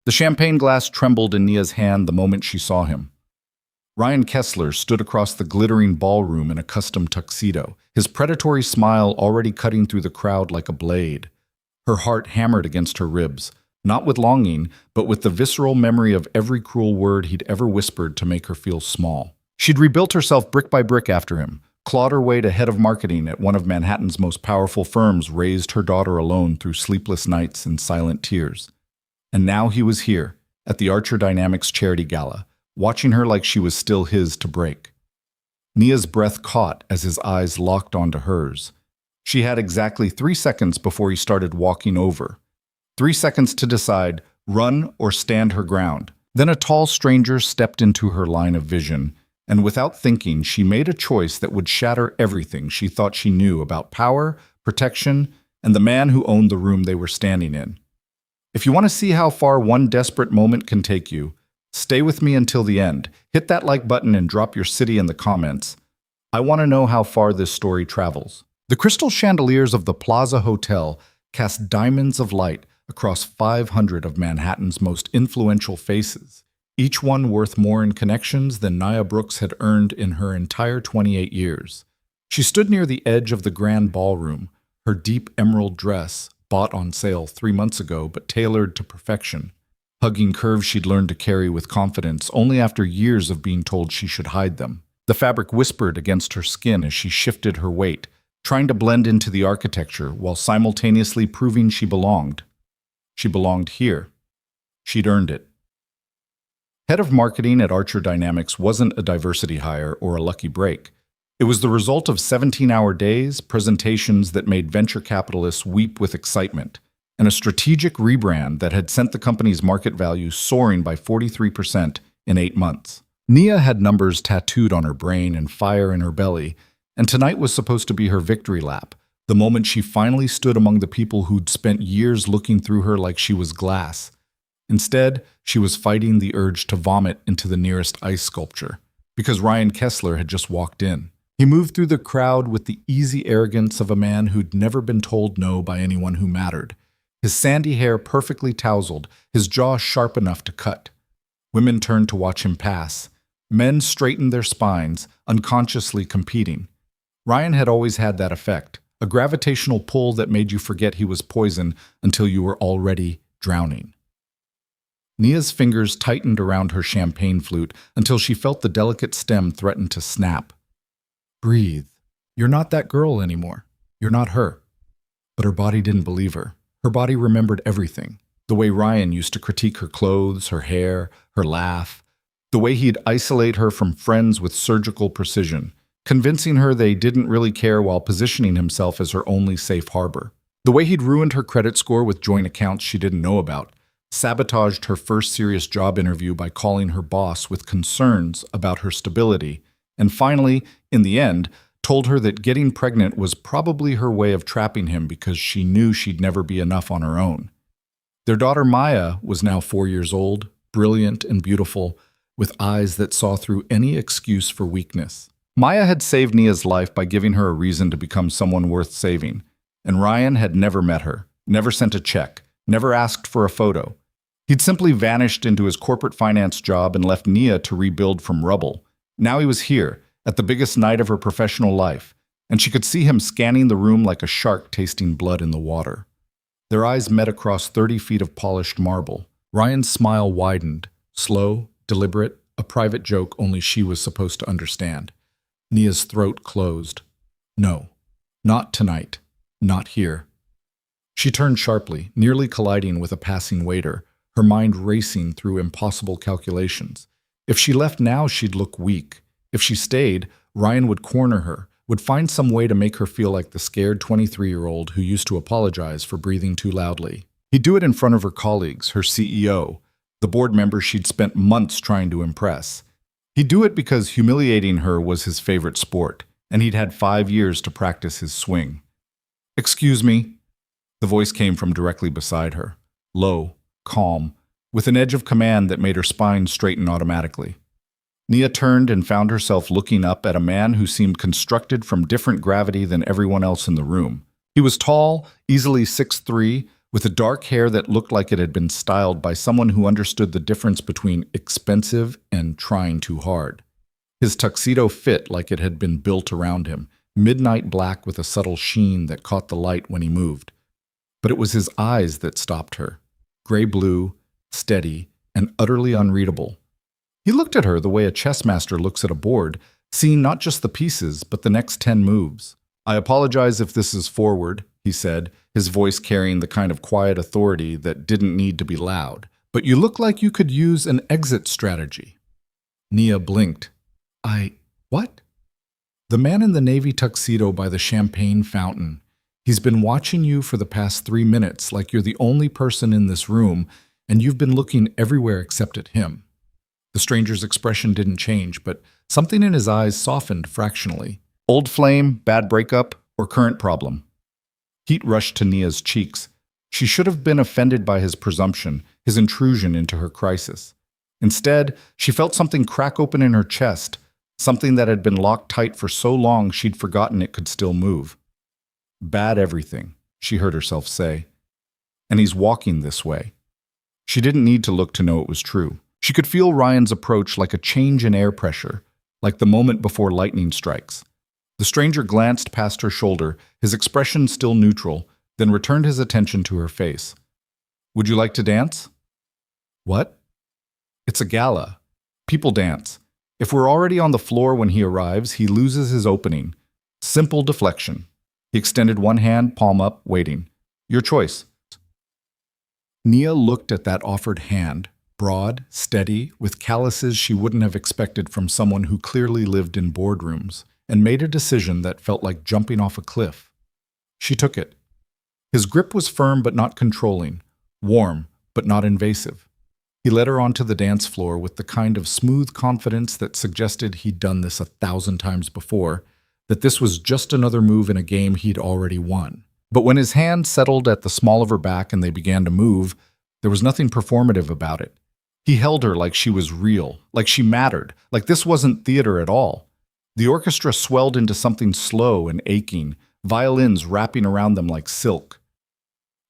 The champagne glass trembled in Nia's hand the moment she saw him. Ryan Kessler stood across the glittering ballroom in a custom tuxedo, his predatory smile already cutting through the crowd like a blade. Her heart hammered against her ribs, not with longing, but with the visceral memory of every cruel word he'd ever whispered to make her feel small. She'd rebuilt herself brick by brick after him, clawed her way to head of marketing at one of Manhattan's most powerful firms, raised her daughter alone through sleepless nights and silent tears. And now he was here, at the Archer Dynamics charity gala, watching her like she was still his to break. Nia's breath caught as his eyes locked onto hers. She had exactly 3 seconds before he started walking over. 3 seconds to decide, run or stand her ground. Then a tall stranger stepped into her line of vision, and without thinking, she made a choice that would shatter everything she thought she knew about power, protection, and the man who owned the room they were standing in. If you want to see how far one desperate moment can take you, stay with me until the end. Hit that like button and drop your city in the comments. I want to know how far this story travels. The crystal chandeliers of the Plaza Hotel cast diamonds of light across 500 of Manhattan's most influential faces, each one worth more in connections than Nia Brooks had earned in her entire 28 years. She stood near the edge of the grand ballroom, her deep emerald dress, bought on sale 3 months ago but tailored to perfection, hugging curves she'd learned to carry with confidence only after years of being told she should hide them. The fabric whispered against her skin as she shifted her weight, trying to blend into the architecture while simultaneously proving she belonged. She belonged here. She'd earned it. Head of marketing at Archer Dynamics wasn't a diversity hire or a lucky break. It was the result of 17-hour days, presentations that made venture capitalists weep with excitement, and a strategic rebrand that had sent the company's market value soaring by 43% in 8 months. Nia had numbers tattooed on her brain and fire in her belly, and tonight was supposed to be her victory lap, the moment she finally stood among the people who'd spent years looking through her like she was glass. Instead, she was fighting the urge to vomit into the nearest ice sculpture, because Ryan Kessler had just walked in. He moved through the crowd with the easy arrogance of a man who'd never been told no by anyone who mattered. His sandy hair perfectly tousled, his jaw sharp enough to cut. Women turned to watch him pass. Men straightened their spines, unconsciously competing. Ryan had always had that effect, a gravitational pull that made you forget he was poison until you were already drowning. Nia's fingers tightened around her champagne flute until she felt the delicate stem threaten to snap. Breathe. You're not that girl anymore. You're not her. But her body didn't believe her. Her body remembered everything. The way Ryan used to critique her clothes, her hair, her laugh. The way he'd isolate her from friends with surgical precision, convincing her they didn't really care while positioning himself as her only safe harbor. The way he'd ruined her credit score with joint accounts she didn't know about, sabotaged her first serious job interview by calling her boss with concerns about her stability, and finally, in the end, told her that getting pregnant was probably her way of trapping him because she knew she'd never be enough on her own. Their daughter Maya was now 4 years old, brilliant and beautiful, with eyes that saw through any excuse for weakness. Maya had saved Nia's life by giving her a reason to become someone worth saving, and Ryan had never met her, never sent a check, never asked for a photo. He'd simply vanished into his corporate finance job and left Nia to rebuild from rubble. Now he was here, at the biggest night of her professional life, and she could see him scanning the room like a shark tasting blood in the water. Their eyes met across 30 feet of polished marble. Ryan's smile widened, slow, deliberate, a private joke only she was supposed to understand. Nia's throat closed. No, not tonight, not here. She turned sharply, nearly colliding with a passing waiter, her mind racing through impossible calculations. If she left now, she'd look weak. If she stayed, Ryan would corner her, would find some way to make her feel like the scared 23-year-old who used to apologize for breathing too loudly. He'd do it in front of her colleagues, her CEO, the board member she'd spent months trying to impress. He'd do it because humiliating her was his favorite sport, and he'd had 5 years to practice his swing. "Excuse me." The voice came from directly beside her, low, calm, with an edge of command that made her spine straighten automatically. Nia turned and found herself looking up at a man who seemed constructed from different gravity than everyone else in the room. He was tall, easily 6'3", with a dark hair that looked like it had been styled by someone who understood the difference between expensive and trying too hard. His tuxedo fit like it had been built around him, midnight black with a subtle sheen that caught the light when he moved. But it was his eyes that stopped her, gray-blue, steady, and utterly unreadable. He looked at her the way a chess master looks at a board, seeing not just the pieces, but the next 10 moves. "I apologize if this is forward," he said, his voice carrying the kind of quiet authority that didn't need to be loud. "But you look like you could use an exit strategy." Nia blinked. What?" "The man in the navy tuxedo by the champagne fountain. He's been watching you for the past 3 minutes like you're the only person in this room, and you've been looking everywhere except at him." The stranger's expression didn't change, but something in his eyes softened fractionally. "Old flame, bad breakup, or current problem?" Heat rushed to Nia's cheeks. She should have been offended by his presumption, his intrusion into her crisis. Instead, she felt something crack open in her chest, something that had been locked tight for so long she'd forgotten it could still move. "Bad everything," she heard herself say. "And he's walking this way." She didn't need to look to know it was true. She could feel Ryan's approach like a change in air pressure, like the moment before lightning strikes. The stranger glanced past her shoulder, his expression still neutral, then returned his attention to her face. "Would you like to dance?" "What?" "It's a gala. People dance. If we're already on the floor when he arrives, he loses his opening. Simple deflection." He extended one hand, palm up, waiting. "Your choice." Nia looked at that offered hand, broad, steady, with calluses she wouldn't have expected from someone who clearly lived in boardrooms, and made a decision that felt like jumping off a cliff. She took it. His grip was firm but not controlling, warm but not invasive. He led her onto the dance floor with the kind of smooth confidence that suggested he'd done this 1,000 times before, that this was just another move in a game he'd already won. But when his hand settled at the small of her back and they began to move, there was nothing performative about it. He held her like she was real, like she mattered, like this wasn't theater at all. The orchestra swelled into something slow and aching, violins wrapping around them like silk.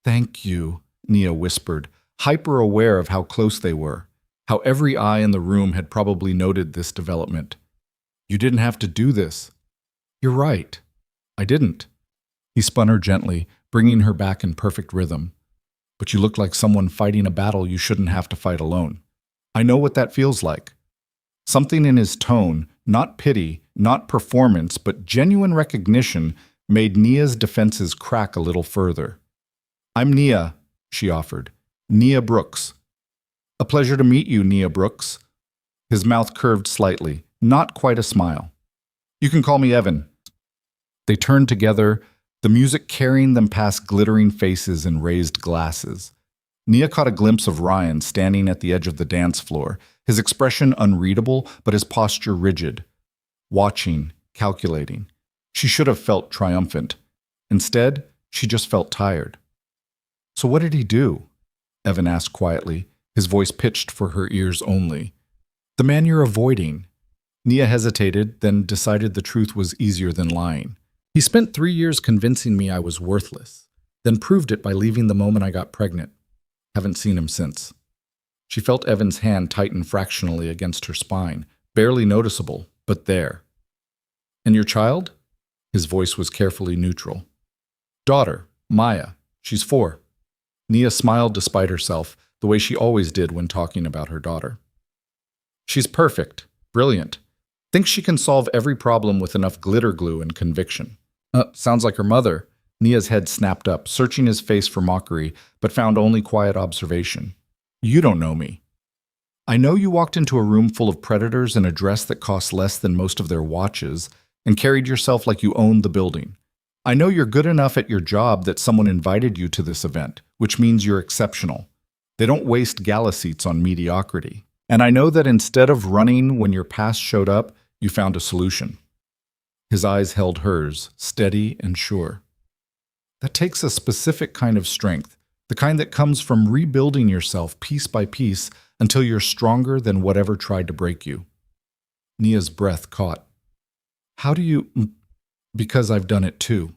"Thank you," Nia whispered, hyper-aware of how close they were, how every eye in the room had probably noted this development. "You didn't have to do this." "You're right. I didn't." He spun her gently, bringing her back in perfect rhythm. "But you look like someone fighting a battle you shouldn't have to fight alone. I know what that feels like." Something in his tone, not pity, not performance, but genuine recognition, made Nia's defenses crack a little further. "I'm Nia," she offered. "Nia Brooks." "A pleasure to meet you, Nia Brooks." His mouth curved slightly, not quite a smile. "You can call me Evan." They turned together, the music carrying them past glittering faces and raised glasses. Nia caught a glimpse of Ryan standing at the edge of the dance floor, his expression unreadable, but his posture rigid. Watching, calculating. She should have felt triumphant. Instead, she just felt tired. "So what did he do?" Evan asked quietly, his voice pitched for her ears only. "The man you're avoiding." Nia hesitated, then decided the truth was easier than lying. "He spent 3 years convincing me I was worthless, then proved it by leaving the moment I got pregnant. Haven't seen him since." She felt Evan's hand tighten fractionally against her spine, barely noticeable, but there. "And your child?" His voice was carefully neutral. "Daughter, Maya. She's 4. Nia smiled despite herself, the way she always did when talking about her daughter. "She's perfect, brilliant. Thinks she can solve every problem with enough glitter glue and conviction." Sounds like her mother." Nia's head snapped up, searching his face for mockery, but found only quiet observation. "You don't know me. I know you walked into a room full of predators in a dress that cost less than most of their watches and carried yourself like you owned the building. I know you're good enough at your job that someone invited you to this event, which means you're exceptional. They don't waste gala seats on mediocrity. And I know that instead of running when your past showed up, you found a solution." His eyes held hers, steady and sure. "That takes a specific kind of strength, the kind that comes from rebuilding yourself piece by piece until you're stronger than whatever tried to break you." Nia's breath caught. "How do you—" "Because I've done it too."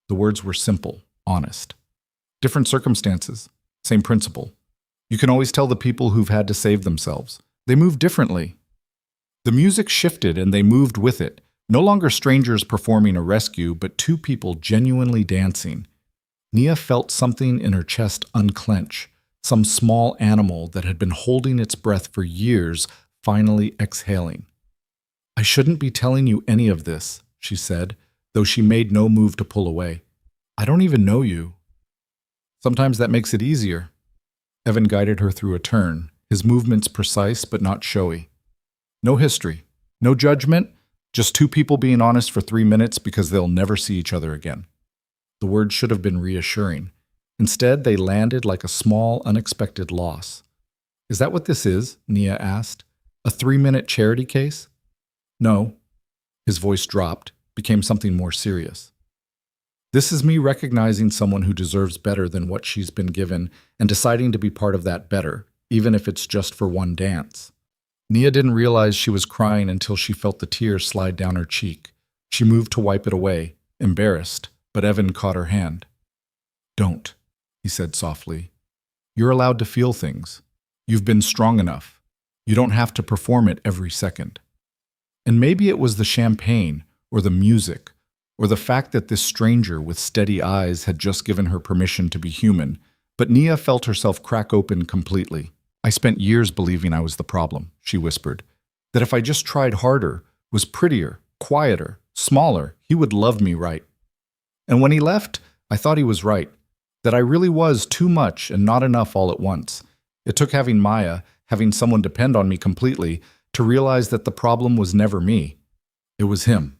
The words were simple, honest. Different circumstances, same principle. You can always tell the people who've had to save themselves. They move differently. The music shifted and they moved with it. No longer strangers performing a rescue, but two people genuinely dancing. Nia felt something in her chest unclench, some small animal that had been holding its breath for years, finally exhaling. "I shouldn't be telling you any of this," she said, though she made no move to pull away. "I don't even know you." "Sometimes that makes it easier." Evan guided her through a turn, his movements precise but not showy. No history, no judgment, just two people being honest for 3 minutes because they'll never see each other again. The words should have been reassuring. Instead, they landed like a small, unexpected loss. "Is that what this is?" Nia asked. "A 3-minute charity case?" "No." His voice dropped, became something more serious. "This is me recognizing someone who deserves better than what she's been given and deciding to be part of that better, even if it's just for one dance." Nia didn't realize she was crying until she felt the tear slide down her cheek. She moved to wipe it away, embarrassed, but Evan caught her hand. "Don't," he said softly. "You're allowed to feel things. You've been strong enough. You don't have to perform it every second." And maybe it was the champagne, or the music, or the fact that this stranger with steady eyes had just given her permission to be human, but Nia felt herself crack open completely. "I spent years believing I was the problem," she whispered. "That if I just tried harder, was prettier, quieter, smaller, he would love me right. And when he left, I thought he was right. That I really was too much and not enough all at once. It took having Maya, having someone depend on me completely, to realize that the problem was never me. It was him.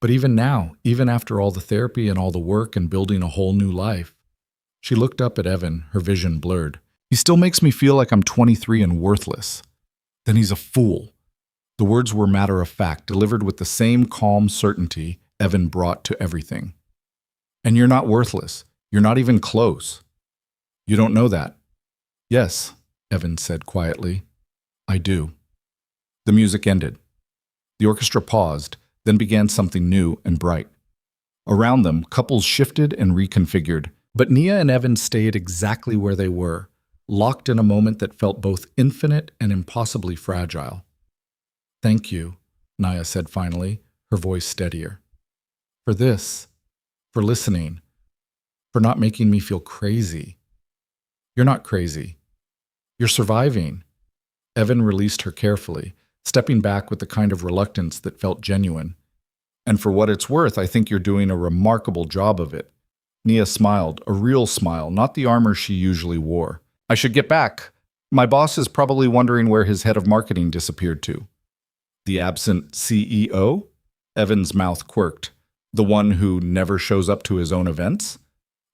But even now, even after all the therapy and all the work and building a whole new life." She looked up at Evan, her vision blurred. "He still makes me feel like I'm 23 and worthless." "Then he's a fool." The words were matter of fact, delivered with the same calm certainty Evan brought to everything. "And you're not worthless. You're not even close." "You don't know that." "Yes," Evan said quietly. "I do." The music ended. The orchestra paused, then began something new and bright. Around them, couples shifted and reconfigured, but Nia and Evan stayed exactly where they were, locked in a moment that felt both infinite and impossibly fragile. "Thank you," Nia said finally, her voice steadier. "For this, for listening, for not making me feel crazy." "You're not crazy. You're surviving." Evan released her carefully, stepping back with the kind of reluctance that felt genuine. "And for what it's worth, I think you're doing a remarkable job of it." Nia smiled, a real smile, not the armor she usually wore. "I should get back. My boss is probably wondering where his head of marketing disappeared to." "The absent CEO?" Evan's mouth quirked. "The one who never shows up to his own events?"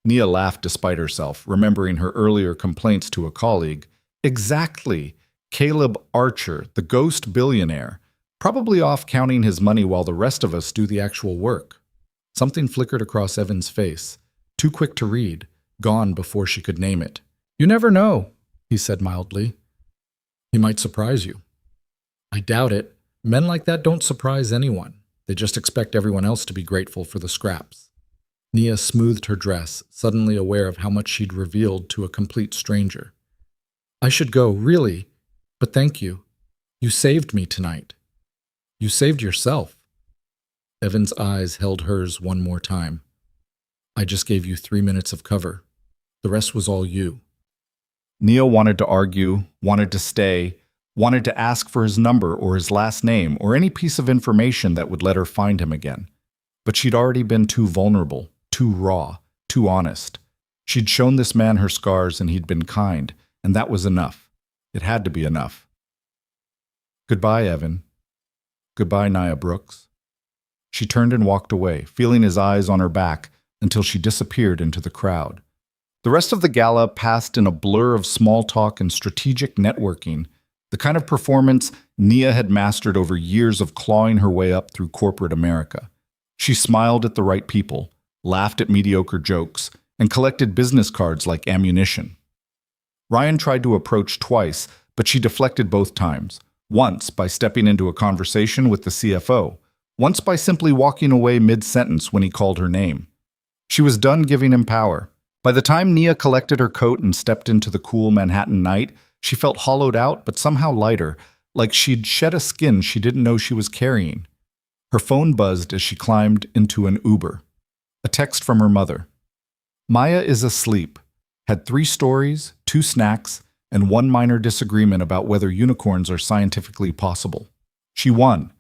Nia laughed despite herself, remembering her earlier complaints to a colleague. "Exactly. Caleb Archer, the ghost billionaire, probably off counting his money while the rest of us do the actual work." Something flickered across Evan's face, too quick to read, gone before she could name it. "You never know," he said mildly. "He might surprise you." "I doubt it. Men like that don't surprise anyone. They just expect everyone else to be grateful for the scraps." Nia smoothed her dress, suddenly aware of how much she'd revealed to a complete stranger. "I should go, really. But thank you. You saved me tonight." "You saved yourself." Evan's eyes held hers one more time. "I just gave you 3 minutes of cover. The rest was all you." Nia wanted to argue, wanted to stay, wanted to ask for his number or his last name or any piece of information that would let her find him again. But she'd already been too vulnerable, too raw, too honest. She'd shown this man her scars and he'd been kind, and that was enough. It had to be enough. "Goodbye, Evan. Goodbye, Nia Brooks." She turned and walked away, feeling his eyes on her back until she disappeared into the crowd. The rest of the gala passed in a blur of small talk and strategic networking, the kind of performance Nia had mastered over years of clawing her way up through corporate America. She smiled at the right people, laughed at mediocre jokes, and collected business cards like ammunition. Ryan tried to approach twice, but she deflected both times. Once by stepping into a conversation with the CFO, once by simply walking away mid-sentence when he called her name. She was done giving him power, By the time Nia collected her coat and stepped into the cool Manhattan night, she felt hollowed out but somehow lighter, like she'd shed a skin she didn't know she was carrying. Her phone buzzed as she climbed into an Uber. A text from her mother. Maya is asleep. Had 3 stories, 2 snacks, and 1 minor disagreement about whether unicorns are scientifically possible. She won.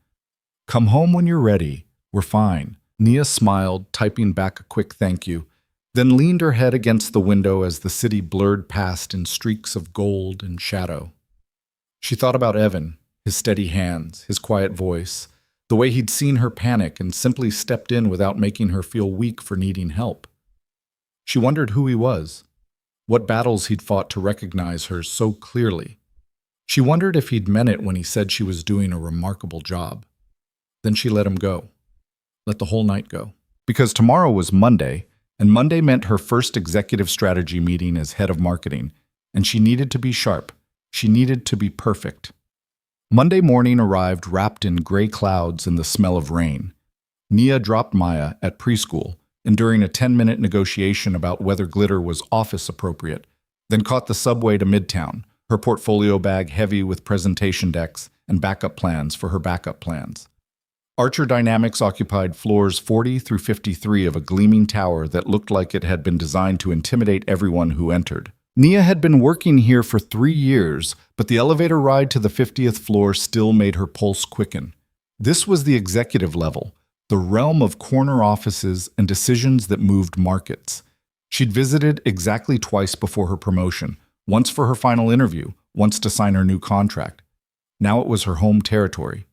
Come home when you're ready. We're fine. Nia smiled, typing back a quick thank you, then leaned her head against the window as the city blurred past in streaks of gold and shadow. She thought about Evan, his steady hands, his quiet voice, the way he'd seen her panic and simply stepped in without making her feel weak for needing help. She wondered who he was, what battles he'd fought to recognize her so clearly. She wondered if he'd meant it when he said she was doing a remarkable job. Then she let him go. Let the whole night go. Because tomorrow was Monday, and Monday meant her first executive strategy meeting as head of marketing, and she needed to be sharp. She needed to be perfect. Monday morning arrived wrapped in gray clouds and the smell of rain. Nia dropped Maya at preschool, enduring a 10-minute negotiation about whether glitter was office appropriate, then caught the subway to Midtown, her portfolio bag heavy with presentation decks and backup plans for her backup plans. Archer Dynamics occupied floors 40 through 53 of a gleaming tower that looked like it had been designed to intimidate everyone who entered. Nia had been working here for 3 years, but the elevator ride to the 50th floor still made her pulse quicken. This was the executive level, the realm of corner offices and decisions that moved markets. She'd visited exactly twice before her promotion, once for her final interview, once to sign her new contract. Now it was her home territory.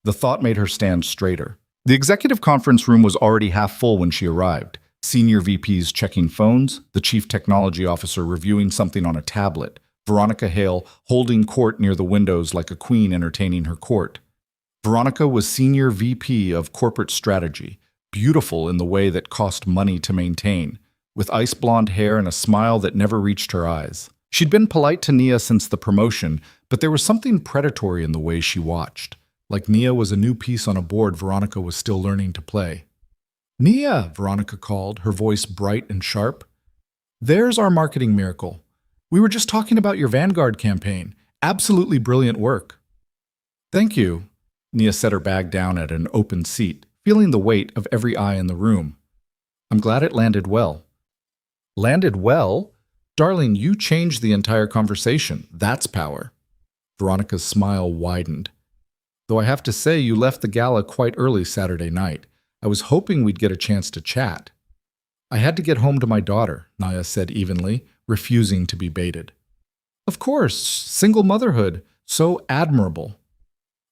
The thought made her stand straighter. The executive conference room was already half full when she arrived. Senior VPs checking phones, the chief technology officer reviewing something on a tablet, Veronica Hale holding court near the windows like a queen entertaining her court. Veronica was Senior VP of Corporate Strategy, beautiful in the way that cost money to maintain, with ice blonde hair and a smile that never reached her eyes. She'd been polite to Nia since the promotion, but there was something predatory in the way she watched. Like Nia was a new piece on a board Veronica was still learning to play. "Nia," Veronica called, her voice bright and sharp. "There's our marketing miracle. We were just talking about your Vanguard campaign. Absolutely brilliant work." "Thank you." Nia set her bag down at an open seat, feeling the weight of every eye in the room. "I'm glad it landed well." "Landed well? Darling, you changed the entire conversation. That's power." Veronica's smile widened. "Though I have to say you left the gala quite early Saturday night. I was hoping we'd get a chance to chat." "I had to get home to my daughter," Nia said evenly, refusing to be baited. "Of course, single motherhood. So admirable."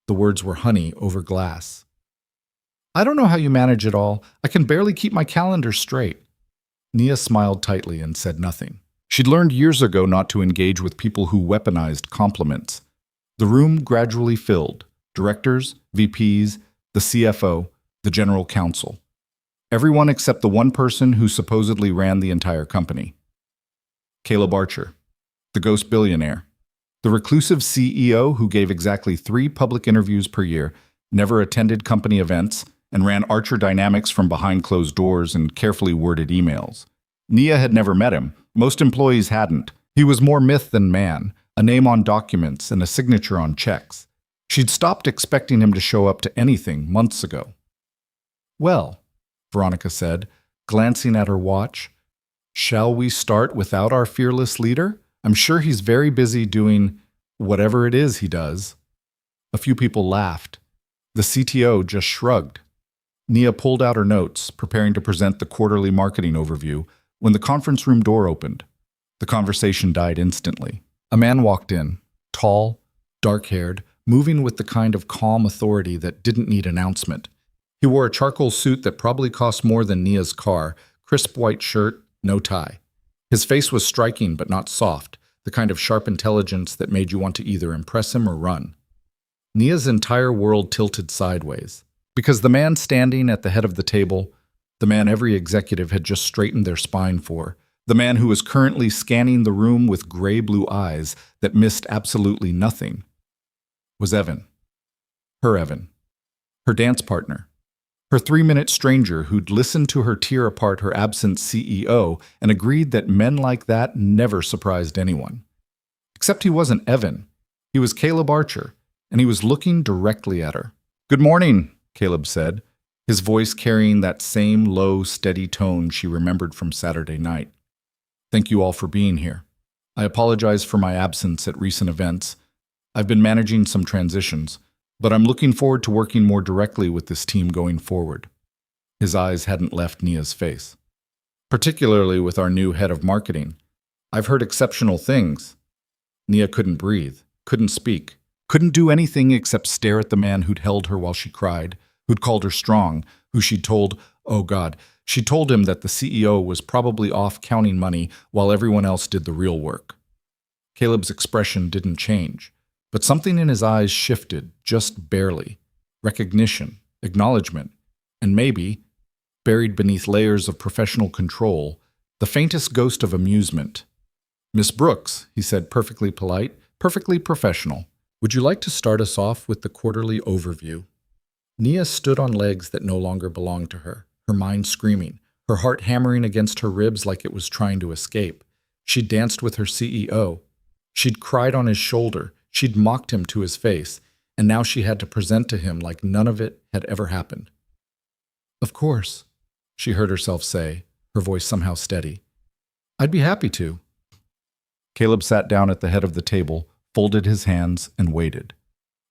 The words were honey over glass. "I don't know how you manage it all. I can barely keep my calendar straight." Nia smiled tightly and said nothing. She'd learned years ago not to engage with people who weaponized compliments. The room gradually filled. Directors, VPs, the CFO, the general counsel. Everyone except the one person who supposedly ran the entire company. Caleb Archer, the ghost billionaire. The reclusive CEO who gave exactly 3 public interviews per year, never attended company events, and ran Archer Dynamics from behind closed doors and carefully worded emails. Nia had never met him. Most employees hadn't. He was more myth than man, a name on documents and a signature on checks. She'd stopped expecting him to show up to anything months ago. "Well," Veronica said, glancing at her watch, "shall we start without our fearless leader? I'm sure he's very busy doing whatever it is he does." A few people laughed. The CTO just shrugged. Nia pulled out her notes, preparing to present the quarterly marketing overview, when the conference room door opened. The conversation died instantly. A man walked in, tall, dark-haired, moving with the kind of calm authority that didn't need announcement. He wore a charcoal suit that probably cost more than Nia's car, crisp white shirt, no tie. His face was striking but not soft, the kind of sharp intelligence that made you want to either impress him or run. Nia's entire world tilted sideways. Because the man standing at the head of the table, the man every executive had just straightened their spine for, the man who was currently scanning the room with gray-blue eyes that missed absolutely nothing, was Evan. Her dance partner, Her 3-minute stranger who'd listened to her tear apart her absent CEO and agreed that men like that never surprised anyone. Except he wasn't Evan. He was Caleb Archer, and he was looking directly at her. "Good morning," Caleb said, his voice carrying that same low, steady tone she remembered from Saturday night. "Thank you all for being here. I apologize for my absence at recent events. I've been managing some transitions, but I'm looking forward to working more directly with this team going forward." His eyes hadn't left Nia's face. "Particularly with our new head of marketing. I've heard exceptional things." Nia couldn't breathe, couldn't speak, couldn't do anything except stare at the man who'd held her while she cried, who'd called her strong, who she'd told, oh God, she told him that the CEO was probably off counting money while everyone else did the real work. Caleb's expression didn't change, but something in his eyes shifted, just barely. Recognition, acknowledgement, and maybe, buried beneath layers of professional control, the faintest ghost of amusement. "Miss Brooks," he said, perfectly polite, perfectly professional, "would you like to start us off with the quarterly overview?" Nia stood on legs that no longer belonged to her, her mind screaming, her heart hammering against her ribs like it was trying to escape. She'd danced with her CEO. She'd cried on his shoulder. She'd mocked him to his face, and now she had to present to him like none of it had ever happened. "Of course," she heard herself say, her voice somehow steady. "I'd be happy to." Caleb sat down at the head of the table, folded his hands, and waited.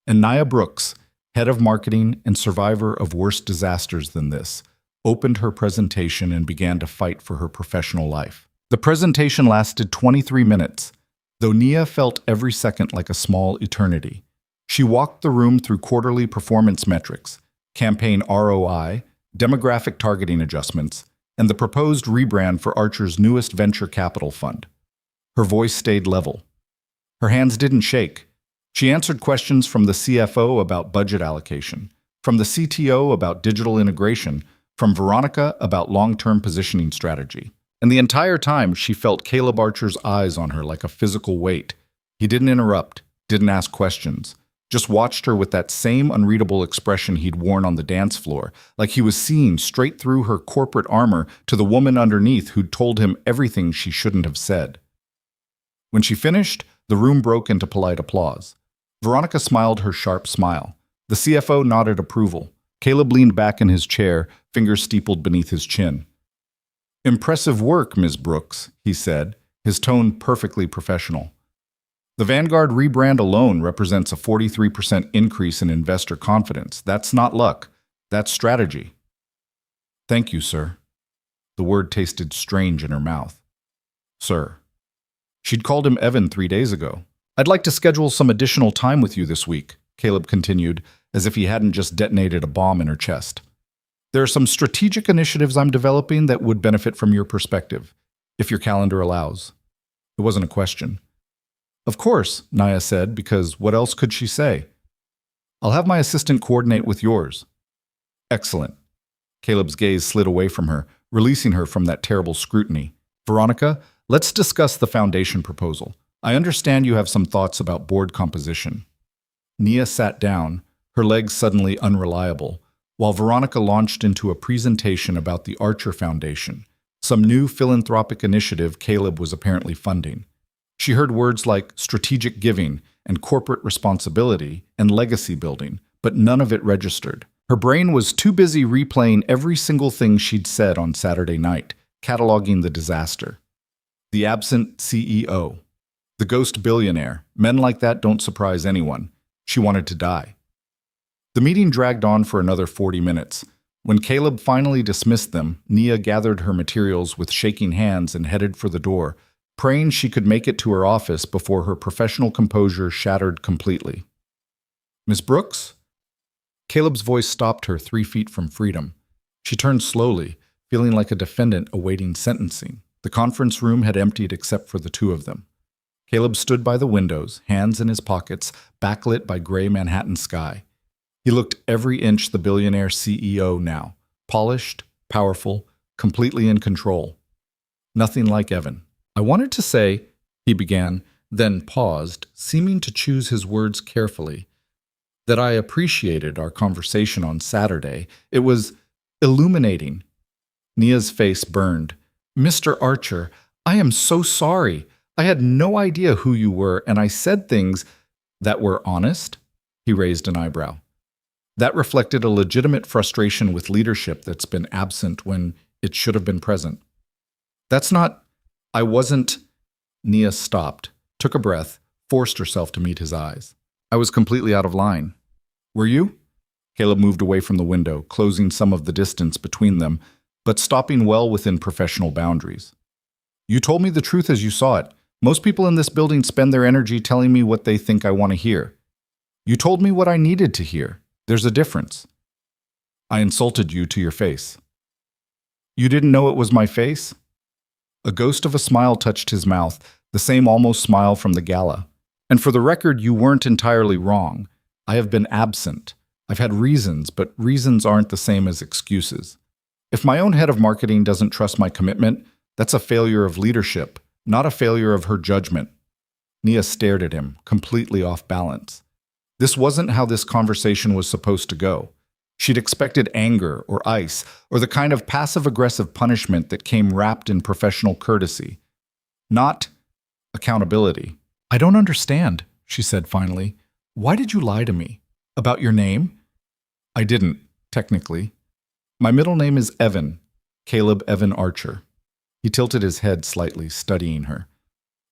And Nia Brooks, head of marketing and survivor of worse disasters than this, opened her presentation and began to fight for her professional life. The presentation lasted 23 minutes, though Nia felt every second like a small eternity. She walked the room through quarterly performance metrics, campaign ROI, demographic targeting adjustments, and the proposed rebrand for Archer's newest venture capital fund. Her voice stayed level. Her hands didn't shake. She answered questions from the CFO about budget allocation, from the CTO about digital integration, from Veronica about long-term positioning strategy. And the entire time, she felt Caleb Archer's eyes on her like a physical weight. He didn't interrupt, didn't ask questions, just watched her with that same unreadable expression he'd worn on the dance floor, like he was seeing straight through her corporate armor to the woman underneath who'd told him everything she shouldn't have said. When she finished, the room broke into polite applause. Veronica smiled her sharp smile. The CFO nodded approval. Caleb leaned back in his chair, fingers steepled beneath his chin. "Impressive work, Ms. Brooks," he said, his tone perfectly professional. "The Vanguard rebrand alone represents a 43% increase in investor confidence. That's not luck. That's strategy." "Thank you, sir." The word tasted strange in her mouth. "Sir." She'd called him Evan 3 days ago. "I'd like to schedule some additional time with you this week," Caleb continued, as if he hadn't just detonated a bomb in her chest. "There are some strategic initiatives I'm developing that would benefit from your perspective, if your calendar allows." It wasn't a question. "Of course," Nia said, because what else could she say? "I'll have my assistant coordinate with yours." "Excellent." Caleb's gaze slid away from her, releasing her from that terrible scrutiny. "Veronica, let's discuss the foundation proposal. I understand you have some thoughts about board composition." Nia sat down, her legs suddenly unreliable, while Veronica launched into a presentation about the Archer Foundation, some new philanthropic initiative Caleb was apparently funding. She heard words like strategic giving and corporate responsibility and legacy building, but none of it registered. Her brain was too busy replaying every single thing she'd said on Saturday night, cataloging the disaster. The absent CEO. The ghost billionaire. Men like that don't surprise anyone. She wanted to die. The meeting dragged on for another 40 minutes. When Caleb finally dismissed them, Nia gathered her materials with shaking hands and headed for the door, praying she could make it to her office before her professional composure shattered completely. "Miss Brooks?" Caleb's voice stopped her 3 feet from freedom. She turned slowly, feeling like a defendant awaiting sentencing. The conference room had emptied except for the two of them. Caleb stood by the windows, hands in his pockets, backlit by gray Manhattan sky. He looked every inch the billionaire CEO now, polished, powerful, completely in control. Nothing like Evan. "I wanted to say," he began, then paused, seeming to choose his words carefully, "that I appreciated our conversation on Saturday. It was illuminating. Nia's face burned. Mr. Archer, I am so sorry. I had no idea who you were, and I said things that were honest. He raised an eyebrow. That reflected a legitimate frustration with leadership that's been absent when it should have been present. That's not... I wasn't... Nia stopped, took a breath, forced herself to meet his eyes. I was completely out of line. Were you? Caleb moved away from the window, closing some of the distance between them, but stopping well within professional boundaries. You told me the truth as you saw it. Most people in this building spend their energy telling me what they think I want to hear. You told me what I needed to hear. There's a difference. I insulted you to your face. You didn't know it was my face? A ghost of a smile touched his mouth, the same almost smile from the gala. And for the record, you weren't entirely wrong. I have been absent. I've had reasons, but reasons aren't the same as excuses. If my own head of marketing doesn't trust my commitment, that's a failure of leadership, not a failure of her judgment. Nia stared at him, completely off balance. This wasn't how this conversation was supposed to go. She'd expected anger or ice, or the kind of passive-aggressive punishment that came wrapped in professional courtesy. Not accountability. I don't understand, she said finally. Why did you lie to me? About your name? I didn't, technically. My middle name is Evan, Caleb Evan Archer. He tilted his head slightly, studying her.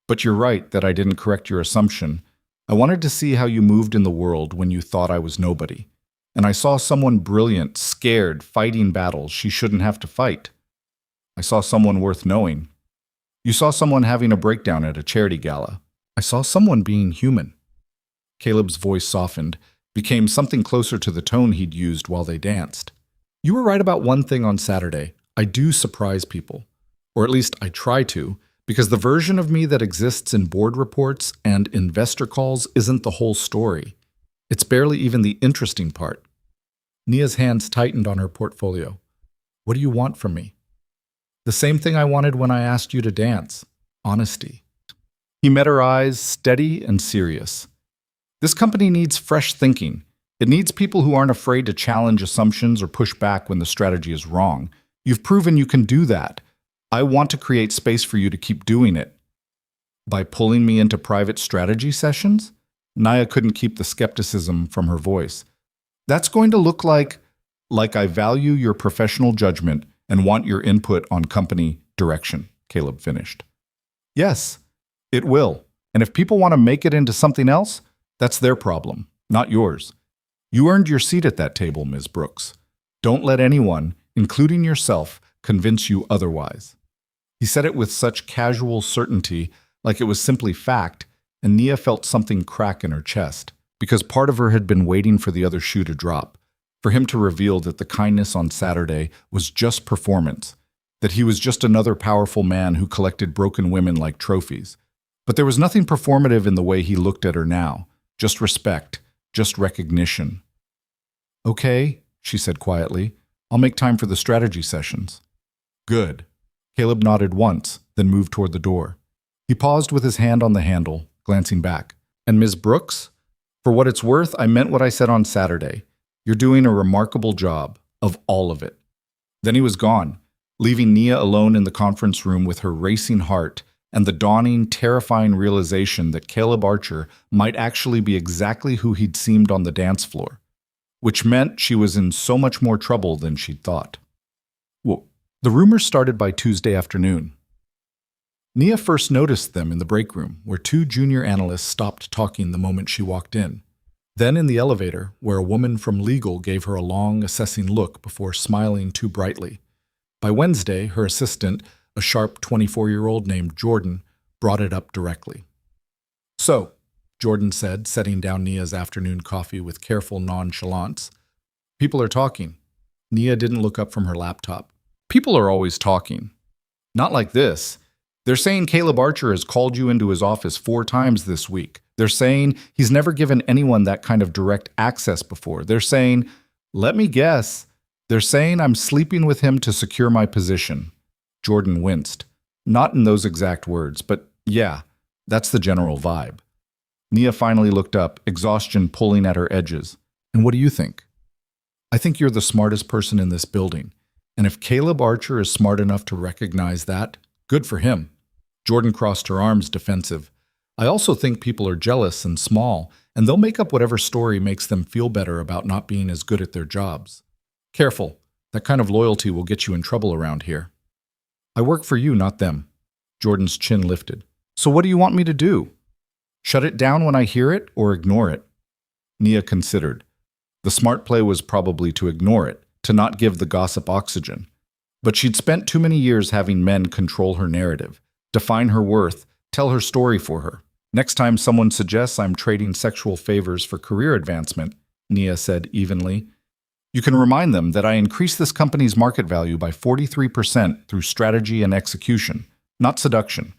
But you're right that I didn't correct your assumption. I wanted to see how you moved in the world when you thought I was nobody. And I saw someone brilliant, scared, fighting battles she shouldn't have to fight. I saw someone worth knowing. You saw someone having a breakdown at a charity gala. I saw someone being human. Caleb's voice softened, became something closer to the tone he'd used while they danced. You were right about one thing on Saturday. I do surprise people. Or at least I try to, because the version of me that exists in board reports and investor calls isn't the whole story. It's barely even the interesting part. Nia's hands tightened on her portfolio. What do you want from me? The same thing I wanted when I asked you to dance. Honesty. He met her eyes, steady and serious. This company needs fresh thinking. It needs people who aren't afraid to challenge assumptions or push back when the strategy is wrong. You've proven you can do that. I want to create space for you to keep doing it. By pulling me into private strategy sessions? Nia couldn't keep the skepticism from her voice. That's going to look like I value your professional judgment and want your input on company direction, Caleb finished. Yes, it will. And if people want to make it into something else, that's their problem, not yours. You earned your seat at that table, Ms. Brooks. Don't let anyone, including yourself, convince you otherwise. He said it with such casual certainty, like it was simply fact, and Nia felt something crack in her chest, because part of her had been waiting for the other shoe to drop, for him to reveal that the kindness on Saturday was just performance, that he was just another powerful man who collected broken women like trophies. But there was nothing performative in the way he looked at her now, just respect, just recognition. Okay, she said quietly, I'll make time for the strategy sessions. Good. Caleb nodded once, then moved toward the door. He paused with his hand on the handle, glancing back. And Ms. Brooks? For what it's worth, I meant what I said on Saturday. You're doing a remarkable job, of all of it. Then he was gone, leaving Nia alone in the conference room with her racing heart and the dawning, terrifying realization that Caleb Archer might actually be exactly who he'd seemed on the dance floor, which meant she was in so much more trouble than she'd thought. Well, the rumors started by Tuesday afternoon. Nia first noticed them in the break room, where two junior analysts stopped talking the moment she walked in. Then in the elevator, where a woman from legal gave her a long, assessing look before smiling too brightly. By Wednesday, her assistant, a sharp 24-year-old named Jordan, brought it up directly. So, Jordan said, setting down Nia's afternoon coffee with careful nonchalance, people are talking. Nia didn't look up from her laptop. People are always talking. Not like this. They're saying Caleb Archer has called you into his office 4 times this week. They're saying he's never given anyone that kind of direct access before. They're saying, let me guess, they're saying I'm sleeping with him to secure my position. Jordan winced. Not in those exact words, but yeah, that's the general vibe. Nia finally looked up, exhaustion pulling at her edges. And what do you think? I think you're the smartest person in this building. And if Caleb Archer is smart enough to recognize that, good for him. Jordan crossed her arms, defensive. I also think people are jealous and small, and they'll make up whatever story makes them feel better about not being as good at their jobs. Careful, that kind of loyalty will get you in trouble around here. I work for you, not them. Jordan's chin lifted. So what do you want me to do? Shut it down when I hear it or ignore it? Nia considered. The smart play was probably to ignore it, to not give the gossip oxygen. But she'd spent too many years having men control her narrative, define her worth, tell her story for her. Next time someone suggests I'm trading sexual favors for career advancement, Nia said evenly, you can remind them that I increased this company's market value by 43% through strategy and execution, not seduction.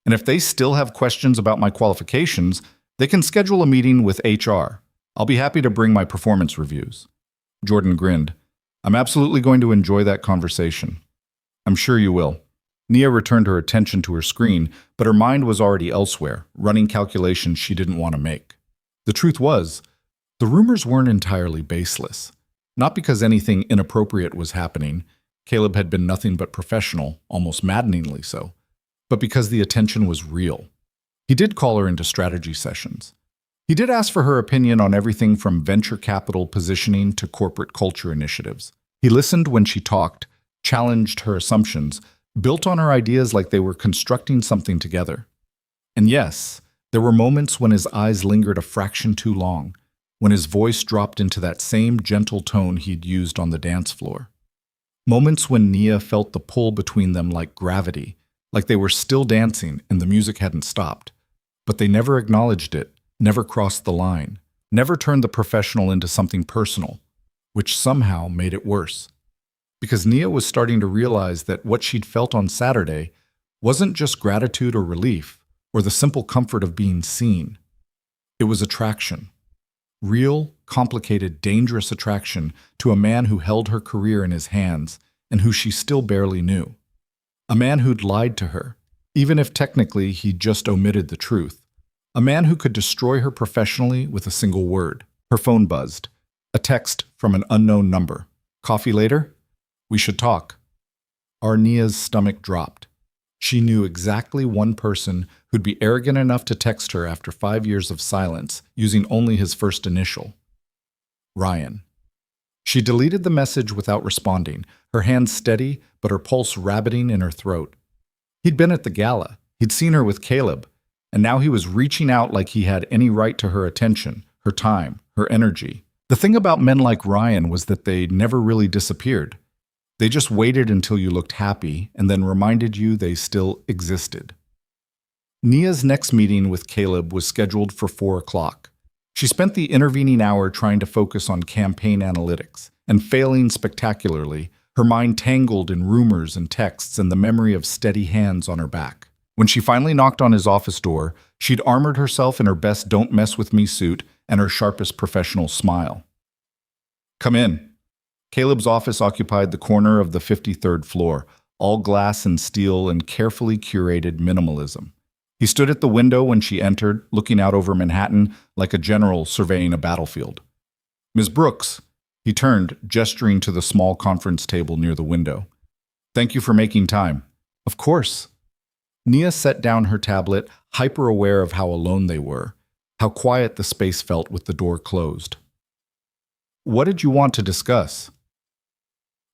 And if they still have questions about my qualifications, they can schedule a meeting with HR. I'll be happy to bring my performance reviews. Jordan grinned. I'm absolutely going to enjoy that conversation. I'm sure you will. Nia returned her attention to her screen, but her mind was already elsewhere, running calculations she didn't want to make. The truth was, the rumors weren't entirely baseless. Not because anything inappropriate was happening. Caleb had been nothing but professional, almost maddeningly so. But because the attention was real. He did call her into strategy sessions. He did ask for her opinion on everything from venture capital positioning to corporate culture initiatives. He listened when she talked, challenged her assumptions, built on her ideas like they were constructing something together. And yes, there were moments when his eyes lingered a fraction too long, when his voice dropped into that same gentle tone he'd used on the dance floor. Moments when Nia felt the pull between them like gravity, like they were still dancing and the music hadn't stopped. But they never acknowledged it, never crossed the line, never turned the professional into something personal, which somehow made it worse. Because Nia was starting to realize that what she'd felt on Saturday wasn't just gratitude or relief, or the simple comfort of being seen. It was attraction. Real, complicated, dangerous attraction to a man who held her career in his hands and who she still barely knew. A man who'd lied to her, even if technically he'd just omitted the truth. A man who could destroy her professionally with a single word. Her phone buzzed. A text from an unknown number. Coffee later? We should talk. Nia's stomach dropped. She knew exactly one person who'd be arrogant enough to text her after 5 years of silence, using only his first initial. Ryan. She deleted the message without responding, her hands steady, but her pulse rabbiting in her throat. He'd been at the gala. He'd seen her with Caleb. And now he was reaching out like he had any right to her attention, her time, her energy. The thing about men like Ryan was that they never really disappeared. They just waited until you looked happy and then reminded you they still existed. Nia's next meeting with Caleb was scheduled for 4 o'clock. She spent the intervening hour trying to focus on campaign analytics, and failing spectacularly, her mind tangled in rumors and texts and the memory of steady hands on her back. When she finally knocked on his office door, she'd armored herself in her best don't mess with me suit and her sharpest professional smile. Come in. Caleb's office occupied the corner of the 53rd floor, all glass and steel and carefully curated minimalism. He stood at the window when she entered, looking out over Manhattan like a general surveying a battlefield. Ms. Brooks, he turned, gesturing to the small conference table near the window. Thank you for making time. Of course. Nia set down her tablet, hyper-aware of how alone they were, how quiet the space felt with the door closed. What did you want to discuss?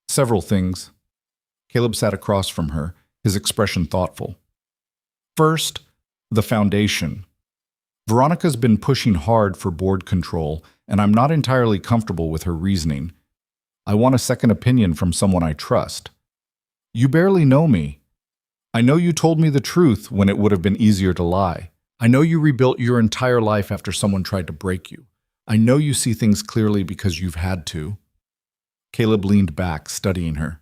Several things. Caleb sat across from her, his expression thoughtful. First, the foundation. Veronica's been pushing hard for board control, and I'm not entirely comfortable with her reasoning. I want a second opinion from someone I trust. You barely know me. I know you told me the truth when it would have been easier to lie. I know you rebuilt your entire life after someone tried to break you. I know you see things clearly because you've had to. Caleb leaned back, studying her.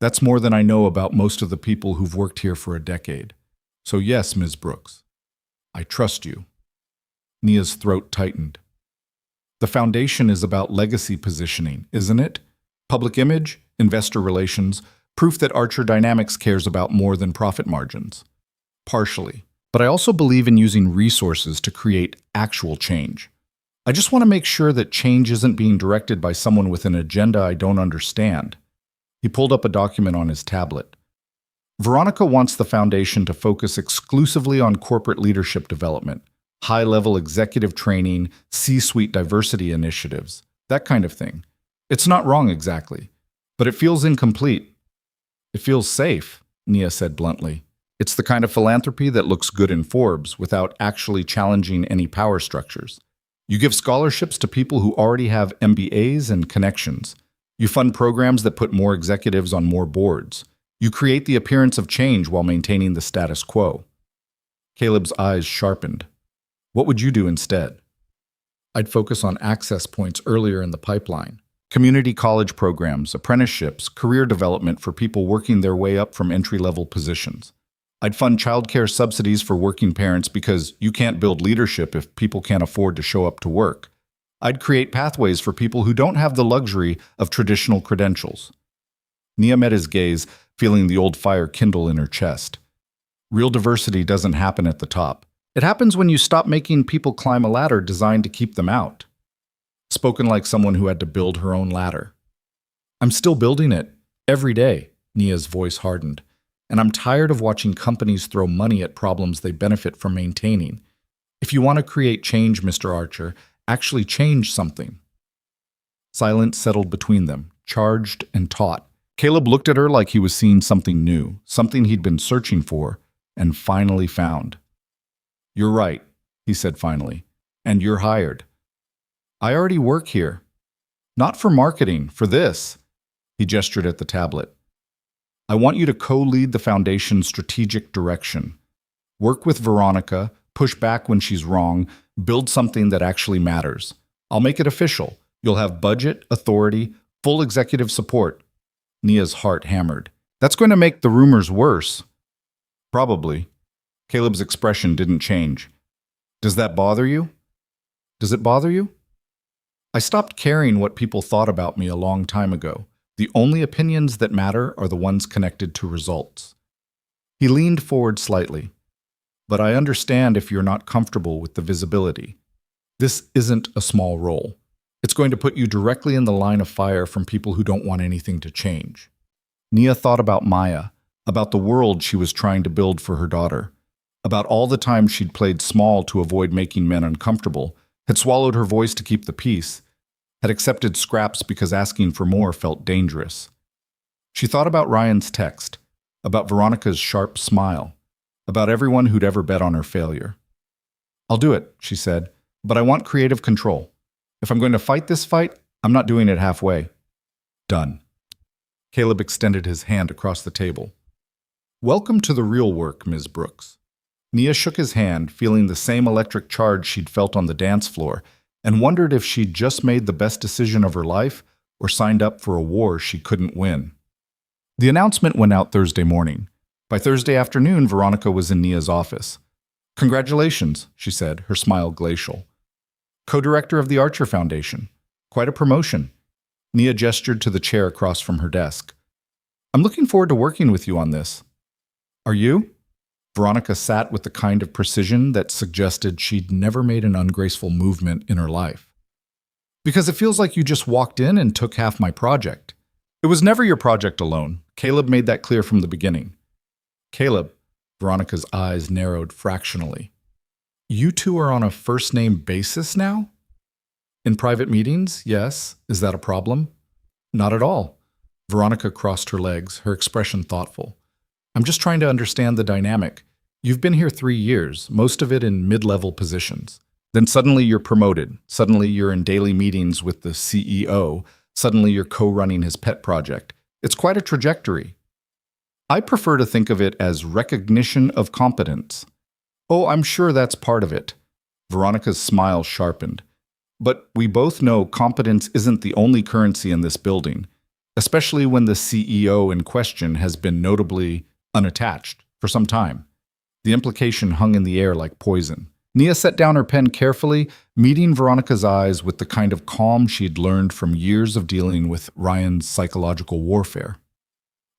That's more than I know about most of the people who've worked here for a decade. So yes, Ms. Brooks, I trust you. Nia's throat tightened. The foundation is about legacy positioning, isn't it? Public image, investor relations, proof that Archer Dynamics cares about more than profit margins. Partially. But I also believe in using resources to create actual change. I just want to make sure that change isn't being directed by someone with an agenda I don't understand. He pulled up a document on his tablet. Veronica wants the foundation to focus exclusively on corporate leadership development, high-level executive training, C-suite diversity initiatives, that kind of thing. It's not wrong exactly, but it feels incomplete. It feels safe, Nia said bluntly. It's the kind of philanthropy that looks good in Forbes without actually challenging any power structures. You give scholarships to people who already have MBAs and connections. You fund programs that put more executives on more boards. You create the appearance of change while maintaining the status quo. Caleb's eyes sharpened. What would you do instead? I'd focus on access points earlier in the pipeline. Community college programs, apprenticeships, career development for people working their way up from entry-level positions. I'd fund childcare subsidies for working parents because you can't build leadership if people can't afford to show up to work. I'd create pathways for people who don't have the luxury of traditional credentials. Nia met his gaze, feeling the old fire kindle in her chest. Real diversity doesn't happen at the top. It happens when you stop making people climb a ladder designed to keep them out. Spoken like someone who had to build her own ladder. I'm still building it, every day, Nia's voice hardened. And I'm tired of watching companies throw money at problems they benefit from maintaining. If you want to create change, Mr. Archer, actually change something. Silence settled between them, charged and taut. Caleb looked at her like he was seeing something new, something he'd been searching for, and finally found. You're right, he said finally, and you're hired. I already work here. Not for marketing, for this. He gestured at the tablet. I want you to co-lead the foundation's strategic direction. Work with Veronica, push back when she's wrong, build something that actually matters. I'll make it official. You'll have budget, authority, full executive support. Nia's heart hammered. That's going to make the rumors worse. Probably. Caleb's expression didn't change. Does that bother you? Does it bother you? I stopped caring what people thought about me a long time ago. The only opinions that matter are the ones connected to results. He leaned forward slightly. But I understand if you're not comfortable with the visibility. This isn't a small role. It's going to put you directly in the line of fire from people who don't want anything to change. Nia thought about Maya, about the world she was trying to build for her daughter, about all the times she'd played small to avoid making men uncomfortable, had swallowed her voice to keep the peace, had accepted scraps because asking for more felt dangerous. She thought about Ryan's text, about Veronica's sharp smile, about everyone who'd ever bet on her failure. I'll do it, she said, but I want creative control. If I'm going to fight this fight, I'm not doing it halfway. Done. Caleb extended his hand across the table. Welcome to the real work, Ms. Brooks. Nia shook his hand, feeling the same electric charge she'd felt on the dance floor, and wondered if she'd just made the best decision of her life or signed up for a war she couldn't win. The announcement went out Thursday morning. By Thursday afternoon, Veronica was in Nia's office. Congratulations, she said, her smile glacial. Co-director of the Archer Foundation. Quite a promotion. Nia gestured to the chair across from her desk. I'm looking forward to working with you on this. Are you? Veronica sat with the kind of precision that suggested she'd never made an ungraceful movement in her life. Because it feels like you just walked in and took half my project. It was never your project alone. Caleb made that clear from the beginning. Caleb, Veronica's eyes narrowed fractionally. You two are on a first-name basis now? In private meetings, yes. Is that a problem? Not at all. Veronica crossed her legs, her expression thoughtful. I'm just trying to understand the dynamic. You've been here 3 years, most of it in mid-level positions. Then suddenly you're promoted. Suddenly you're in daily meetings with the CEO. Suddenly you're co-running his pet project. It's quite a trajectory. I prefer to think of it as recognition of competence. Oh, I'm sure that's part of it. Veronica's smile sharpened. But we both know competence isn't the only currency in this building, especially when the CEO in question has been notably unattached for some time. The implication hung in the air like poison. Nia set down her pen carefully, meeting Veronica's eyes with the kind of calm she'd learned from years of dealing with Ryan's psychological warfare.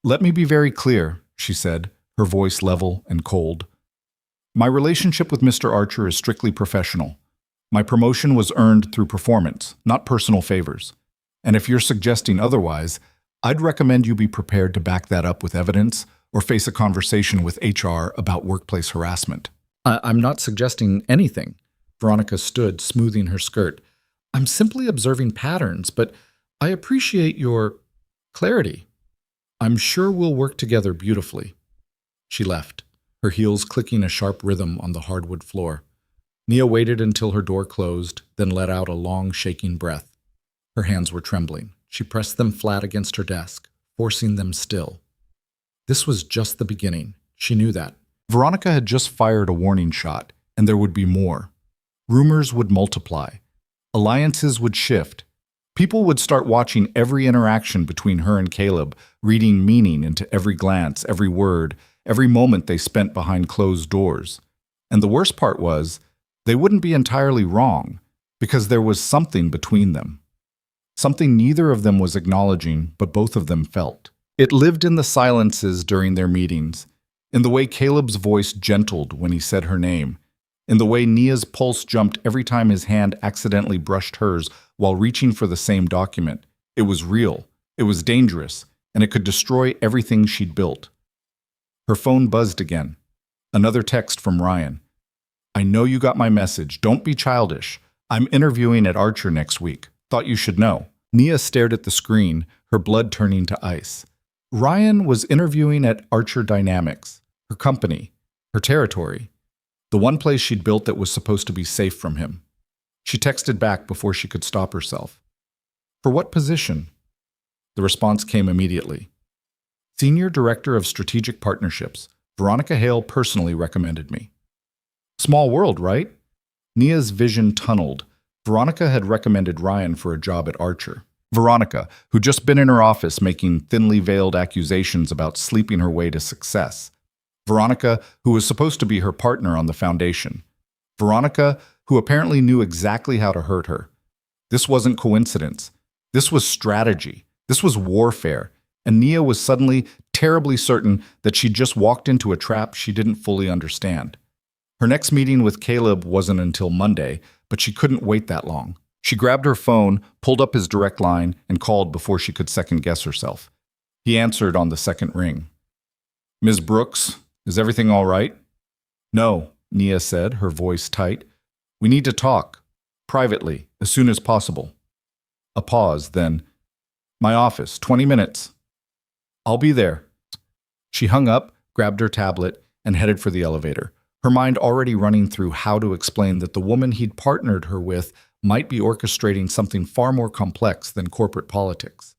Let me be very clear, she said, her voice level and cold. My relationship with Mr. Archer is strictly professional. My promotion was earned through performance, not personal favors. And if you're suggesting otherwise, I'd recommend you be prepared to back that up with evidence or face a conversation with HR about workplace harassment. I'm not suggesting anything. Veronica stood, smoothing her skirt. I'm simply observing patterns, but I appreciate your clarity. I'm sure we'll work together beautifully. She left, her heels clicking a sharp rhythm on the hardwood floor. Nia waited until her door closed, then let out a long, shaking breath. Her hands were trembling. She pressed them flat against her desk, forcing them still. This was just the beginning. She knew that. Veronica had just fired a warning shot, and there would be more. Rumors would multiply. Alliances would shift. People would start watching every interaction between her and Caleb, reading meaning into every glance, every word, every moment they spent behind closed doors. And the worst part was, they wouldn't be entirely wrong, because there was something between them. Something neither of them was acknowledging, but both of them felt. It lived in the silences during their meetings, in the way Caleb's voice gentled when he said her name, in the way Nia's pulse jumped every time his hand accidentally brushed hers while reaching for the same document. It was real, it was dangerous, and it could destroy everything she'd built. Her phone buzzed again. Another text from Ryan. I know you got my message. Don't be childish. I'm interviewing at Archer next week. Thought you should know. Nia stared at the screen, her blood turning to ice. Ryan was interviewing at Archer Dynamics, her company, her territory, the one place she'd built that was supposed to be safe from him. She texted back before she could stop herself. For what position? The response came immediately. Senior Director of Strategic Partnerships. Veronica Hale personally recommended me. Small world, right? Nia's vision tunneled. Veronica had recommended Ryan for a job at Archer. Veronica, who'd just been in her office making thinly veiled accusations about sleeping her way to success. Veronica, who was supposed to be her partner on the foundation. Veronica, who apparently knew exactly how to hurt her. This wasn't coincidence. This was strategy. This was warfare. And Nia was suddenly terribly certain that she'd just walked into a trap she didn't fully understand. Her next meeting with Caleb wasn't until Monday, but she couldn't wait that long. She grabbed her phone, pulled up his direct line, and called before she could second-guess herself. He answered on the second ring. Ms. Brooks, is everything all right? No, Nia said, her voice tight. We need to talk. Privately, as soon as possible. A pause, then. My office, 20 minutes. I'll be there. She hung up, grabbed her tablet, and headed for the elevator, her mind already running through how to explain that the woman he'd partnered her with might be orchestrating something far more complex than corporate politics,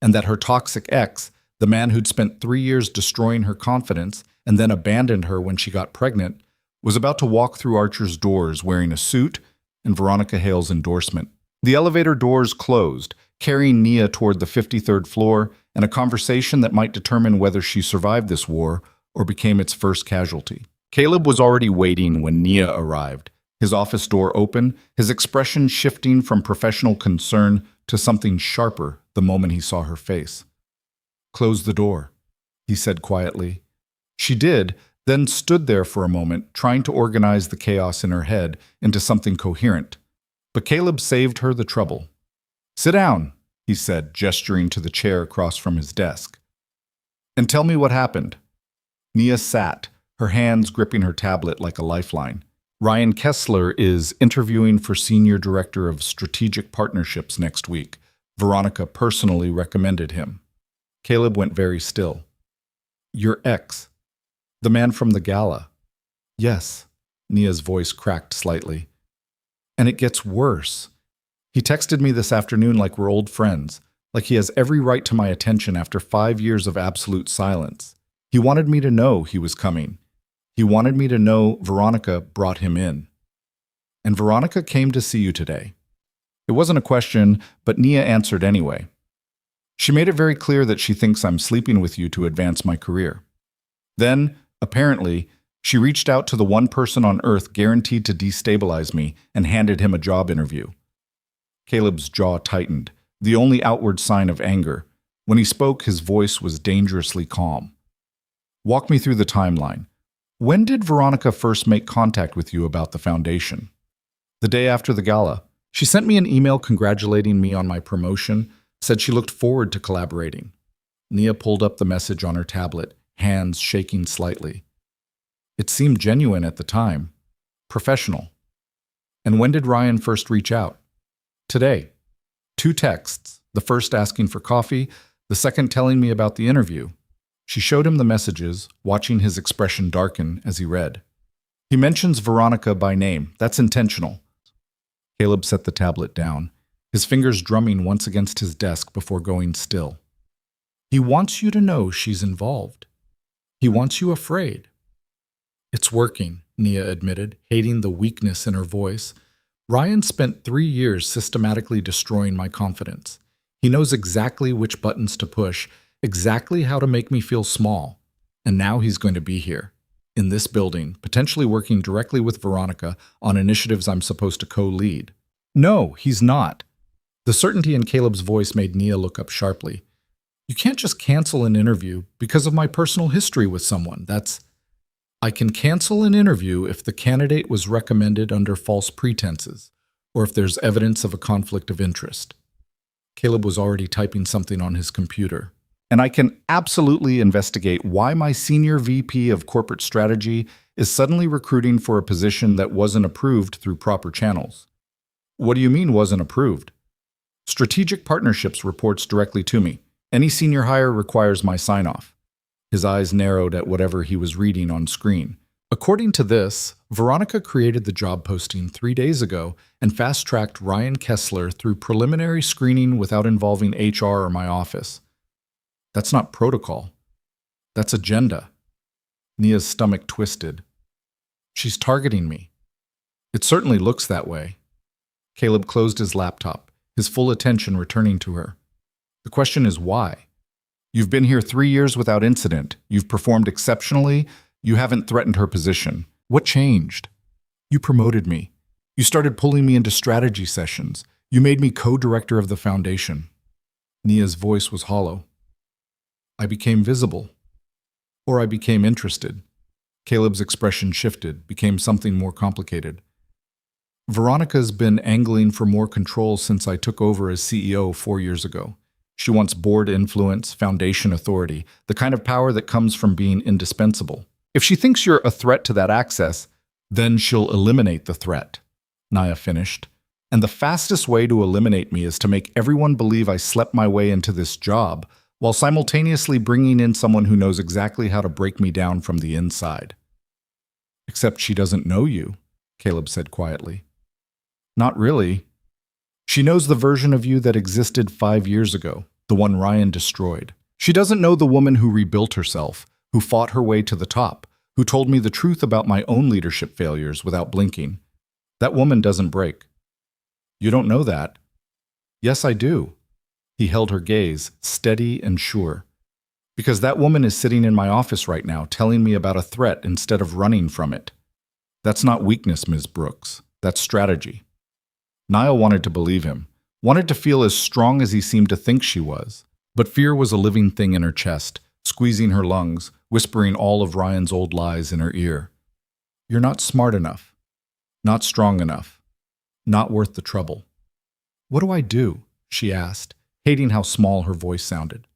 and that her toxic ex, the man who'd spent 3 years destroying her confidence and then abandoned her when she got pregnant, was about to walk through Archer's doors wearing a suit and Veronica Hale's endorsement. The elevator doors closed, carrying Nia toward the 53rd floor and a conversation that might determine whether she survived this war or became its first casualty. Caleb was already waiting when Nia arrived, his office door open, his expression shifting from professional concern to something sharper the moment he saw her face. Close the door, he said quietly. She did, then stood there for a moment, trying to organize the chaos in her head into something coherent. But Caleb saved her the trouble. Sit down, he said, gesturing to the chair across from his desk. And tell me what happened. Nia sat, her hands gripping her tablet like a lifeline. Ryan Kessler is interviewing for Senior Director of Strategic Partnerships next week. Veronica personally recommended him. Caleb went very still. Your ex? The man from the gala? Yes, Nia's voice cracked slightly. And it gets worse. He texted me this afternoon like we're old friends, like he has every right to my attention after 5 years of absolute silence. He wanted me to know he was coming. He wanted me to know Veronica brought him in. And Veronica came to see you today. It wasn't a question, but Nia answered anyway. She made it very clear that she thinks I'm sleeping with you to advance my career. Then, apparently, she reached out to the one person on earth guaranteed to destabilize me and handed him a job interview. Caleb's jaw tightened, the only outward sign of anger. When he spoke, his voice was dangerously calm. Walk me through the timeline. When did Veronica first make contact with you about the foundation? The day after the gala. She sent me an email congratulating me on my promotion, said she looked forward to collaborating. Nia pulled up the message on her tablet, hands shaking slightly. It seemed genuine at the time. Professional. And when did Ryan first reach out? Today. 2 texts, the first asking for coffee, the second telling me about the interview. She showed him the messages, watching his expression darken as he read. He mentions Veronica by name. That's intentional. Caleb set the tablet down, his fingers drumming once against his desk before going still. He wants you to know she's involved. He wants you afraid. It's working, Nia admitted, hating the weakness in her voice. Ryan spent 3 years systematically destroying my confidence. He knows exactly which buttons to push, exactly how to make me feel small. And now he's going to be here, in this building, potentially working directly with Veronica on initiatives I'm supposed to co-lead. No, he's not. The certainty in Caleb's voice made Nia look up sharply. You can't just cancel an interview because of my personal history with someone. I can cancel an interview if the candidate was recommended under false pretenses, or if there's evidence of a conflict of interest. Caleb was already typing something on his computer. And I can absolutely investigate why my senior VP of corporate strategy is suddenly recruiting for a position that wasn't approved through proper channels. What do you mean wasn't approved? Strategic Partnerships reports directly to me. Any senior hire requires my sign-off. His eyes narrowed at whatever he was reading on screen. According to this, Veronica created the job posting 3 days ago and fast-tracked Ryan Kessler through preliminary screening without involving HR or my office. That's not protocol. That's agenda. Nia's stomach twisted. She's targeting me. It certainly looks that way. Caleb closed his laptop, his full attention returning to her. The question is why? You've been here 3 years without incident. You've performed exceptionally. You haven't threatened her position. What changed? You promoted me. You started pulling me into strategy sessions. You made me co-director of the foundation. Nia's voice was hollow. I became visible. Or I became interested. Caleb's expression shifted, became something more complicated. Veronica's been angling for more control since I took over as CEO 4 years ago. She wants board influence, foundation authority, the kind of power that comes from being indispensable. If she thinks you're a threat to that access, then she'll eliminate the threat, Nia finished. And the fastest way to eliminate me is to make everyone believe I slept my way into this job, while simultaneously bringing in someone who knows exactly how to break me down from the inside. Except she doesn't know you, Caleb said quietly. Not really. She knows the version of you that existed 5 years ago, the one Ryan destroyed. She doesn't know the woman who rebuilt herself, who fought her way to the top, who told me the truth about my own leadership failures without blinking. That woman doesn't break. You don't know that. Yes, I do. He held her gaze, steady and sure. Because that woman is sitting in my office right now, telling me about a threat instead of running from it. That's not weakness, Ms. Brooks. That's strategy. Nia wanted to believe him, wanted to feel as strong as he seemed to think she was. But fear was a living thing in her chest, squeezing her lungs, whispering all of Ryan's old lies in her ear. You're not smart enough. Not strong enough. Not worth the trouble. What do I do? She asked, hating how small her voice sounded.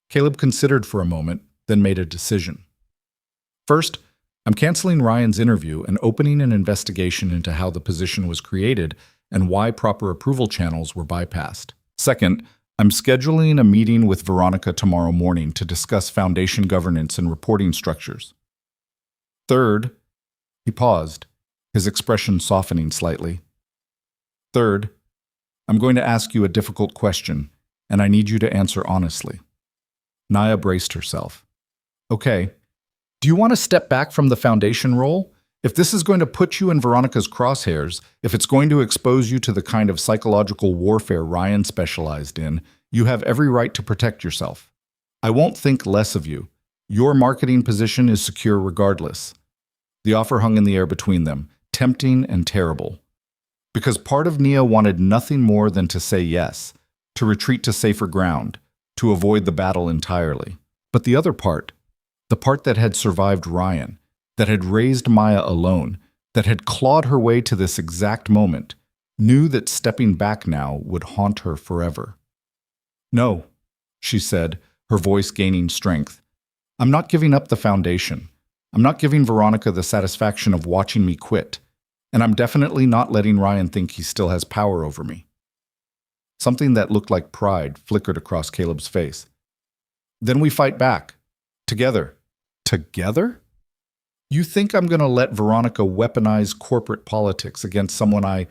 Caleb considered for a moment, then made a decision. First, I'm canceling Ryan's interview and opening an investigation into how the position was created and why proper approval channels were bypassed. Second, I'm scheduling a meeting with Veronica tomorrow morning to discuss foundation governance and reporting structures. Third, he paused, his expression softening slightly. Third, I'm going to ask you a difficult question, and I need you to answer honestly. Nia braced herself. Okay, do you want to step back from the foundation role? If this is going to put you in Veronica's crosshairs, if it's going to expose you to the kind of psychological warfare Ryan specialized in, you have every right to protect yourself. I won't think less of you. Your marketing position is secure regardless. The offer hung in the air between them, tempting and terrible. Because part of Nia wanted nothing more than to say yes, to retreat to safer ground, to avoid the battle entirely. But the other part, the part that had survived Ryan, that had raised Maya alone, that had clawed her way to this exact moment, knew that stepping back now would haunt her forever. No, she said, her voice gaining strength. I'm not giving up the foundation. I'm not giving Veronica the satisfaction of watching me quit. And I'm definitely not letting Ryan think he still has power over me. Something that looked like pride flickered across Caleb's face. Then we fight back. Together. Together? You think I'm going to let Veronica weaponize corporate politics against someone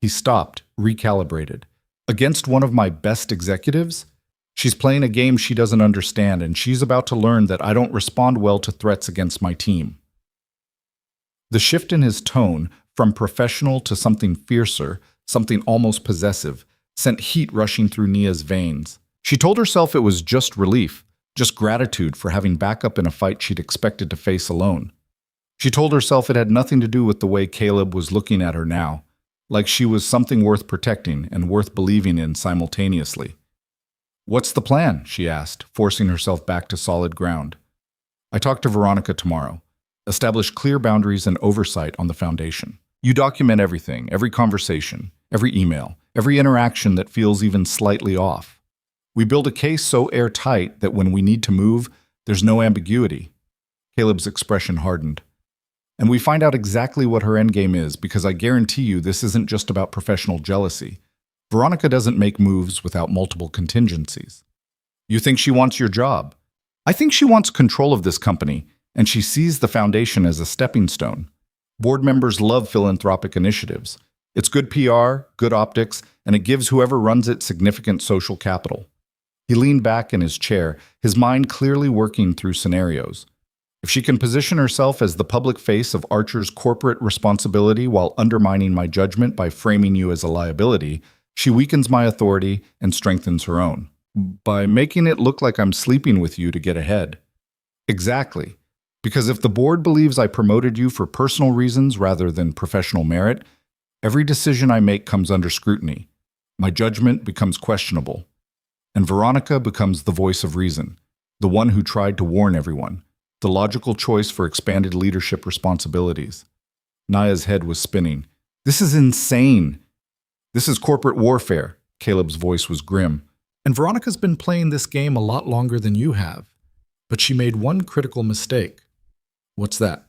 He stopped, recalibrated. Against one of my best executives? She's playing a game she doesn't understand, and she's about to learn that I don't respond well to threats against my team. The shift in his tone, from professional to something fiercer, something almost possessive, sent heat rushing through Nia's veins. She told herself it was just relief, just gratitude for having backup in a fight she'd expected to face alone. She told herself it had nothing to do with the way Caleb was looking at her now, like she was something worth protecting and worth believing in simultaneously. "What's the plan?" she asked, forcing herself back to solid ground. "I talked to Veronica tomorrow. Establish clear boundaries and oversight on the foundation. You document everything, every conversation, every email, every interaction that feels even slightly off. We build a case so airtight that when we need to move, there's no ambiguity." Caleb's expression hardened. "And we find out exactly what her endgame is, because I guarantee you this isn't just about professional jealousy. Veronica doesn't make moves without multiple contingencies. You think she wants your job? I think she wants control of this company, and she sees the foundation as a stepping stone. Board members love philanthropic initiatives. It's good PR, good optics, and it gives whoever runs it significant social capital." He leaned back in his chair, his mind clearly working through scenarios. If she can position herself as the public face of Archer's corporate responsibility while undermining my judgment by framing you as a liability, she weakens my authority and strengthens her own. By making it look like I'm sleeping with you to get ahead. Exactly. Because if the board believes I promoted you for personal reasons rather than professional merit, every decision I make comes under scrutiny. My judgment becomes questionable. And Veronica becomes the voice of reason, the one who tried to warn everyone, the logical choice for expanded leadership responsibilities. Nia's head was spinning. "This is insane. This is corporate warfare." Caleb's voice was grim. "And Veronica's been playing this game a lot longer than you have. But she made one critical mistake." "What's that?"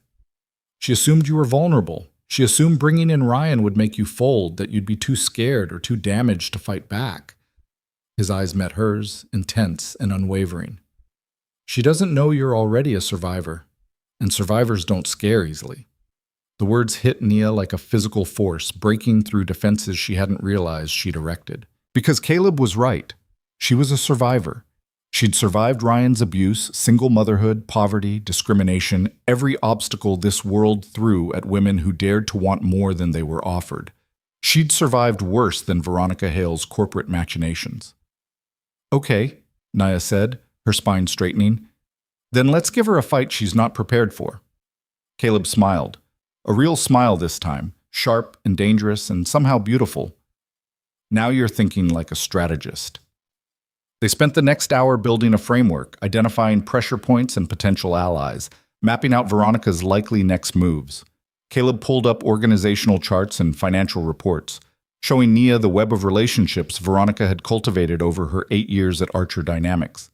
"She assumed you were vulnerable. She assumed bringing in Ryan would make you fold, that you'd be too scared or too damaged to fight back." His eyes met hers, intense and unwavering. "She doesn't know you're already a survivor, and survivors don't scare easily." The words hit Nia like a physical force, breaking through defenses she hadn't realized she'd erected. Because Caleb was right. She was a survivor. She'd survived Ryan's abuse, single motherhood, poverty, discrimination, every obstacle this world threw at women who dared to want more than they were offered. She'd survived worse than Veronica Hale's corporate machinations. "Okay," Nia said, her spine straightening. "Then let's give her a fight she's not prepared for." Caleb smiled. A real smile this time, sharp and dangerous and somehow beautiful. "Now you're thinking like a strategist." They spent the next hour building a framework, identifying pressure points and potential allies, mapping out Veronica's likely next moves. Caleb pulled up organizational charts and financial reports, showing Nia the web of relationships Veronica had cultivated over her 8 years at Archer Dynamics.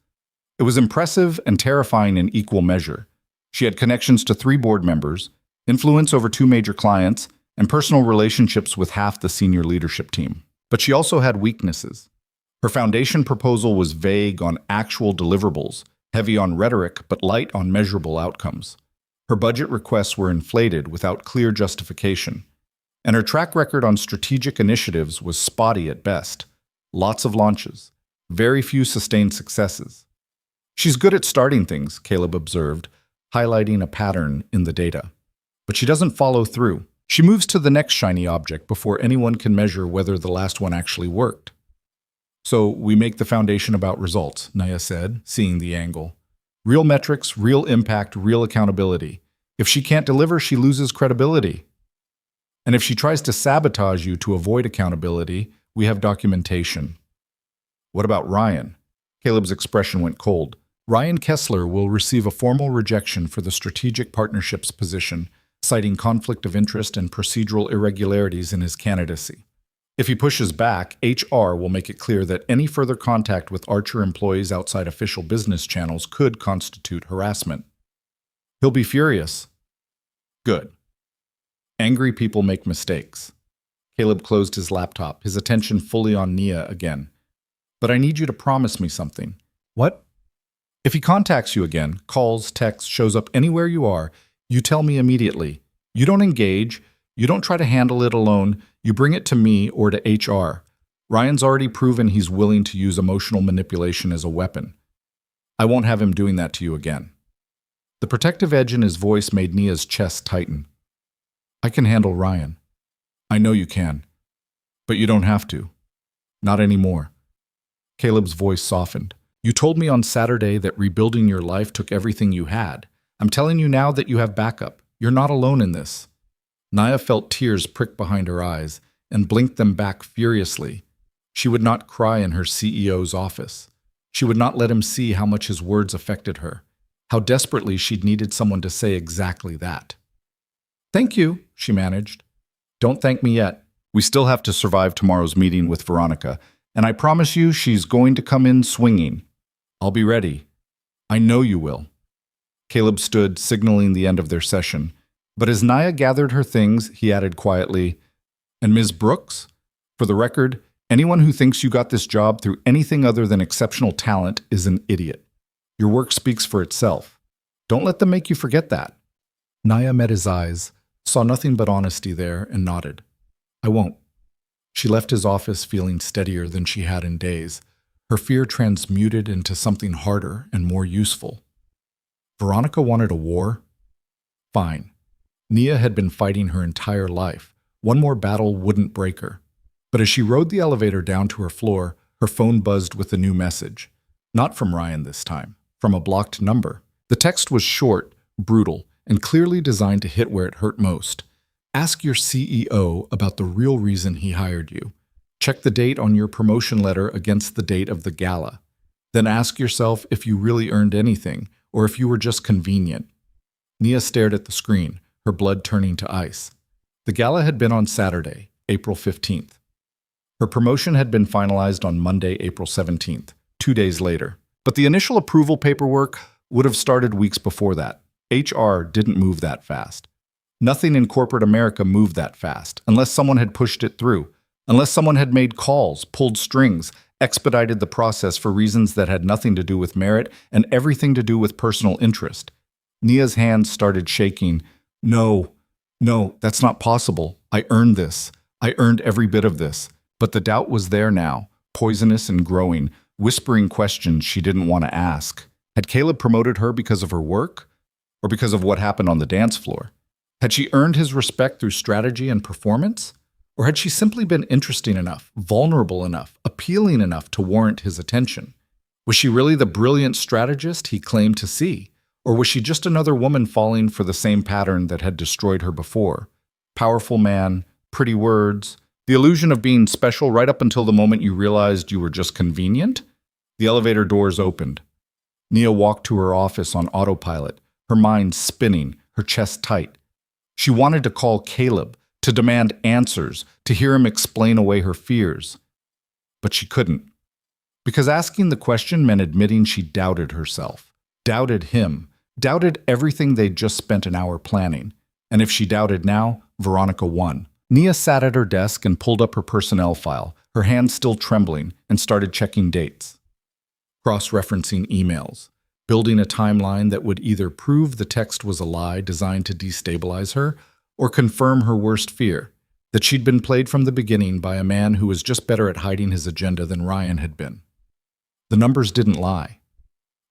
It was impressive and terrifying in equal measure. She had connections to 3 board members, influence over 2 major clients, and personal relationships with half the senior leadership team. But she also had weaknesses. Her foundation proposal was vague on actual deliverables, heavy on rhetoric, but light on measurable outcomes. Her budget requests were inflated without clear justification. And her track record on strategic initiatives was spotty at best. Lots of launches, very few sustained successes. "She's good at starting things," Caleb observed, highlighting a pattern in the data. "But she doesn't follow through. She moves to the next shiny object before anyone can measure whether the last one actually worked." "So we make the foundation about results," Nia said, seeing the angle. "Real metrics, real impact, real accountability. If she can't deliver, she loses credibility. And if she tries to sabotage you to avoid accountability, we have documentation." "What about Ryan?" Caleb's expression went cold. "Ryan Kessler will receive a formal rejection for the strategic partnerships position, citing conflict of interest and procedural irregularities in his candidacy. If he pushes back, HR will make it clear that any further contact with Archer employees outside official business channels could constitute harassment. He'll be furious. Good. Angry people make mistakes. Caleb closed his laptop, his attention fully on Nia again. But I need you to promise me something. What? If he contacts you again, calls, texts, shows up anywhere you are, you tell me immediately. You don't engage. You don't try to handle it alone. You bring it to me or to HR. Ryan's already proven he's willing to use emotional manipulation as a weapon. I won't have him doing that to you again. The protective edge in his voice made Nia's chest tighten. I can handle Ryan. I know you can. But you don't have to. Not anymore. Caleb's voice softened. You told me on Saturday that rebuilding your life took everything you had. I'm telling you now that you have backup. You're not alone in this. Nia felt tears prick behind her eyes and blinked them back furiously. She would not cry in her CEO's office. She would not let him see how much his words affected her, how desperately she'd needed someone to say exactly that. Thank you, she managed. Don't thank me yet. We still have to survive tomorrow's meeting with Veronica, and I promise you she's going to come in swinging. I'll be ready. I know you will. Caleb stood, signaling the end of their session. But as Nia gathered her things, he added quietly, And Ms. Brooks? For the record, anyone who thinks you got this job through anything other than exceptional talent is an idiot. Your work speaks for itself. Don't let them make you forget that. Nia met his eyes, saw nothing but honesty there, and nodded. I won't. She left his office feeling steadier than she had in days, her fear transmuted into something harder and more useful. Veronica wanted a war? Fine. Nia had been fighting her entire life. One more battle wouldn't break her. But as she rode the elevator down to her floor, her phone buzzed with a new message. Not from Ryan this time, from a blocked number. The text was short, brutal, and clearly designed to hit where it hurt most. Ask your CEO about the real reason he hired you. Check the date on your promotion letter against the date of the gala. Then ask yourself if you really earned anything, or if you were just convenient. Nia stared at the screen, her blood turning to ice. The gala had been on Saturday, April 15th. Her promotion had been finalized on Monday, April 17th, 2 days later. But the initial approval paperwork would have started weeks before that. HR didn't move that fast. Nothing in corporate America moved that fast, unless someone had pushed it through, unless someone had made calls, pulled strings, expedited the process for reasons that had nothing to do with merit and everything to do with personal interest. Nia's hands started shaking. No, that's not possible. I earned this. I earned every bit of this. But the doubt was there now, poisonous and growing, whispering questions she didn't want to ask. Had Caleb promoted her because of her work? Or because of what happened on the dance floor? Had she earned his respect through strategy and performance? Or had she simply been interesting enough, vulnerable enough, appealing enough to warrant his attention? Was she really the brilliant strategist he claimed to see? Or was she just another woman falling for the same pattern that had destroyed her before? Powerful man, pretty words, the illusion of being special right up until the moment you realized you were just convenient? The elevator doors opened. Nia walked to her office on autopilot, her mind spinning, her chest tight. She wanted to call Caleb, to demand answers, to hear him explain away her fears. But she couldn't. Because asking the question meant admitting she doubted herself, doubted him, doubted everything they'd just spent an hour planning. And if she doubted now, Veronica won. Nia sat at her desk and pulled up her personnel file, her hands still trembling, and started checking dates. Cross-referencing emails, building a timeline that would either prove the text was a lie designed to destabilize her, or confirm her worst fear, that she'd been played from the beginning by a man who was just better at hiding his agenda than Ryan had been. The numbers didn't lie.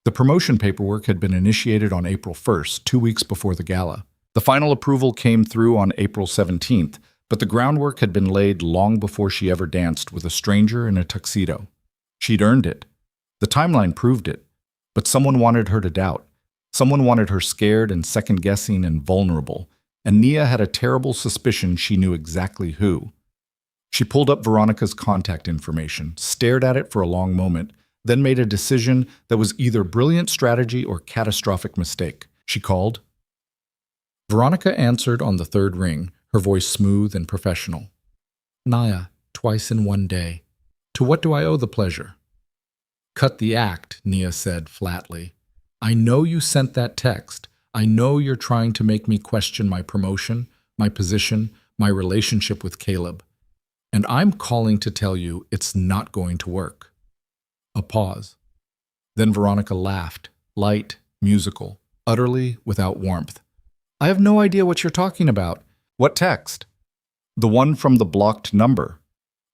The promotion paperwork had been initiated on April 1st, 2 weeks before the gala. The final approval came through on April 17th, but the groundwork had been laid long before she ever danced with a stranger in a tuxedo. She'd earned it. The timeline proved it. But someone wanted her to doubt. Someone wanted her scared and second-guessing and vulnerable. And Nia had a terrible suspicion she knew exactly who. She pulled up Veronica's contact information, stared at it for a long moment, then made a decision that was either brilliant strategy or catastrophic mistake. She called. Veronica answered on the third ring, her voice smooth and professional. Nia, twice in one day. To what do I owe the pleasure? Cut the act, Nia said flatly. I know you sent that text. I know you're trying to make me question my promotion, my position, my relationship with Caleb. And I'm calling to tell you it's not going to work. A pause. Then Veronica laughed, light, musical, utterly without warmth. I have no idea what you're talking about. What text? The one from the blocked number.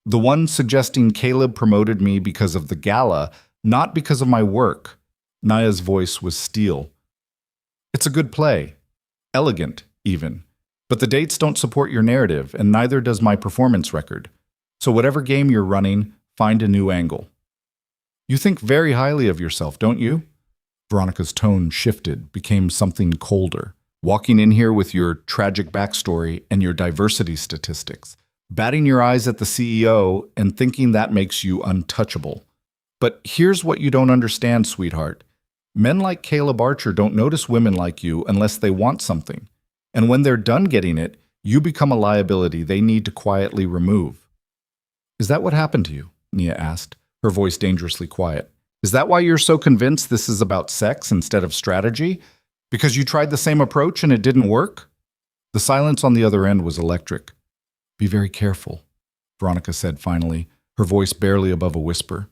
The one suggesting Caleb promoted me because of the gala, not because of my work. Nia's voice was steel. It's a good play. Elegant, even. But the dates don't support your narrative, and neither does my performance record. So whatever game you're running, find a new angle. You think very highly of yourself, don't you? Veronica's tone shifted, became something colder. Walking in here with your tragic backstory and your diversity statistics, batting your eyes at the CEO and thinking that makes you untouchable. But here's what you don't understand, sweetheart. Men like Caleb Archer don't notice women like you unless they want something. And when they're done getting it, you become a liability they need to quietly remove. Is that what happened to you? Nia asked, her voice dangerously quiet. Is that why you're so convinced this is about sex instead of strategy? Because you tried the same approach and it didn't work? The silence on the other end was electric. Be very careful, Veronica said finally, her voice barely above a whisper.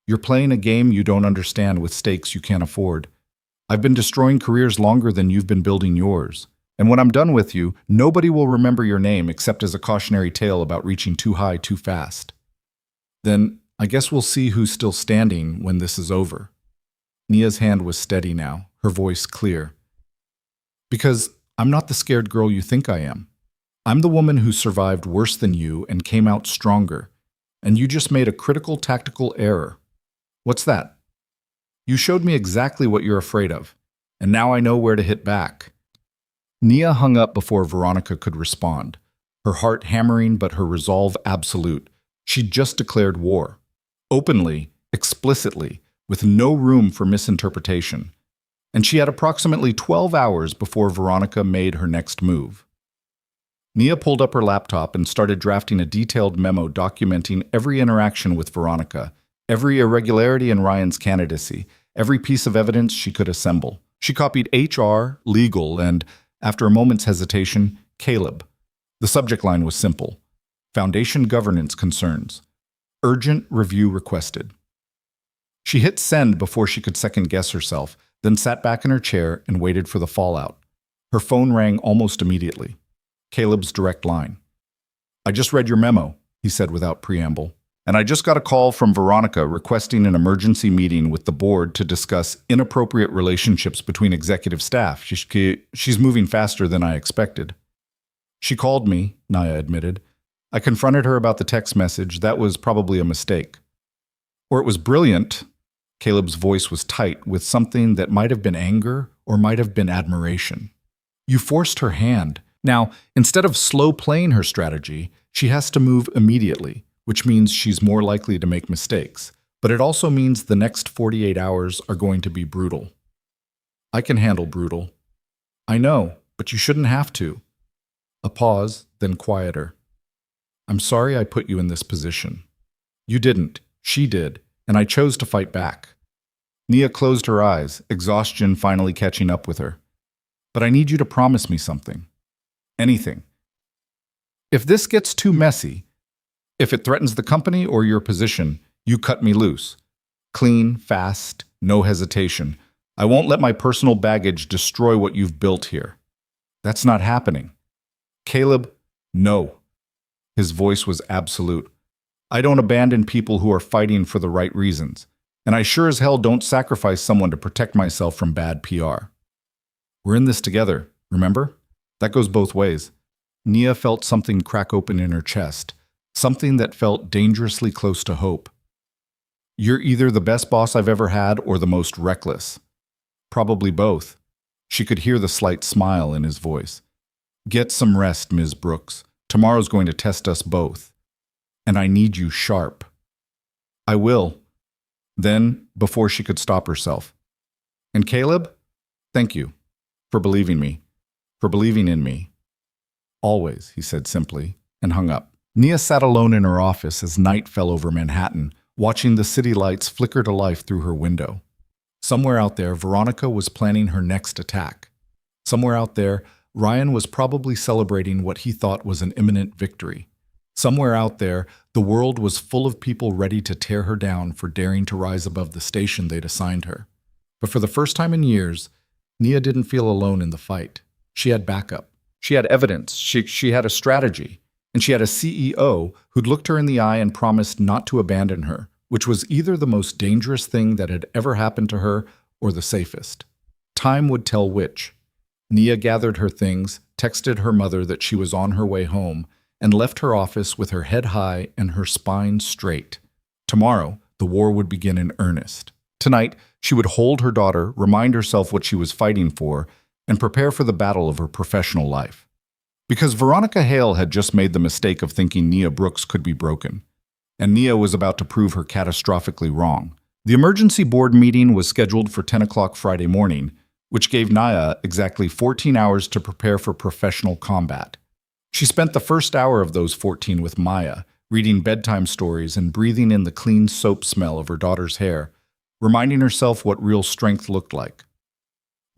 You're playing a game you don't understand with stakes you can't afford. I've been destroying careers longer than you've been building yours. And when I'm done with you, nobody will remember your name except as a cautionary tale about reaching too high too fast. Then I guess we'll see who's still standing when this is over. Nia's hand was steady now, her voice clear. Because I'm not the scared girl you think I am. I'm the woman who survived worse than you and came out stronger. And you just made a critical tactical error. What's that? You showed me exactly what you're afraid of, and now I know where to hit back. Nia hung up before Veronica could respond, her heart hammering but her resolve absolute. She'd just declared war. Openly, explicitly, with no room for misinterpretation. And she had approximately 12 hours before Veronica made her next move. Nia pulled up her laptop and started drafting a detailed memo documenting every interaction with Veronica, every irregularity in Ryan's candidacy, every piece of evidence she could assemble. She copied HR, legal, and, after a moment's hesitation, Caleb. The subject line was simple. Foundation governance concerns. Urgent review requested. She hit send before she could second-guess herself, then sat back in her chair and waited for the fallout. Her phone rang almost immediately. Caleb's direct line. I just read your memo, he said without preamble. And I just got a call from Veronica requesting an emergency meeting with the board to discuss inappropriate relationships between executive staff. She's moving faster than I expected. She called me, Nia admitted. I confronted her about the text message. That was probably a mistake. Or it was brilliant. Caleb's voice was tight with something that might have been anger or might have been admiration. You forced her hand. Now, instead of slow playing her strategy, she has to move immediately, which means she's more likely to make mistakes. But it also means the next 48 hours are going to be brutal. I can handle brutal. I know, but you shouldn't have to. A pause, then quieter. I'm sorry I put you in this position. You didn't. She did, and I chose to fight back. Nia closed her eyes, exhaustion finally catching up with her. But I need you to promise me something. Anything. If this gets too messy, if it threatens the company or your position, you cut me loose. Clean, fast, no hesitation. I won't let my personal baggage destroy what you've built here. That's not happening. Caleb, no. His voice was absolute. I don't abandon people who are fighting for the right reasons, and I sure as hell don't sacrifice someone to protect myself from bad PR. We're in this together, remember? That goes both ways. Nia felt something crack open in her chest, something that felt dangerously close to hope. You're either the best boss I've ever had or the most reckless. Probably both. She could hear the slight smile in his voice. Get some rest, Ms. Brooks. Tomorrow's going to test us both. And I need you sharp. I will. Then, before she could stop herself. And Caleb, thank you for believing me, for believing in me. Always, he said simply, and hung up. Nia sat alone in her office as night fell over Manhattan, watching the city lights flicker to life through her window. Somewhere out there, Veronica was planning her next attack. Somewhere out there, Ryan was probably celebrating what he thought was an imminent victory. Somewhere out there, the world was full of people ready to tear her down for daring to rise above the station they'd assigned her. But for the first time in years, Nia didn't feel alone in the fight. She had backup. She had evidence. She had a strategy. And she had a CEO who'd looked her in the eye and promised not to abandon her, which was either the most dangerous thing that had ever happened to her or the safest. Time would tell which. Nia gathered her things, texted her mother that she was on her way home, and left her office with her head high and her spine straight. Tomorrow, the war would begin in earnest. Tonight, she would hold her daughter, remind herself what she was fighting for, and prepare for the battle of her professional life. Because Veronica Hale had just made the mistake of thinking Nia Brooks could be broken, and Nia was about to prove her catastrophically wrong. The emergency board meeting was scheduled for 10 o'clock Friday morning, which gave Nia exactly 14 hours to prepare for professional combat. She spent the first hour of those 14 with Maya, reading bedtime stories and breathing in the clean soap smell of her daughter's hair, reminding herself what real strength looked like.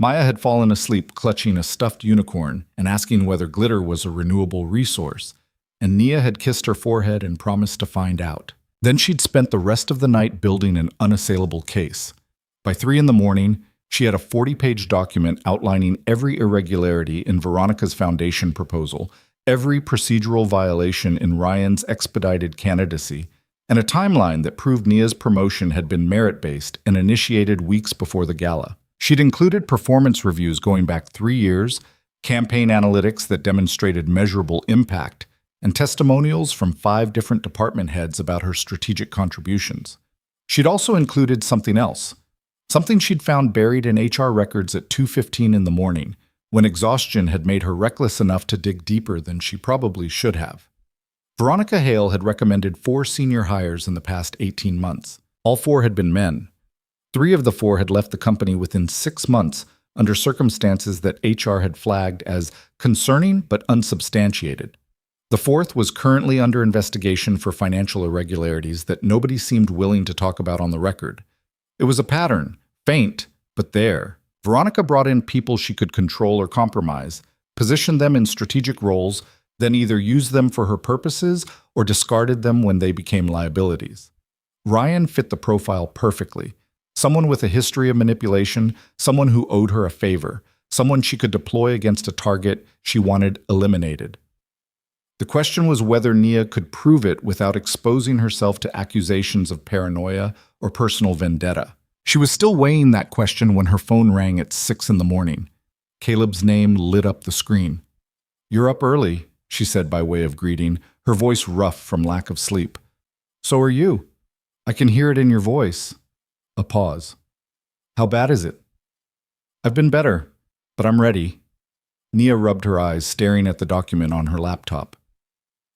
Maya had fallen asleep clutching a stuffed unicorn and asking whether glitter was a renewable resource, and Nia had kissed her forehead and promised to find out. Then she'd spent the rest of the night building an unassailable case. By 3 in the morning, she had a 40-page document outlining every irregularity in Veronica's foundation proposal, every procedural violation in Ryan's expedited candidacy, and a timeline that proved Nia's promotion had been merit-based and initiated weeks before the gala. She'd included performance reviews going back 3 years, campaign analytics that demonstrated measurable impact, and testimonials from 5 different department heads about her strategic contributions. She'd also included something else, something she'd found buried in HR records at 2:15 in the morning, when exhaustion had made her reckless enough to dig deeper than she probably should have. Veronica Hale had recommended 4 senior hires in the past 18 months. All 4 had been men. 3 of the 4 had left the company within 6 months under circumstances that HR had flagged as concerning but unsubstantiated. The 4th was currently under investigation for financial irregularities that nobody seemed willing to talk about on the record. It was a pattern, faint, but there. Veronica brought in people she could control or compromise, positioned them in strategic roles, then either used them for her purposes or discarded them when they became liabilities. Ryan fit the profile perfectly. Someone with a history of manipulation, someone who owed her a favor, someone she could deploy against a target she wanted eliminated. The question was whether Nia could prove it without exposing herself to accusations of paranoia or personal vendetta. She was still weighing that question when her phone rang at 6 in the morning. Caleb's name lit up the screen. "You're up early," she said by way of greeting, her voice rough from lack of sleep. "So are you. I can hear it in your voice." A pause. "How bad is it?" "I've been better, but I'm ready." Nia rubbed her eyes, staring at the document on her laptop.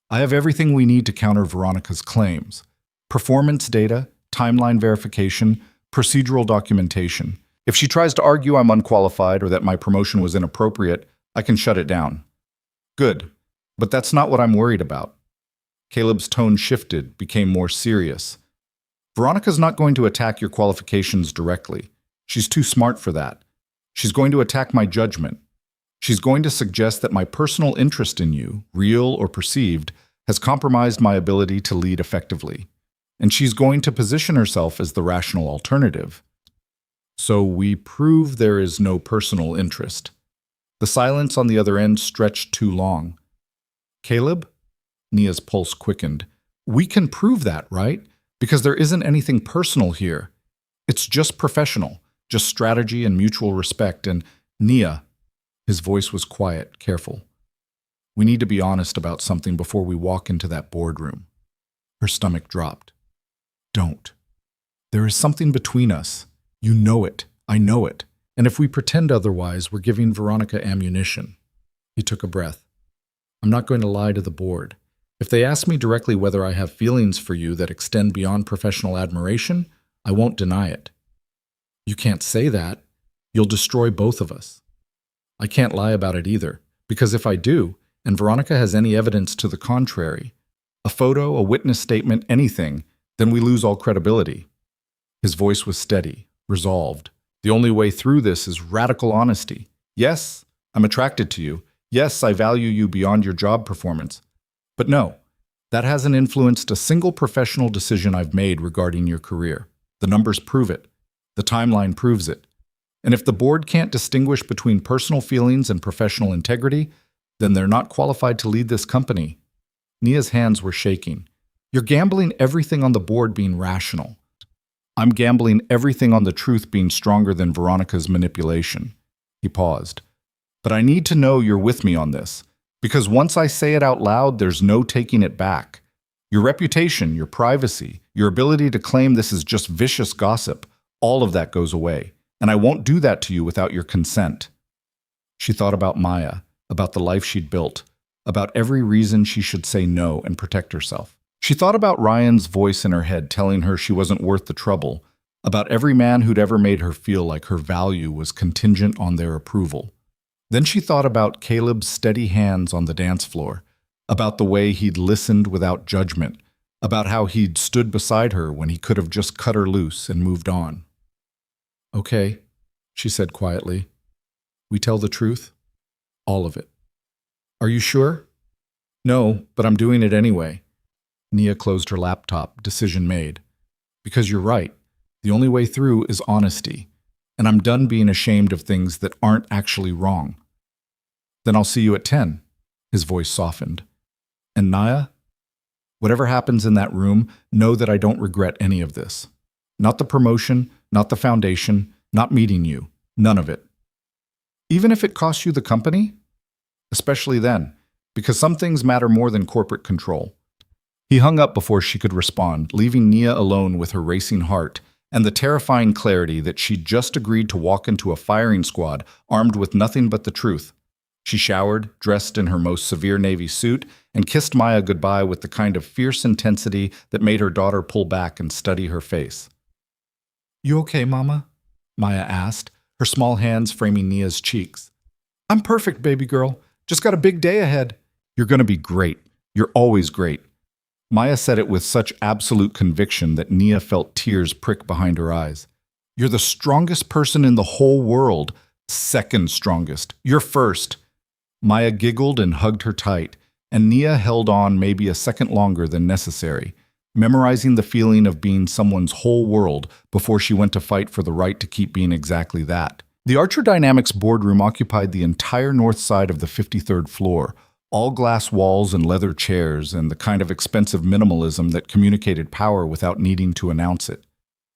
"I have everything we need to counter Veronica's claims. Performance data, timeline verification, procedural documentation. If she tries to argue I'm unqualified or that my promotion was inappropriate, I can shut it down." "Good, but that's not what I'm worried about." Caleb's tone shifted, became more serious. "Veronica's not going to attack your qualifications directly. She's too smart for that. She's going to attack my judgment. She's going to suggest that my personal interest in you, real or perceived, has compromised my ability to lead effectively. And she's going to position herself as the rational alternative. So we prove there is no personal interest." The silence on the other end stretched too long. "Caleb?" Nia's pulse quickened. "We can prove that, right? Because there isn't anything personal here. It's just professional, just strategy and mutual respect. And Nia," his voice was quiet, careful, "we need to be honest about something before we walk into that boardroom." Her stomach dropped. "Don't. There is something between us. You know it. I know it. And if we pretend otherwise, we're giving Veronica ammunition." He took a breath. "I'm not going to lie to the board. If they ask me directly whether I have feelings for you that extend beyond professional admiration, I won't deny it." "You can't say that. You'll destroy both of us." "I can't lie about it either, because if I do, and Veronica has any evidence to the contrary, A photo, a witness statement, anything, then we lose all credibility. His voice was steady, resolved. The only way through this is radical honesty. Yes, I'm attracted to you. Yes, I value you beyond your job performance. But no, that hasn't influenced a single professional decision I've made regarding your career. The numbers prove it. The timeline proves it. And if the board can't distinguish between personal feelings and professional integrity, then they're not qualified to lead this company. Nia's hands were shaking. You're gambling everything on the board being rational. I'm gambling everything on the truth being stronger than Veronica's manipulation. He paused. But I need to know you're with me on this, because once I say it out loud, there's no taking it back. Your reputation, your privacy, your ability to claim this is just vicious gossip, all of that goes away, and I won't do that to you without your consent. She thought about Maya, about the life she'd built, about every reason she should say no and protect herself. She thought about Ryan's voice in her head telling her she wasn't worth the trouble, about every man who'd ever made her feel like her value was contingent on their approval. Then she thought about Caleb's steady hands on the dance floor, about the way he'd listened without judgment, about how he'd stood beside her when he could have just cut her loose and moved on. Okay, she said quietly. We tell the truth? All of it. Are you sure? No, but I'm doing it anyway. Nia closed her laptop, decision made. Because you're right. The only way through is honesty. And I'm done being ashamed of things that aren't actually wrong. Then I'll see you at 10. His voice softened. And Nia? Whatever happens in that room, know that I don't regret any of this. Not the promotion, not the foundation, not meeting you. None of it. Even if it costs you the company? Especially then, because some things matter more than corporate control. He hung up before she could respond, leaving Nia alone with her racing heart and the terrifying clarity that she'd just agreed to walk into a firing squad armed with nothing but the truth. She showered, dressed in her most severe navy suit, and kissed Maya goodbye with the kind of fierce intensity that made her daughter pull back and study her face. You okay, Mama? Maya asked, her small hands framing Nia's cheeks. I'm perfect, baby girl. Just got a big day ahead. You're going to be great. You're always great. Maya said it with such absolute conviction that Nia felt tears prick behind her eyes. You're the strongest person in the whole world. Second strongest. You're first. Maya giggled and hugged her tight, and Nia held on maybe a second longer than necessary, memorizing the feeling of being someone's whole world before she went to fight for the right to keep being exactly that. The Archer Dynamics boardroom occupied the entire north side of the 53rd floor, all glass walls and leather chairs and the kind of expensive minimalism that communicated power without needing to announce it.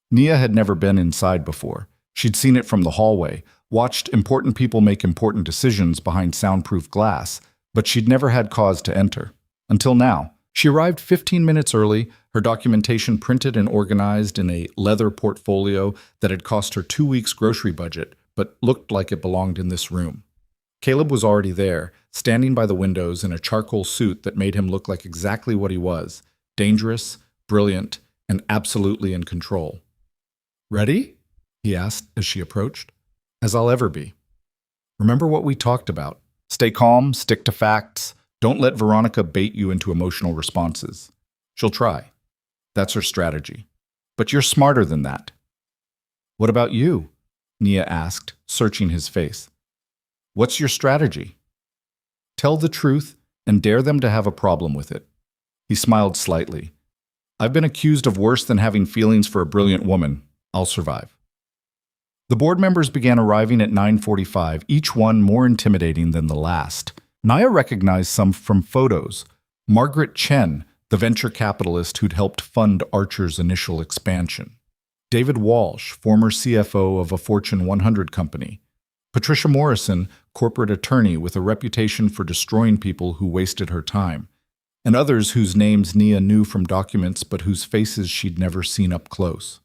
Nia had never been inside before. She'd seen it from the hallway, watched important people make important decisions behind soundproof glass, but she'd never had cause to enter. Until now. She arrived 15 minutes early, her documentation printed and organized in a leather portfolio that had cost her 2 weeks' grocery budget, but looked like it belonged in this room. Caleb was already there, standing by the windows in a charcoal suit that made him look like exactly what he was, dangerous, brilliant, and absolutely in control. Ready? He asked as she approached. As I'll ever be. Remember what we talked about. Stay calm, stick to facts. Don't let Veronica bait you into emotional responses. She'll try. That's her strategy. But you're smarter than that. What about you? Nia asked, searching his face. What's your strategy? Tell the truth and dare them to have a problem with it. He smiled slightly. I've been accused of worse than having feelings for a brilliant woman. I'll survive. The board members began arriving at 9:45, each one more intimidating than the last. Nia recognized some from photos. Margaret Chen, the venture capitalist who'd helped fund Archer's initial expansion. David Walsh, former CFO of a Fortune 100 company. Patricia Morrison, corporate attorney with a reputation for destroying people who wasted her time. And others whose names Nia knew from documents but whose faces she'd never seen up close.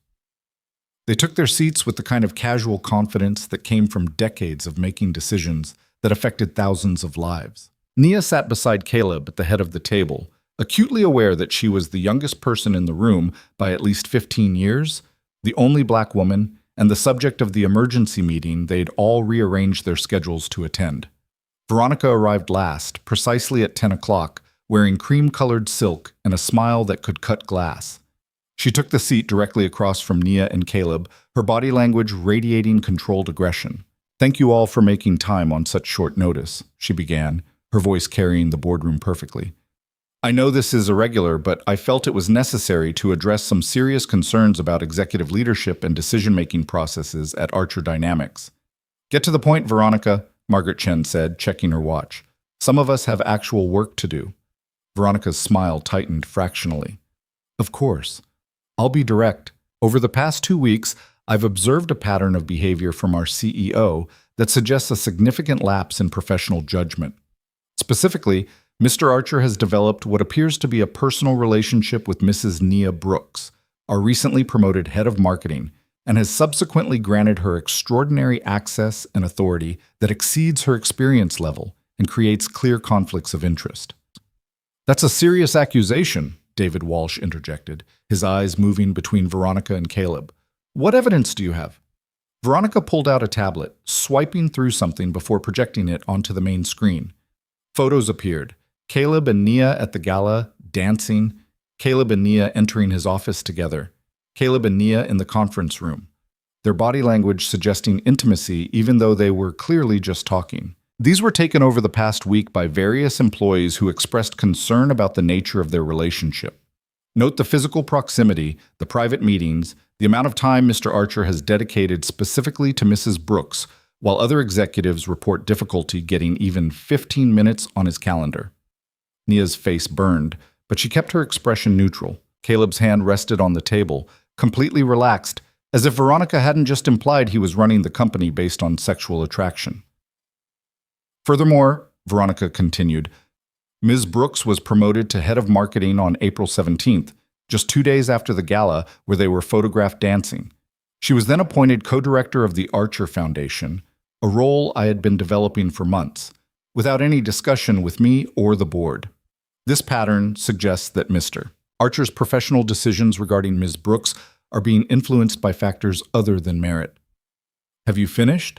They took their seats with the kind of casual confidence that came from decades of making decisions that affected thousands of lives. Nia sat beside Caleb at the head of the table, acutely aware that she was the youngest person in the room by at least 15 years, the only black woman, and the subject of the emergency meeting they'd all rearranged their schedules to attend. Veronica arrived last, precisely at 10 o'clock, wearing cream-colored silk and a smile that could cut glass. She took the seat directly across from Nia and Caleb, her body language radiating controlled aggression. "Thank you all for making time on such short notice," she began, her voice carrying the boardroom perfectly. "I know this is irregular, but I felt it was necessary to address some serious concerns about executive leadership and decision-making processes at Archer Dynamics." "Get to the point, Veronica," Margaret Chen said, checking her watch. "Some of us have actual work to do." Veronica's smile tightened fractionally. "Of course. I'll be direct. Over the past 2 weeks, I've observed a pattern of behavior from our CEO that suggests a significant lapse in professional judgment. Specifically, Mr. Archer has developed what appears to be a personal relationship with Mrs. Nia Brooks, our recently promoted head of marketing, and has subsequently granted her extraordinary access and authority that exceeds her experience level and creates clear conflicts of interest." "That's a serious accusation," David Walsh interjected, his eyes moving between Veronica and Caleb. "What evidence do you have?" Veronica pulled out a tablet, swiping through something before projecting it onto the main screen. Photos appeared. Caleb and Nia at the gala, dancing. Caleb and Nia entering his office together. Caleb and Nia in the conference room. Their body language suggesting intimacy even though they were clearly just talking. These were taken over the past week by various employees who expressed concern about the nature of their relationship. Note the physical proximity, the private meetings, the amount of time Mr. Archer has dedicated specifically to Mrs. Brooks, while other executives report difficulty getting even 15 minutes on his calendar. Nia's face burned, but she kept her expression neutral. Caleb's hand rested on the table, completely relaxed, as if Veronica hadn't just implied he was running the company based on sexual attraction. "Furthermore," Veronica continued, "Ms. Brooks was promoted to head of marketing on April 17th, just 2 days after the gala where they were photographed dancing. She was then appointed co-director of the Archer Foundation, a role I had been developing for months, without any discussion with me or the board. This pattern suggests that Mr. Archer's professional decisions regarding Ms. Brooks are being influenced by factors other than merit." "Have you finished?"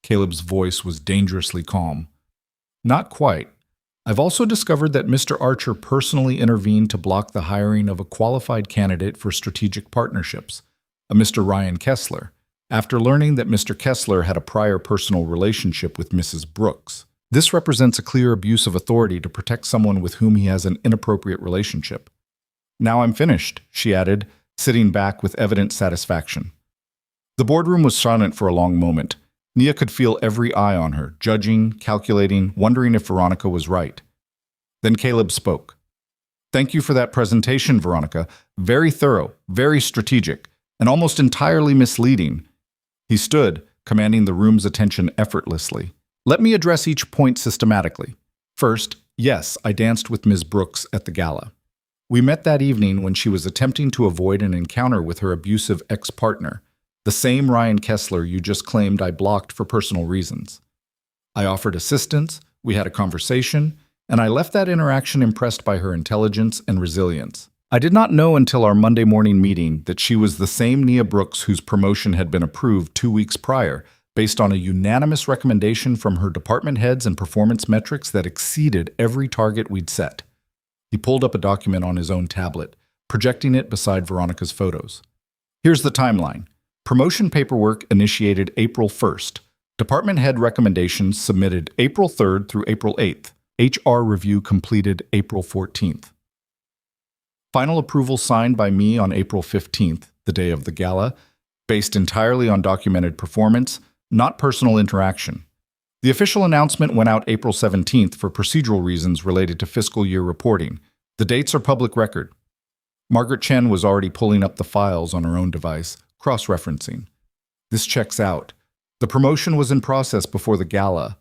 Caleb's voice was dangerously calm. "Not quite. I've also discovered that Mr. Archer personally intervened to block the hiring of a qualified candidate for strategic partnerships, a Mr. Ryan Kessler, after learning that Mr. Kessler had a prior personal relationship with Mrs. Brooks. This represents a clear abuse of authority to protect someone with whom he has an inappropriate relationship." "Now I'm finished," she added, sitting back with evident satisfaction. The boardroom was silent for a long moment. Nia could feel every eye on her, judging, calculating, wondering if Veronica was right. Then Caleb spoke. "Thank you for that presentation, Veronica. Very thorough, very strategic, and almost entirely misleading." He stood, commanding the room's attention effortlessly. "Let me address each point systematically. First, yes, I danced with Ms. Brooks at the gala. We met that evening when she was attempting to avoid an encounter with her abusive ex-partner, the same Ryan Kessler you just claimed I blocked for personal reasons. I offered assistance, we had a conversation, and I left that interaction impressed by her intelligence and resilience. I did not know until our Monday morning meeting that she was the same Nia Brooks whose promotion had been approved 2 weeks prior, based on a unanimous recommendation from her department heads and performance metrics that exceeded every target we'd set." He pulled up a document on his own tablet, projecting it beside Veronica's photos. "Here's the timeline. Promotion paperwork initiated April 1st. Department head recommendations submitted April 3rd through April 8th. HR review completed April 14th. Final approval signed by me on April 15th, the day of the gala, based entirely on documented performance, not personal interaction. The official announcement went out April 17th for procedural reasons related to fiscal year reporting. The dates are public record." Margaret Chen was already pulling up the files on her own device, cross-referencing. "This checks out. The promotion was in process before the gala.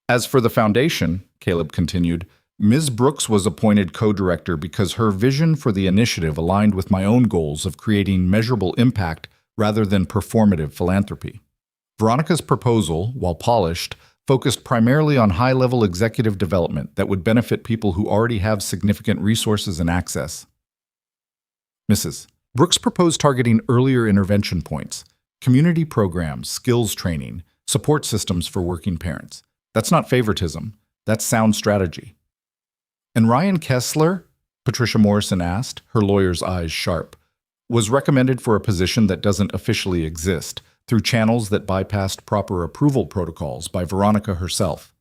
As for the foundation," Caleb continued, "Ms. Brooks was appointed co-director because her vision for the initiative aligned with my own goals of creating measurable impact rather than performative philanthropy. Veronica's proposal, while polished, focused primarily on high-level executive development that would benefit people who already have significant resources and access. Mrs. Brooks proposed targeting earlier intervention points, community programs, skills training, support systems for working parents. That's not favoritism. That's sound strategy. And Ryan Kessler, Patricia Morrison asked, her lawyer's eyes sharp, was recommended for a position that doesn't officially exist, through channels that bypassed proper approval protocols by Veronica herself.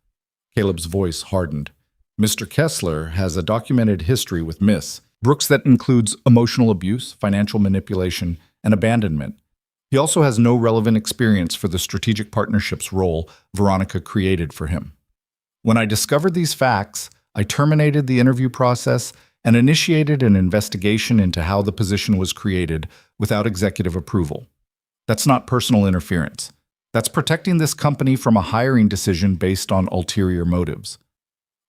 Caleb's voice hardened. Mr. Kessler has a documented history with Miss Brooks that includes emotional abuse, financial manipulation, and abandonment. He also has no relevant experience for the strategic partnerships role Veronica created for him. When I discovered these facts, I terminated the interview process and initiated an investigation into how the position was created without executive approval. That's not personal interference. That's protecting this company from a hiring decision based on ulterior motives.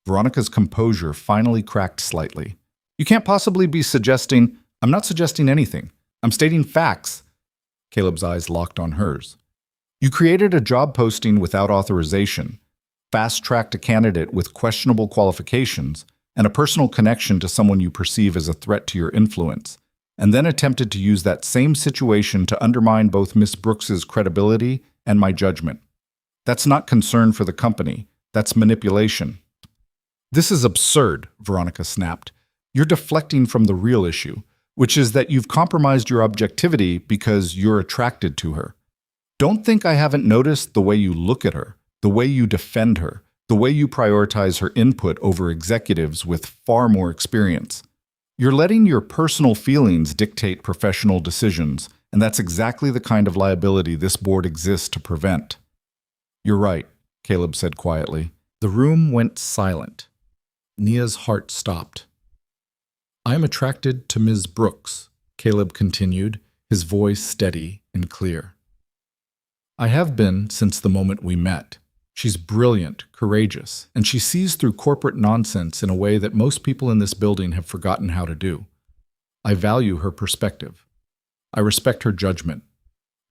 Veronica's composure finally cracked slightly. You can't possibly be suggesting— I'm not suggesting anything. I'm stating facts. Caleb's eyes locked on hers. You created a job posting without authorization, fast-tracked a candidate with questionable qualifications and a personal connection to someone you perceive as a threat to your influence, and then attempted to use that same situation to undermine both Miss Brooks's credibility and my judgment. That's not concern for the company. That's manipulation. This is absurd, Veronica snapped. You're deflecting from the real issue, which is that you've compromised your objectivity because you're attracted to her. Don't think I haven't noticed the way you look at her, the way you defend her, the way you prioritize her input over executives with far more experience. You're letting your personal feelings dictate professional decisions, and that's exactly the kind of liability this board exists to prevent. You're right, Caleb said quietly. The room went silent. Nia's heart stopped. I am attracted to Ms. Brooks, Caleb continued, his voice steady and clear. I have been since the moment we met. She's brilliant, courageous, and she sees through corporate nonsense in a way that most people in this building have forgotten how to do. I value her perspective. I respect her judgment.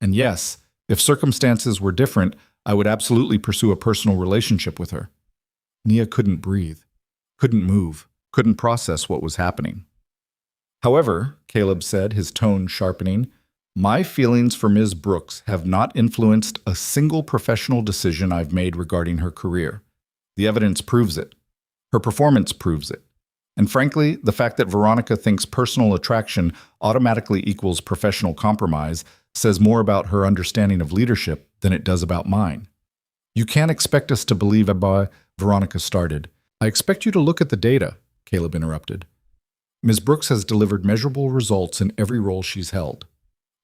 And yes, if circumstances were different, I would absolutely pursue a personal relationship with her. Nia couldn't breathe, couldn't move, couldn't process what was happening. However, Caleb said, his tone sharpening, my feelings for Ms. Brooks have not influenced a single professional decision I've made regarding her career. The evidence proves it. Her performance proves it. And frankly, the fact that Veronica thinks personal attraction automatically equals professional compromise says more about her understanding of leadership than it does about mine. You can't expect us to believe about— Veronica started. I expect you to look at the data, Caleb interrupted. Ms. Brooks has delivered measurable results in every role she's held.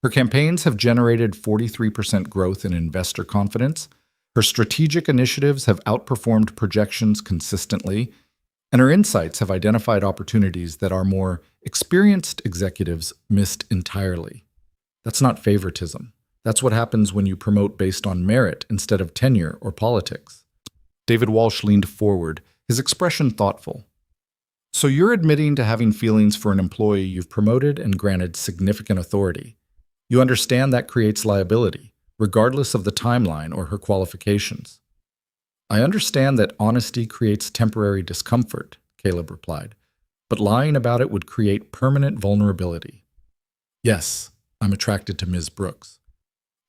Her campaigns have generated 43% growth in investor confidence, her strategic initiatives have outperformed projections consistently, and her insights have identified opportunities that our more experienced executives missed entirely. That's not favoritism. That's what happens when you promote based on merit instead of tenure or politics. David Walsh leaned forward, his expression thoughtful. So you're admitting to having feelings for an employee you've promoted and granted significant authority. You understand that creates liability, regardless of the timeline or her qualifications. I understand that honesty creates temporary discomfort, Caleb replied, but lying about it would create permanent vulnerability. Yes, I'm attracted to Ms. Brooks.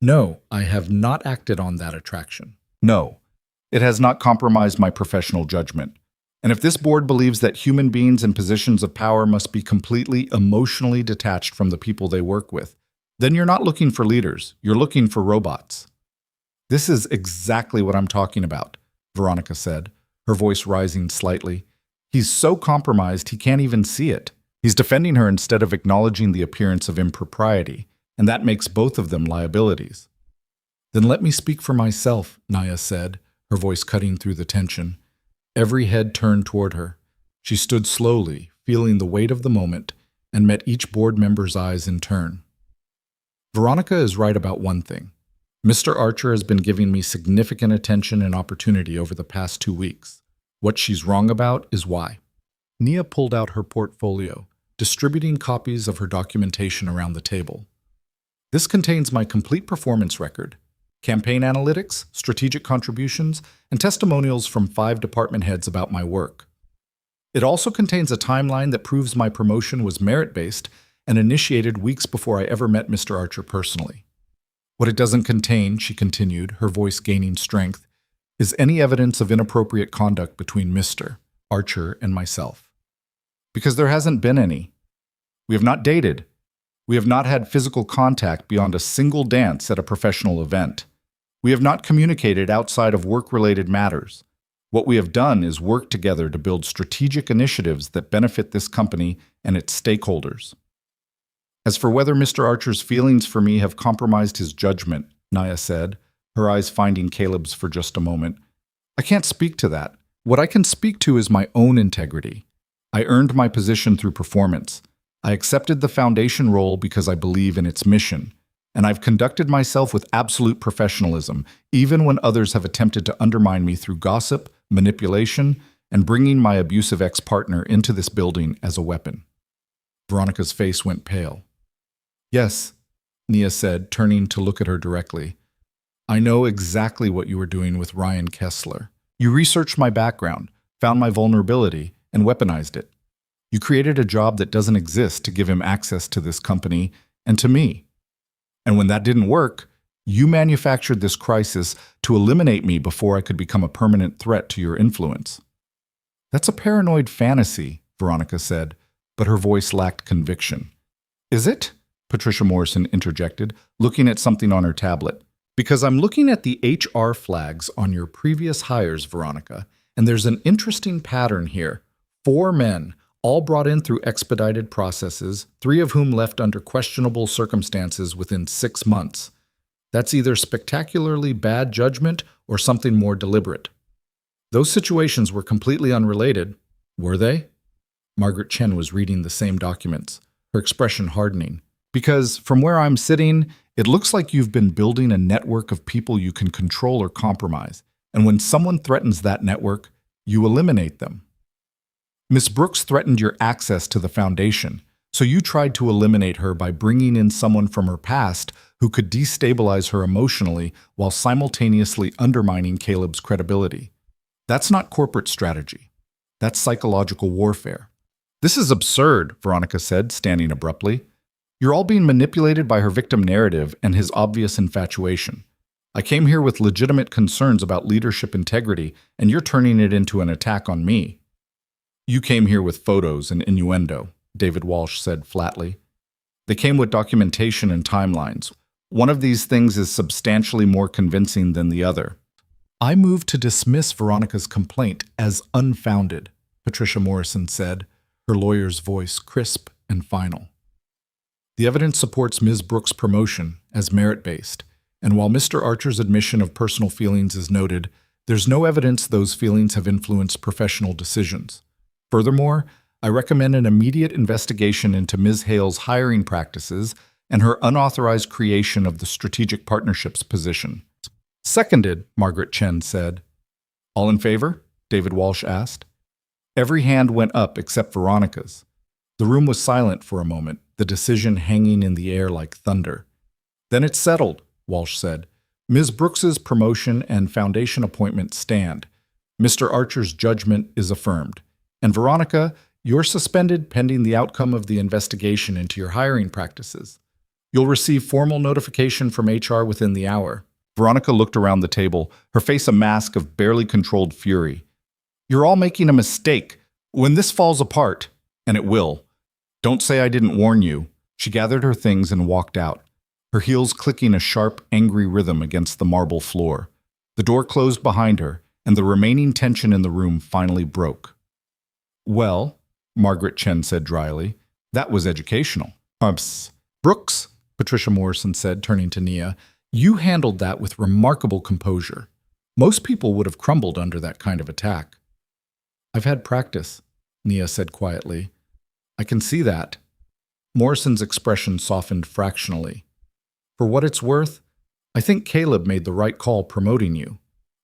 No, I have not acted on that attraction. No, it has not compromised my professional judgment. And if this board believes that human beings in positions of power must be completely emotionally detached from the people they work with, then you're not looking for leaders, you're looking for robots. This is exactly what I'm talking about, Veronica said, her voice rising slightly. He's so compromised he can't even see it. He's defending her instead of acknowledging the appearance of impropriety, and that makes both of them liabilities. Then let me speak for myself, Nia said, her voice cutting through the tension. Every head turned toward her. She stood slowly, feeling the weight of the moment, and met each board member's eyes in turn. Veronica is right about one thing. Mr. Archer has been giving me significant attention and opportunity over the past 2 weeks. What she's wrong about is why. Nia pulled out her portfolio, distributing copies of her documentation around the table. This contains my complete performance record, campaign analytics, strategic contributions, and testimonials from 5 department heads about my work. It also contains a timeline that proves my promotion was merit-based and initiated weeks before I ever met Mr. Archer personally. What it doesn't contain, she continued, her voice gaining strength, is any evidence of inappropriate conduct between Mr. Archer and myself. Because there hasn't been any. We have not dated. We have not had physical contact beyond a single dance at a professional event. We have not communicated outside of work-related matters. What we have done is work together to build strategic initiatives that benefit this company and its stakeholders. As for whether Mr. Archer's feelings for me have compromised his judgment, Naya said, her eyes finding Caleb's for just a moment, I can't speak to that. What I can speak to is my own integrity. I earned my position through performance. I accepted the foundation role because I believe in its mission. And I've conducted myself with absolute professionalism, even when others have attempted to undermine me through gossip, manipulation, and bringing my abusive ex-partner into this building as a weapon. Veronica's face went pale. Yes, Nia said, turning to look at her directly. I know exactly what you were doing with Ryan Kessler. You researched my background, found my vulnerability, and weaponized it. You created a job that doesn't exist to give him access to this company and to me. And when that didn't work, you manufactured this crisis to eliminate me before I could become a permanent threat to your influence. That's a paranoid fantasy, Veronica said, but her voice lacked conviction. Is it? Patricia Morrison interjected, looking at something on her tablet. Because I'm looking at the HR flags on your previous hires, Veronica, and there's an interesting pattern here. 4 men, all brought in through expedited processes, 3 of whom left under questionable circumstances within 6 months. That's either spectacularly bad judgment or something more deliberate. Those situations were completely unrelated, were they? Margaret Chen was reading the same documents, her expression hardening. Because from where I'm sitting, it looks like you've been building a network of people you can control or compromise, and when someone threatens that network, you eliminate them. Miss Brooks threatened your access to the foundation, so you tried to eliminate her by bringing in someone from her past who could destabilize her emotionally while simultaneously undermining Caleb's credibility. That's not corporate strategy. That's psychological warfare. This is absurd, Veronica said, standing abruptly. You're all being manipulated by her victim narrative and his obvious infatuation. I came here with legitimate concerns about leadership integrity, and you're turning it into an attack on me. You came here with photos and innuendo, David Walsh said flatly. They came with documentation and timelines. One of these things is substantially more convincing than the other. I move to dismiss Veronica's complaint as unfounded, Patricia Morrison said, her lawyer's voice crisp and final. The evidence supports Ms. Brooks' promotion as merit-based, and while Mr. Archer's admission of personal feelings is noted, there's no evidence those feelings have influenced professional decisions. Furthermore, I recommend an immediate investigation into Ms. Hale's hiring practices and her unauthorized creation of the strategic partnerships position. Seconded, Margaret Chen said. All in favor? David Walsh asked. Every hand went up except Veronica's. The room was silent for a moment, the decision hanging in the air like thunder. Then it's settled, Walsh said. Ms. Brooks's promotion and foundation appointment stand. Mr. Archer's judgment is affirmed. And Veronica, you're suspended pending the outcome of the investigation into your hiring practices. You'll receive formal notification from HR within the hour. Veronica looked around the table, her face a mask of barely controlled fury. You're all making a mistake. When this falls apart, and it will, don't say I didn't warn you. She gathered her things and walked out, her heels clicking a sharp, angry rhythm against the marble floor. The door closed behind her, and the remaining tension in the room finally broke. Well, Margaret Chen said dryly, that was educational. Brooks, Patricia Morrison said, turning to Nia, you handled that with remarkable composure. Most people would have crumbled under that kind of attack. I've had practice, Nia said quietly. I can see that. Morrison's expression softened fractionally. For what it's worth, I think Caleb made the right call promoting you.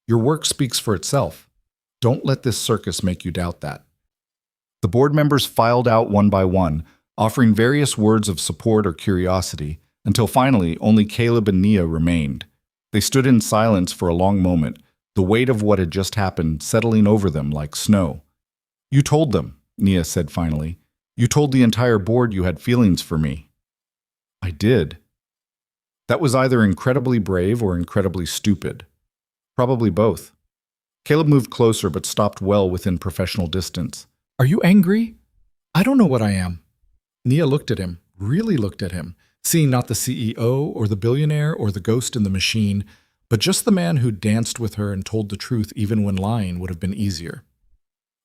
Your work speaks for itself. Don't let this circus make you doubt that. The board members filed out one by one, offering various words of support or curiosity, until finally only Caleb and Nia remained. They stood in silence for a long moment, the weight of what had just happened settling over them like snow. You told them, Nia said finally. You told the entire board you had feelings for me. I did. That was either incredibly brave or incredibly stupid. Probably both. Caleb moved closer but stopped well within professional distance. Are you angry? I don't know what I am. Nia looked at him, really looked at him, seeing not the CEO or the billionaire or the ghost in the machine, but just the man who danced with her and told the truth even when lying would have been easier.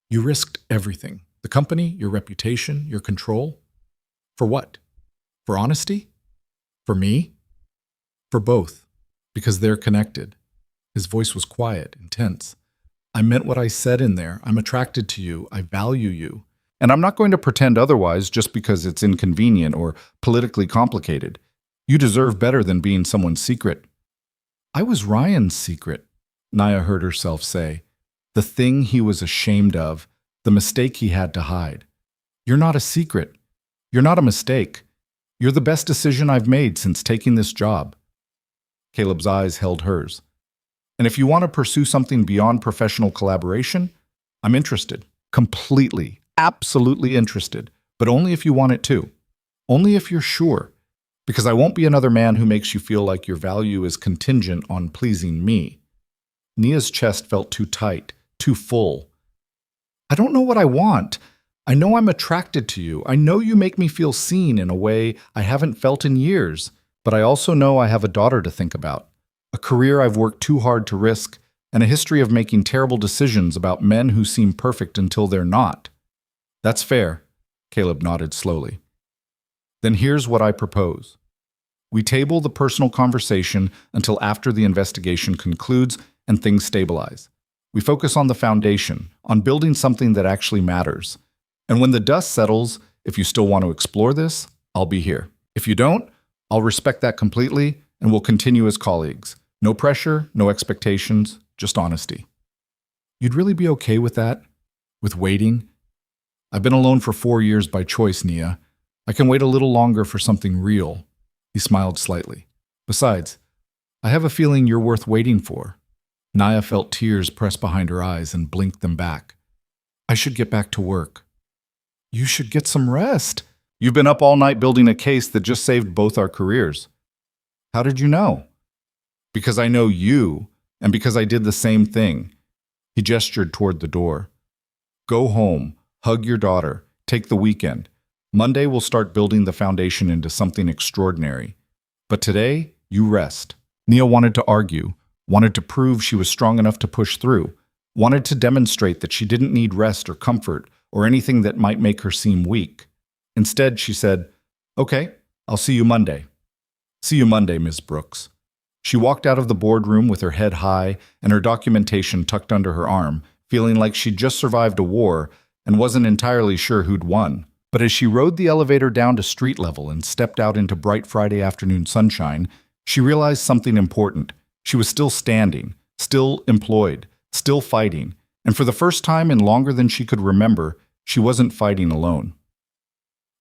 You risked everything. The company, your reputation, your control. For what? For honesty? For me? For both. Because they're connected. His voice was quiet, intense. I meant what I said in there. I'm attracted to you. I value you. And I'm not going to pretend otherwise just because it's inconvenient or politically complicated. You deserve better than being someone's secret. I was Ryan's secret, Nia heard herself say. The thing he was ashamed of, the mistake he had to hide. You're not a secret. You're not a mistake. You're the best decision I've made since taking this job. Caleb's eyes held hers. And if you want to pursue something beyond professional collaboration, I'm interested. Completely, absolutely interested. But only if you want it too. Only if you're sure. Because I won't be another man who makes you feel like your value is contingent on pleasing me. Nia's chest felt too tight, too full. I don't know what I want. I know I'm attracted to you. I know you make me feel seen in a way I haven't felt in years. But I also know I have a daughter to think about. A career I've worked too hard to risk, and a history of making terrible decisions about men who seem perfect until they're not. That's fair, Caleb nodded slowly. Then here's what I propose. We table the personal conversation until after the investigation concludes and things stabilize. We focus on the foundation, on building something that actually matters. And when the dust settles, if you still want to explore this, I'll be here. If you don't, I'll respect that completely, and we'll continue as colleagues. No pressure, no expectations, just honesty. You'd really be okay with that? With waiting? I've been alone for 4 years by choice, Nia. I can wait a little longer for something real. He smiled slightly. Besides, I have a feeling you're worth waiting for. Nia felt tears press behind her eyes and blinked them back. I should get back to work. You should get some rest. You've been up all night building a case that just saved both our careers. How did you know? Because I know you, and because I did the same thing. He gestured toward the door. Go home, hug your daughter, take the weekend. Monday we'll start building the foundation into something extraordinary. But today, you rest. Nia wanted to argue, wanted to prove she was strong enough to push through, wanted to demonstrate that she didn't need rest or comfort or anything that might make her seem weak. Instead, she said, Okay, I'll see you Monday. See you Monday, Ms. Brooks. She walked out of the boardroom with her head high and her documentation tucked under her arm, feeling like she'd just survived a war and wasn't entirely sure who'd won. But as she rode the elevator down to street level and stepped out into bright Friday afternoon sunshine, she realized something important. She was still standing, still employed, still fighting, and for the first time in longer than she could remember, she wasn't fighting alone.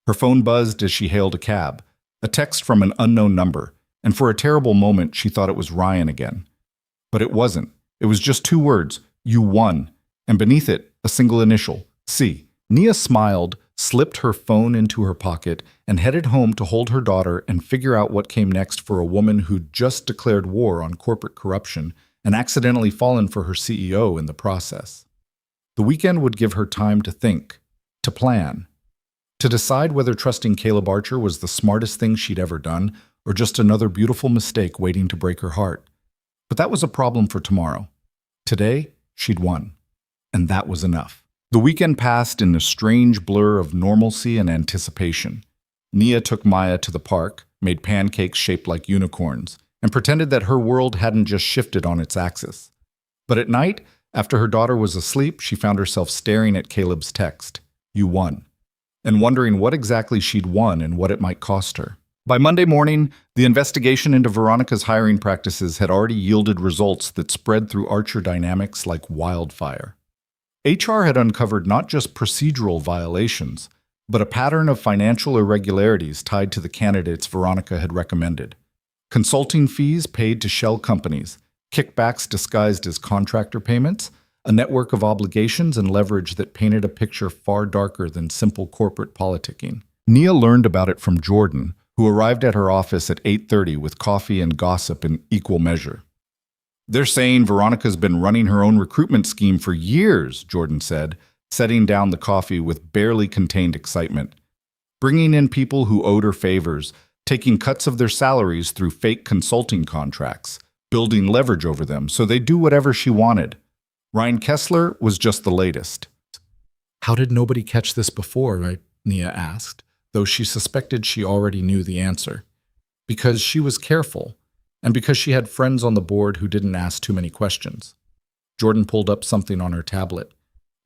Her phone buzzed as she hailed a cab, a text from an unknown number, and for a terrible moment she thought it was Ryan again. But it wasn't. It was just 2 words, you won, and beneath it, a single initial, C. Nia smiled, slipped her phone into her pocket, and headed home to hold her daughter and figure out what came next for a woman who'd just declared war on corporate corruption and accidentally fallen for her CEO in the process. The weekend would give her time to think, to plan, to decide whether trusting Caleb Archer was the smartest thing she'd ever done or just another beautiful mistake waiting to break her heart. But that was a problem for tomorrow. Today, she'd won. And that was enough. The weekend passed in a strange blur of normalcy and anticipation. Nia took Maya to the park, made pancakes shaped like unicorns, and pretended that her world hadn't just shifted on its axis. But at night, after her daughter was asleep, she found herself staring at Caleb's text, "You won," and wondering what exactly she'd won and what it might cost her. By Monday morning, the investigation into Veronica's hiring practices had already yielded results that spread through Archer Dynamics like wildfire. HR had uncovered not just procedural violations, but a pattern of financial irregularities tied to the candidates Veronica had recommended. Consulting fees paid to shell companies, kickbacks disguised as contractor payments, a network of obligations and leverage that painted a picture far darker than simple corporate politicking. Nia learned about it from Jordan, who arrived at her office at 8:30 with coffee and gossip in equal measure. "They're saying Veronica's been running her own recruitment scheme for years," Jordan said, setting down the coffee with barely contained excitement. Bringing in people who owed her favors, taking cuts of their salaries through fake consulting contracts, building leverage over them so they'd do whatever she wanted. Ryan Kessler was just the latest. How did nobody catch this before? Nia asked, though she suspected she already knew the answer. Because she was careful, and because she had friends on the board who didn't ask too many questions. Jordan pulled up something on her tablet.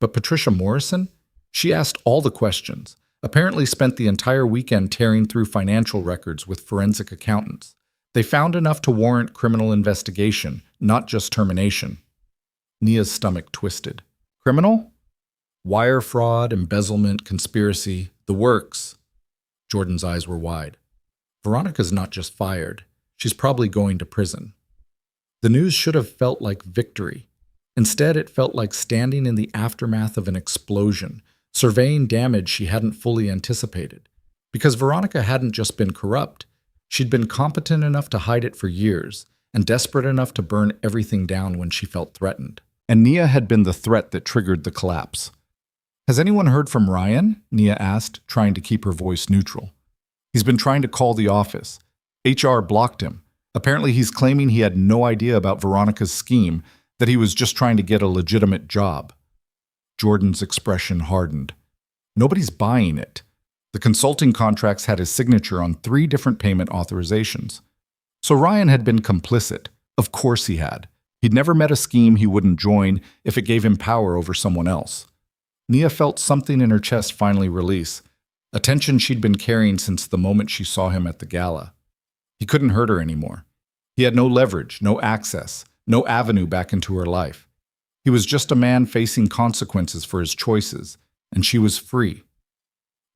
But Patricia Morrison? She asked all the questions, apparently spent the entire weekend tearing through financial records with forensic accountants. They found enough to warrant criminal investigation, not just termination. Nia's stomach twisted. Criminal? Wire fraud, embezzlement, conspiracy, the works. Jordan's eyes were wide. Veronica's not just fired. She's probably going to prison. The news should have felt like victory. Instead, it felt like standing in the aftermath of an explosion, surveying damage she hadn't fully anticipated. Because Veronica hadn't just been corrupt. She'd been competent enough to hide it for years, and desperate enough to burn everything down when she felt threatened. And Nia had been the threat that triggered the collapse. Has anyone heard from Ryan? Nia asked, trying to keep her voice neutral. He's been trying to call the office. HR blocked him. Apparently he's claiming he had no idea about Veronica's scheme, that he was just trying to get a legitimate job. Jordan's expression hardened. Nobody's buying it. The consulting contracts had his signature on 3 different payment authorizations. So Ryan had been complicit. Of course he had. He'd never met a scheme he wouldn't join if it gave him power over someone else. Nia felt something in her chest finally release, a tension she'd been carrying since the moment she saw him at the gala. He couldn't hurt her anymore. He had no leverage, no access, no avenue back into her life. He was just a man facing consequences for his choices, and she was free.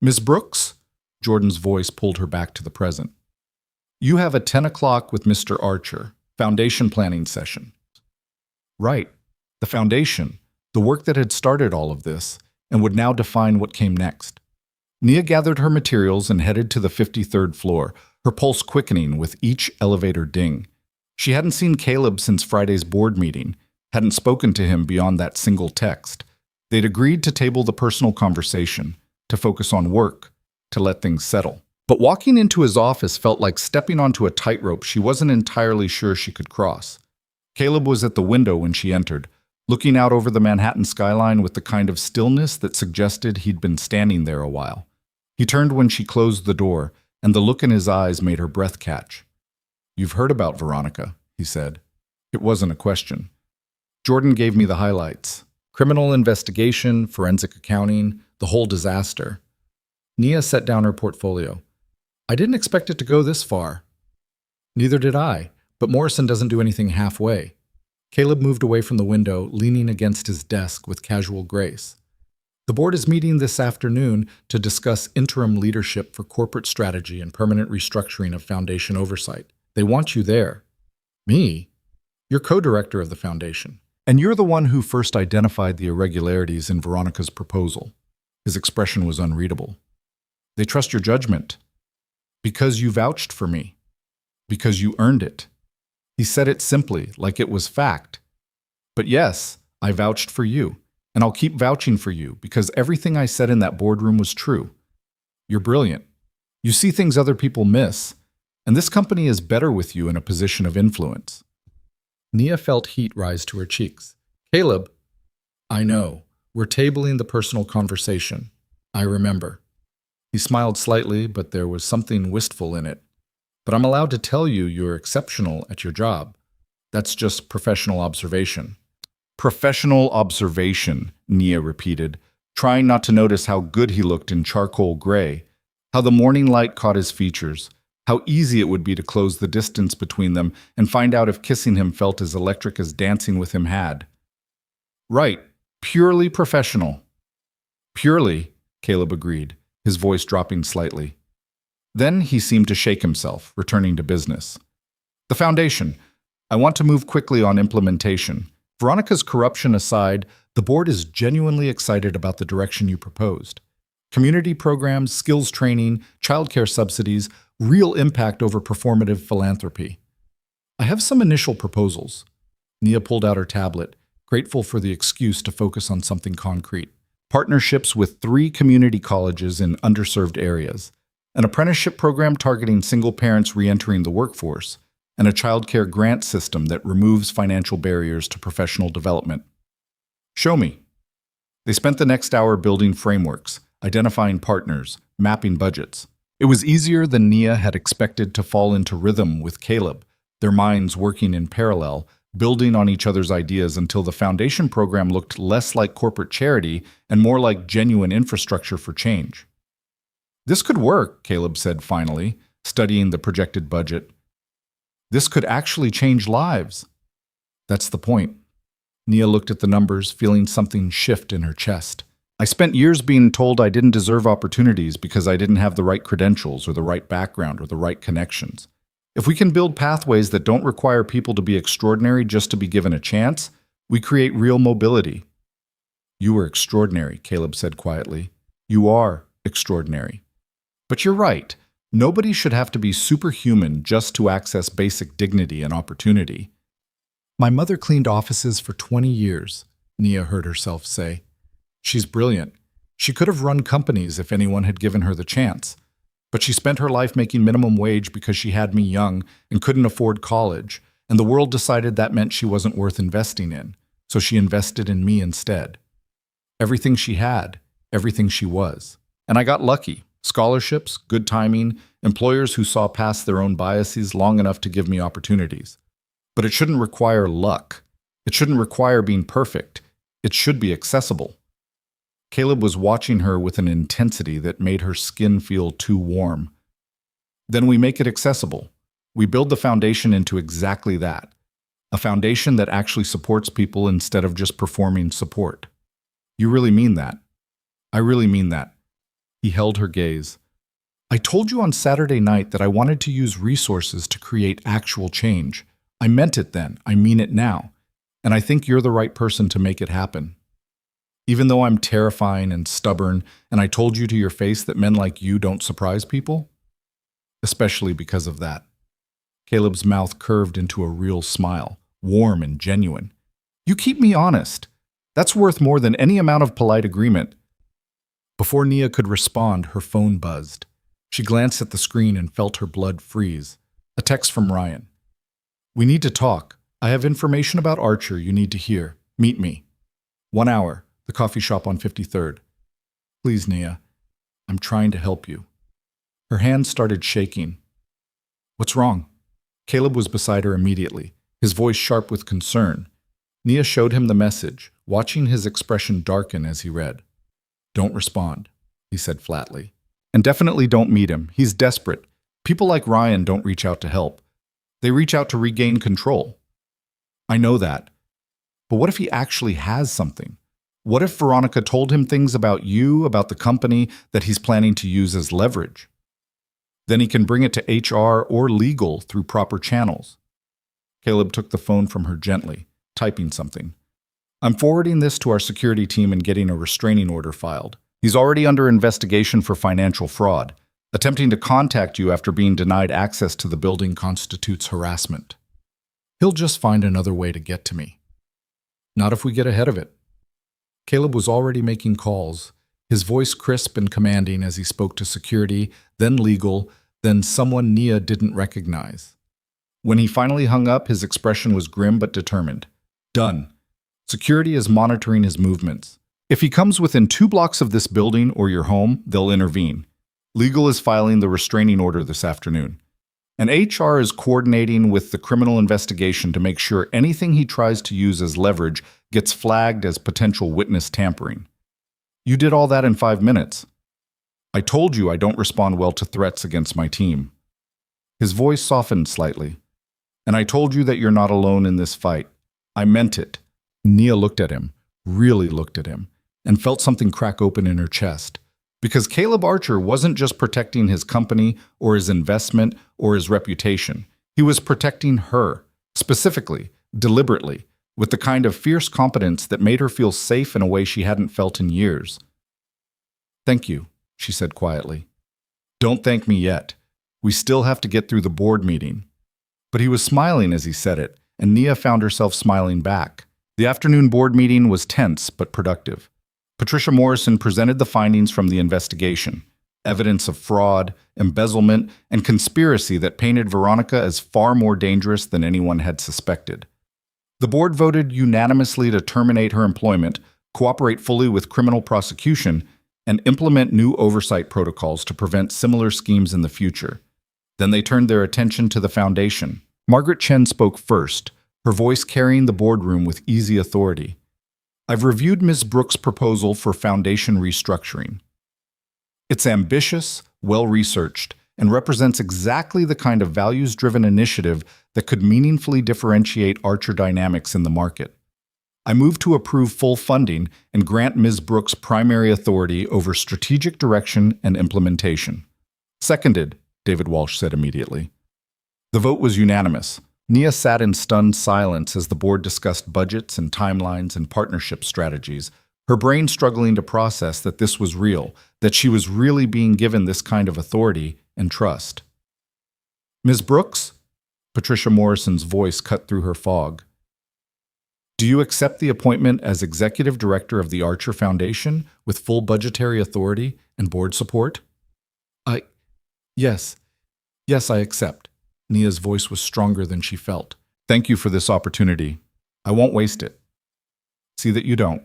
Miss Brooks? Jordan's voice pulled her back to the present. You have a 10 o'clock with Mr. Archer, foundation planning session. Right, the foundation, the work that had started all of this, and would now define what came next. Nia gathered her materials and headed to the 53rd floor, her pulse quickening with each elevator ding. She hadn't seen Caleb since Friday's board meeting, hadn't spoken to him beyond that single text. They'd agreed to table the personal conversation, to focus on work, to let things settle. But walking into his office felt like stepping onto a tightrope she wasn't entirely sure she could cross. Caleb was at the window when she entered, looking out over the Manhattan skyline with the kind of stillness that suggested he'd been standing there a while. He turned when she closed the door, and the look in his eyes made her breath catch. You've heard about Veronica, he said. It wasn't a question. Jordan gave me the highlights. Criminal investigation, forensic accounting, the whole disaster. Nia set down her portfolio. I didn't expect it to go this far. Neither did I, but Morrison doesn't do anything halfway. Caleb moved away from the window, leaning against his desk with casual grace. The board is meeting this afternoon to discuss interim leadership for corporate strategy and permanent restructuring of foundation oversight. They want you there. Me? You're co-director of the foundation. And you're the one who first identified the irregularities in Veronica's proposal. His expression was unreadable. They trust your judgment. Because you vouched for me. Because you earned it. He said it simply, like it was fact. But yes, I vouched for you, and I'll keep vouching for you because everything I said in that boardroom was true. You're brilliant. You see things other people miss, and this company is better with you in a position of influence. Nia felt heat rise to her cheeks. Caleb, I know. We're tabling the personal conversation. I remember. He smiled slightly, but there was something wistful in it. But I'm allowed to tell you you're exceptional at your job. That's just professional observation. Professional observation, Nia repeated, trying not to notice how good he looked in charcoal gray, how the morning light caught his features, how easy it would be to close the distance between them and find out if kissing him felt as electric as dancing with him had. Right, purely professional. Purely, Caleb agreed, his voice dropping slightly. Then he seemed to shake himself, returning to business. The foundation. I want to move quickly on implementation. Veronica's corruption aside, the board is genuinely excited about the direction you proposed. Community programs, skills training, childcare subsidies, real impact over performative philanthropy. I have some initial proposals. Nia pulled out her tablet, grateful for the excuse to focus on something concrete. partnerships with 3 community colleges in underserved areas, an apprenticeship program targeting single parents re-entering the workforce, and a childcare grant system that removes financial barriers to professional development. Show me. They spent the next hour building frameworks, identifying partners, mapping budgets. It was easier than Nia had expected to fall into rhythm with Caleb, their minds working in parallel, building on each other's ideas until the foundation program looked less like corporate charity and more like genuine infrastructure for change. This could work, Caleb said finally, studying the projected budget. This could actually change lives. That's the point. Nia looked at the numbers, feeling something shift in her chest. I spent years being told I didn't deserve opportunities because I didn't have the right credentials or the right background or the right connections. If we can build pathways that don't require people to be extraordinary just to be given a chance, we create real mobility. You are extraordinary, Caleb said quietly. You are extraordinary. But you're right. Nobody should have to be superhuman just to access basic dignity and opportunity. My mother cleaned offices for 20 years, Nia heard herself say. She's brilliant. She could have run companies if anyone had given her the chance. But she spent her life making minimum wage because she had me young and couldn't afford college, and the world decided that meant she wasn't worth investing in, so she invested in me instead. Everything she had, everything she was. And I got lucky. Scholarships, good timing, employers who saw past their own biases long enough to give me opportunities. But it shouldn't require luck. It shouldn't require being perfect. It should be accessible. Caleb was watching her with an intensity that made her skin feel too warm. Then we make it accessible. We build the foundation into exactly that. A foundation that actually supports people instead of just performing support. You really mean that? I really mean that. He held her gaze. I told you on Saturday night that I wanted to use resources to create actual change. I meant it then. I mean it now. And I think you're the right person to make it happen. Even though I'm terrifying and stubborn, and I told you to your face that men like you don't surprise people? Especially because of that. Caleb's mouth curved into a real smile, warm and genuine. You keep me honest. That's worth more than any amount of polite agreement. Before Nia could respond, her phone buzzed. She glanced at the screen and felt her blood freeze. A text from Ryan. We need to talk. I have information about Archer you need to hear. Meet me. 1 hour. The coffee shop on 53rd. Please, Nia. I'm trying to help you. Her hands started shaking. What's wrong? Caleb was beside her immediately, his voice sharp with concern. Nia showed him the message, watching his expression darken as he read. Don't respond, he said flatly. And definitely don't meet him. He's desperate. People like Ryan don't reach out to help. They reach out to regain control. I know that. But what if he actually has something? What if Veronica told him things about you, about the company, that he's planning to use as leverage? Then he can bring it to HR or legal through proper channels. Caleb took the phone from her gently, typing something. I'm forwarding this to our security team and getting a restraining order filed. He's already under investigation for financial fraud. Attempting to contact you after being denied access to the building constitutes harassment. He'll just find another way to get to me. Not if we get ahead of it. Caleb was already making calls, his voice crisp and commanding as he spoke to security, then legal, then someone Nia didn't recognize. When he finally hung up, his expression was grim but determined. Done. Security is monitoring his movements. If he comes within 2 blocks of this building or your home, they'll intervene. Legal is filing the restraining order this afternoon. And HR is coordinating with the criminal investigation to make sure anything he tries to use as leverage gets flagged as potential witness tampering. You did all that in 5 minutes. I told you I don't respond well to threats against my team. His voice softened slightly. And I told you that you're not alone in this fight. I meant it. Nia looked at him, really looked at him, and felt something crack open in her chest. Because Caleb Archer wasn't just protecting his company or his investment or his reputation. He was protecting her, specifically, deliberately, with the kind of fierce competence that made her feel safe in a way she hadn't felt in years. Thank you, she said quietly. Don't thank me yet. We still have to get through the board meeting. But he was smiling as he said it, and Nia found herself smiling back. The afternoon board meeting was tense but productive. Patricia Morrison presented the findings from the investigation, evidence of fraud, embezzlement, and conspiracy that painted Veronica as far more dangerous than anyone had suspected. The board voted unanimously to terminate her employment, cooperate fully with criminal prosecution, and implement new oversight protocols to prevent similar schemes in the future. Then they turned their attention to the foundation. Margaret Chen spoke first, her voice carrying the boardroom with easy authority. I've reviewed Ms. Brooks' proposal for foundation restructuring. It's ambitious, well-researched, and represents exactly the kind of values-driven initiative that could meaningfully differentiate Archer Dynamics in the market. I move to approve full funding and grant Ms. Brooks primary authority over strategic direction and implementation. Seconded, David Walsh said immediately. The vote was unanimous. Nia sat in stunned silence as the board discussed budgets and timelines and partnership strategies, her brain struggling to process that this was real, that she was really being given this kind of authority and trust. Ms. Brooks? Patricia Morrison's voice cut through her fog. Do you accept the appointment as executive director of the Archer Foundation with full budgetary authority and board support? Yes, I accept. Nia's voice was stronger than she felt. Thank you for this opportunity. I won't waste it. See that you don't.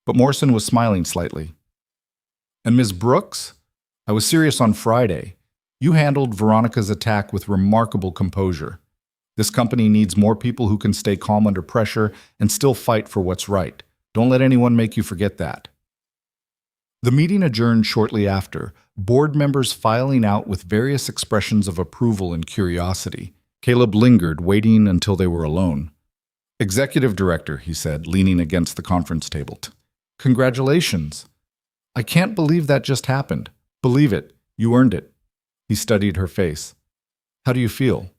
But Morrison was smiling slightly. And Ms. Brooks? I was serious on Friday. You handled Veronica's attack with remarkable composure. This company needs more people who can stay calm under pressure and still fight for what's right. Don't let anyone make you forget that. The meeting adjourned shortly after, board members filing out with various expressions of approval and curiosity. Caleb lingered, waiting until they were alone. Executive Director, he said, leaning against the conference table. Congratulations. I can't believe that just happened. Believe it. You earned it. He studied her face. How do you feel?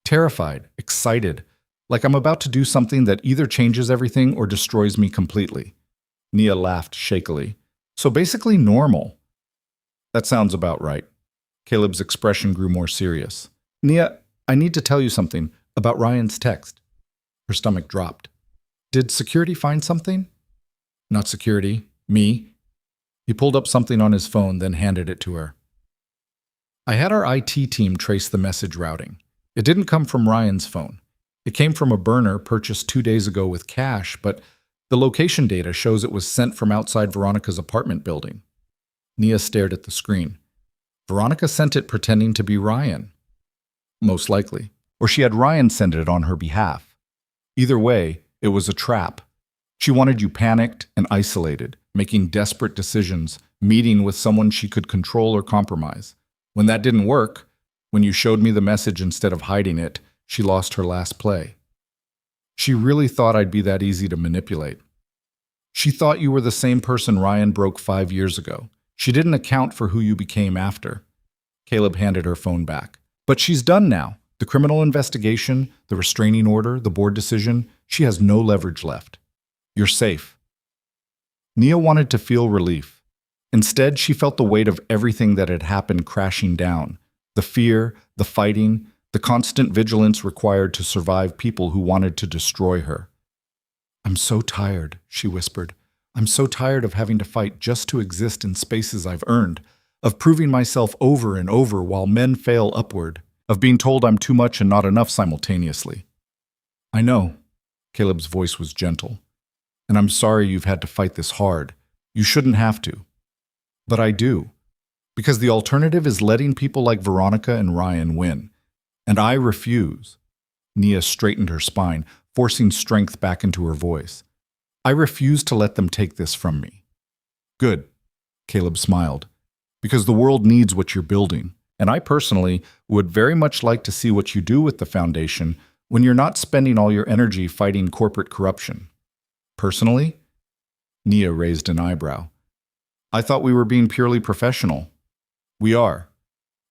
Terrified, excited, like I'm about to do something that either changes everything or destroys me completely. Nia laughed shakily. So basically normal. That sounds about right. Caleb's expression grew more serious. Nia, I need to tell you something about Ryan's text. Her stomach dropped. Did security find something? Not security. Me. He pulled up something on his phone, then handed it to her. I had our IT team trace the message routing. It didn't come from Ryan's phone. It came from a burner purchased 2 days ago with cash, but the location data shows it was sent from outside Veronica's apartment building. Nia stared at the screen. Veronica sent it pretending to be Ryan. Most likely. Or she had Ryan send it on her behalf. Either way, it was a trap. She wanted you panicked and isolated, making desperate decisions, meeting with someone she could control or compromise. When that didn't work, when you showed me the message instead of hiding it, she lost her last play. She really thought I'd be that easy to manipulate. She thought you were the same person Ryan broke 5 years ago. She didn't account for who you became after. Caleb handed her phone back. But she's done now. The criminal investigation, the restraining order, the board decision, she has no leverage left. You're safe. Nia wanted to feel relief. Instead, she felt the weight of everything that had happened crashing down. The fear, the fighting, the constant vigilance required to survive people who wanted to destroy her. I'm so tired, she whispered. I'm so tired of having to fight just to exist in spaces I've earned, of proving myself over and over while men fail upward, of being told I'm too much and not enough simultaneously. I know, Caleb's voice was gentle, and I'm sorry you've had to fight this hard. You shouldn't have to. But I do, because the alternative is letting people like Veronica and Ryan win. And I refuse. Nia straightened her spine, forcing strength back into her voice. I refuse to let them take this from me. Good, Caleb smiled, because the world needs what you're building, and I personally would very much like to see what you do with the foundation when you're not spending all your energy fighting corporate corruption. Personally? Nia raised an eyebrow. I thought we were being purely professional. We are.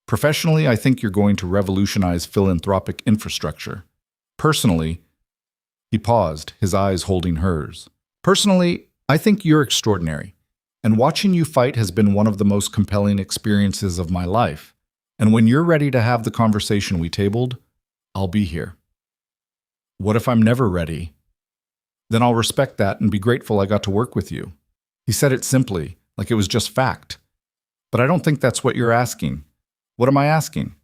Professionally, I think you're going to revolutionize philanthropic infrastructure. Personally, he paused, his eyes holding hers. Personally, I think you're extraordinary, and watching you fight has been one of the most compelling experiences of my life. And when you're ready to have the conversation we tabled, I'll be here. What if I'm never ready? Then I'll respect that and be grateful I got to work with you. He said it simply, like it was just fact. But I don't think that's what you're asking. What am I asking?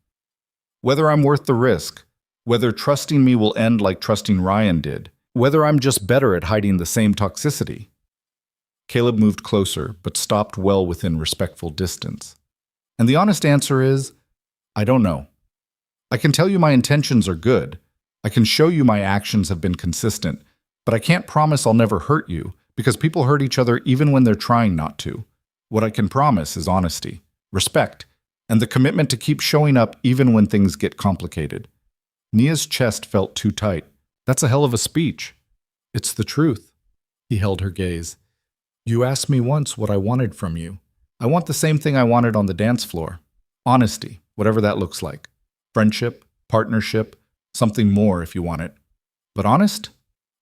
Whether I'm worth the risk, whether trusting me will end like trusting Ryan did, whether I'm just better at hiding the same toxicity. Caleb moved closer, but stopped well within respectful distance. And the honest answer is, I don't know. I can tell you my intentions are good. I can show you my actions have been consistent, but I can't promise I'll never hurt you, because people hurt each other even when they're trying not to. What I can promise is honesty, respect, and the commitment to keep showing up even when things get complicated. Nia's chest felt too tight. That's a hell of a speech. It's the truth. He held her gaze. You asked me once what I wanted from you. I want the same thing I wanted on the dance floor. Honesty, whatever that looks like. Friendship, partnership, something more if you want it. But honest?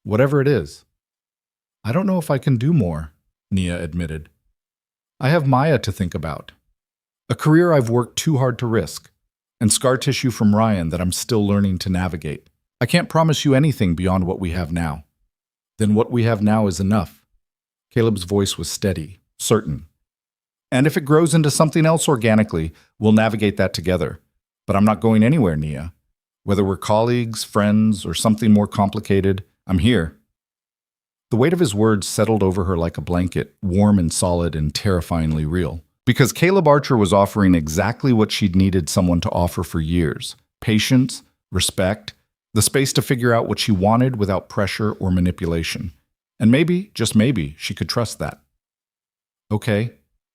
Whatever it is. I don't know if I can do more, Nia admitted. I have Maya to think about. A career I've worked too hard to risk, and scar tissue from Ryan that I'm still learning to navigate. I can't promise you anything beyond what we have now. Then what we have now is enough. Caleb's voice was steady, certain. And if it grows into something else organically, we'll navigate that together. But I'm not going anywhere, Nia. Whether we're colleagues, friends, or something more complicated, I'm here. The weight of his words settled over her like a blanket, warm and solid and terrifyingly real. Because Caleb Archer was offering exactly what she'd needed someone to offer for years. Patience, respect, the space to figure out what she wanted without pressure or manipulation. And maybe, just maybe, she could trust that. Okay,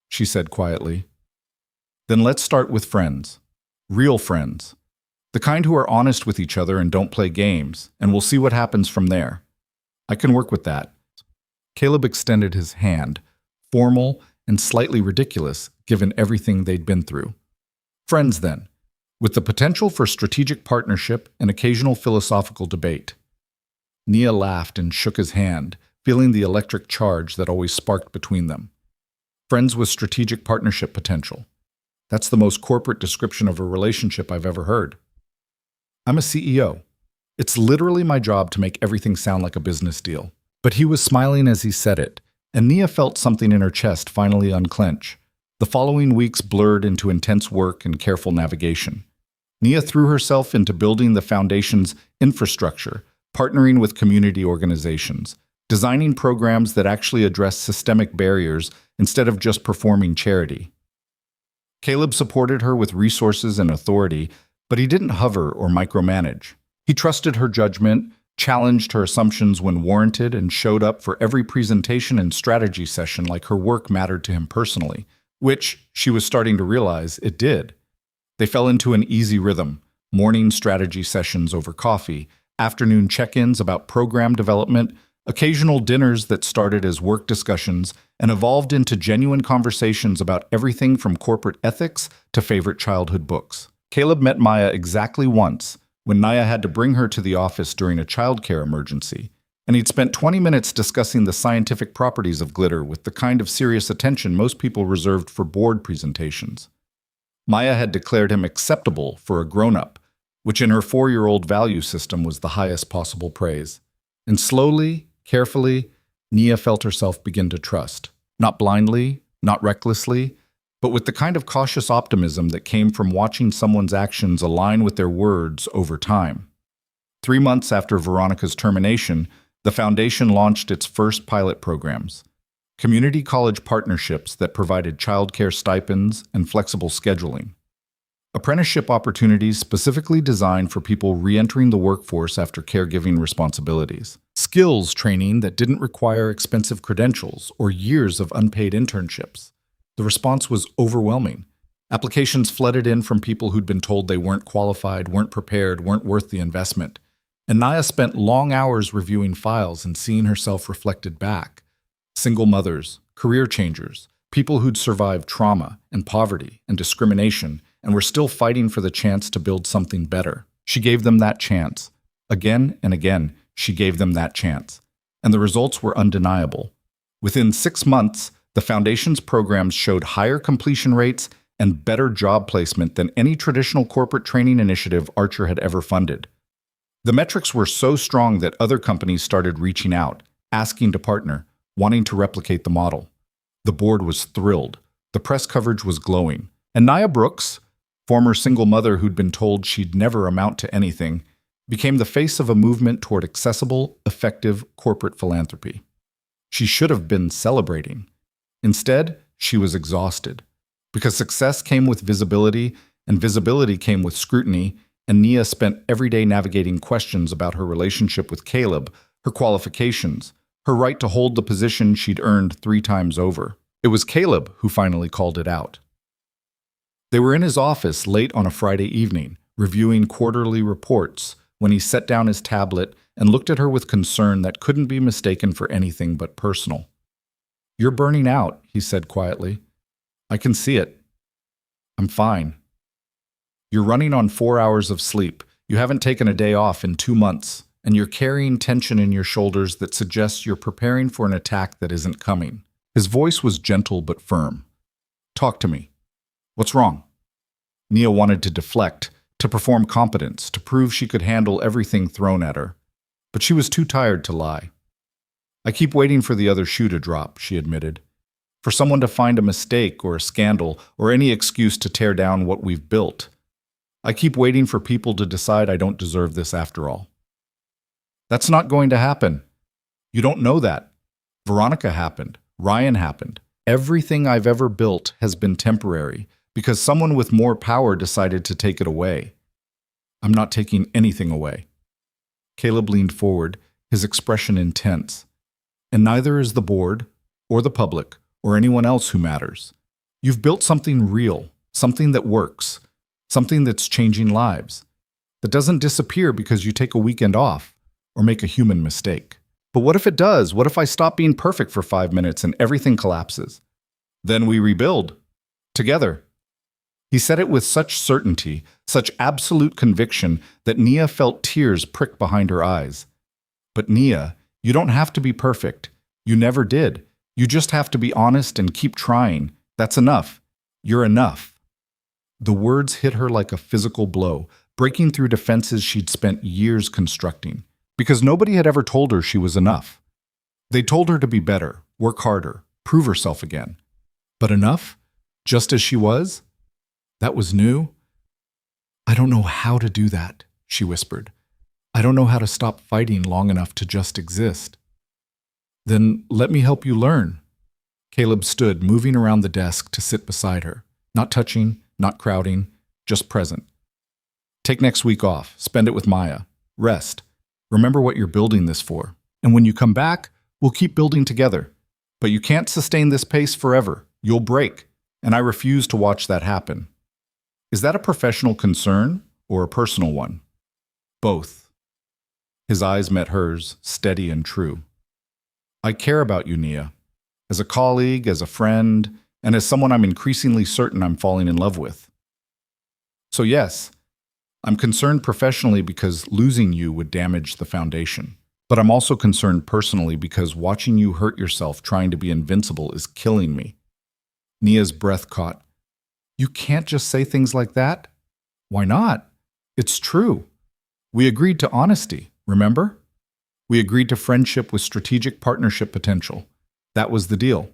she said quietly. Then let's start with friends. Real friends. The kind who are honest with each other and don't play games, and we'll see what happens from there. I can work with that. Caleb extended his hand, formal and slightly ridiculous given everything they'd been through. Friends, then, with the potential for strategic partnership and occasional philosophical debate. Nia laughed and shook his hand, feeling the electric charge that always sparked between them. Friends with strategic partnership potential. That's the most corporate description of a relationship I've ever heard. I'm a CEO. It's literally my job to make everything sound like a business deal. But he was smiling as he said it, and Nia felt something in her chest finally unclench. The following weeks blurred into intense work and careful navigation. Nia threw herself into building the foundation's infrastructure, partnering with community organizations, designing programs that actually address systemic barriers instead of just performing charity. Caleb supported her with resources and authority, but he didn't hover or micromanage. He trusted her judgment, challenged her assumptions when warranted, and showed up for every presentation and strategy session like her work mattered to him personally, which, she was starting to realize, it did. They fell into an easy rhythm, morning strategy sessions over coffee, afternoon check-ins about program development, occasional dinners that started as work discussions and evolved into genuine conversations about everything from corporate ethics to favorite childhood books. Caleb met Maya exactly once, when Nia had to bring her to the office during a childcare emergency, and he'd spent 20 minutes discussing the scientific properties of glitter with the kind of serious attention most people reserved for board presentations. Maya had declared him acceptable for a grown-up, which in her 4-year-old value system was the highest possible praise. And slowly, carefully, Nia felt herself begin to trust. Not blindly, not recklessly, but with the kind of cautious optimism that came from watching someone's actions align with their words over time. 3 months after Veronica's termination, the foundation launched its first pilot programs, community college partnerships that provided childcare stipends and flexible scheduling. Apprenticeship opportunities specifically designed for people re-entering the workforce after caregiving responsibilities. Skills training that didn't require expensive credentials or years of unpaid internships. The response was overwhelming. Applications flooded in from people who'd been told they weren't qualified, weren't prepared, weren't worth the investment. And Nia spent long hours reviewing files and seeing herself reflected back. Single mothers, career changers, people who'd survived trauma and poverty and discrimination and were still fighting for the chance to build something better. She gave them that chance. Again and again, she gave them that chance. And the results were undeniable. Within 6 months, the foundation's programs showed higher completion rates and better job placement than any traditional corporate training initiative Archer had ever funded. The metrics were so strong that other companies started reaching out, asking to partner, wanting to replicate the model. The board was thrilled. The press coverage was glowing. And Nia Brooks, former single mother who'd been told she'd never amount to anything, became the face of a movement toward accessible, effective corporate philanthropy. She should have been celebrating. Instead, she was exhausted. Because success came with visibility, and visibility came with scrutiny, and Nia spent every day navigating questions about her relationship with Caleb, her qualifications, her right to hold the position she'd earned 3 times over. It was Caleb who finally called it out. They were in his office late on a Friday evening, reviewing quarterly reports, when he set down his tablet and looked at her with concern that couldn't be mistaken for anything but personal. "You're burning out," he said quietly. "I can see it. I'm fine. You're running on 4 hours of sleep. You haven't taken a day off in 2 months, and you're carrying tension in your shoulders that suggests you're preparing for an attack that isn't coming." His voice was gentle but firm. "Talk to me. What's wrong?" Nia wanted to deflect, to perform competence, to prove she could handle everything thrown at her. But she was too tired to lie. "I keep waiting for the other shoe to drop," she admitted. "For someone to find a mistake or a scandal or any excuse to tear down what we've built. I keep waiting for people to decide I don't deserve this after all." "That's not going to happen. You don't know that. Veronica happened. Ryan happened. Everything I've ever built has been temporary because someone with more power decided to take it away. I'm not taking anything away." Caleb leaned forward, his expression intense. "And neither is the board, or the public, or anyone else who matters. You've built something real, something that works, something that's changing lives, that doesn't disappear because you take a weekend off or make a human mistake. But what if it does? What if I stop being perfect for 5 minutes and everything collapses? Then we rebuild. Together." He said it with such certainty, such absolute conviction, that Nia felt tears prick behind her eyes. "But Nia, you don't have to be perfect. You never did. You just have to be honest and keep trying. That's enough. You're enough." The words hit her like a physical blow, breaking through defenses she'd spent years constructing. Because nobody had ever told her she was enough. They told her to be better, work harder, prove herself again. But enough? Just as she was? That was new. "I don't know how to do that," she whispered. "I don't know how to stop fighting long enough to just exist." "Then let me help you learn." Caleb stood, moving around the desk to sit beside her, not touching, not crowding, just present. "Take next week off. Spend it with Maya. Rest. Remember what you're building this for. And when you come back, we'll keep building together. But you can't sustain this pace forever. You'll break. And I refuse to watch that happen." "Is that a professional concern or a personal one?" "Both." His eyes met hers, steady and true. "I care about you, Nia. As a colleague, as a friend, and as someone I'm increasingly certain I'm falling in love with. So yes, I'm concerned professionally because losing you would damage the foundation. But I'm also concerned personally because watching you hurt yourself trying to be invincible is killing me." Nia's breath caught. "You can't just say things like that." "Why not? It's true. We agreed to honesty, remember? We agreed to friendship with strategic partnership potential. That was the deal.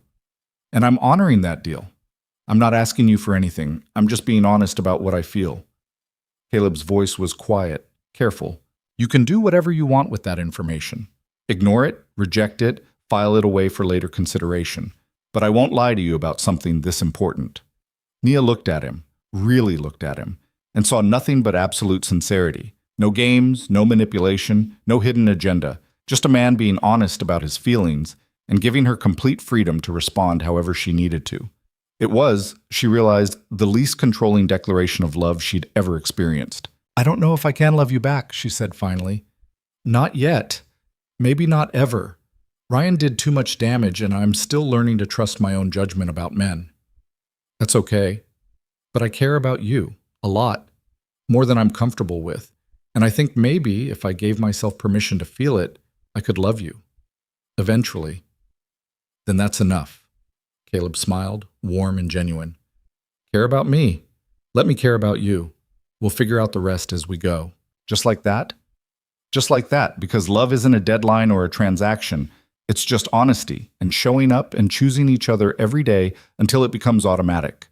And I'm honoring that deal. I'm not asking you for anything. I'm just being honest about what I feel." Caleb's voice was quiet, careful. "You can do whatever you want with that information. Ignore it, reject it, file it away for later consideration. But I won't lie to you about something this important." Nia looked at him, really looked at him, and saw nothing but absolute sincerity. No games, no manipulation, no hidden agenda, just a man being honest about his feelings and giving her complete freedom to respond however she needed to. It was, she realized, the least controlling declaration of love she'd ever experienced. "I don't know if I can love you back," she said finally. "Not yet. Maybe not ever. Ryan did too much damage, and I'm still learning to trust my own judgment about men." "That's okay. But I care about you, a lot, more than I'm comfortable with. And I think maybe, if I gave myself permission to feel it, I could love you. Eventually." "Then that's enough." Caleb smiled, warm and genuine. "Care about me. Let me care about you. We'll figure out the rest as we go." "Just like that?" "Just like that, because love isn't a deadline or a transaction. It's just honesty and showing up and choosing each other every day until it becomes automatic.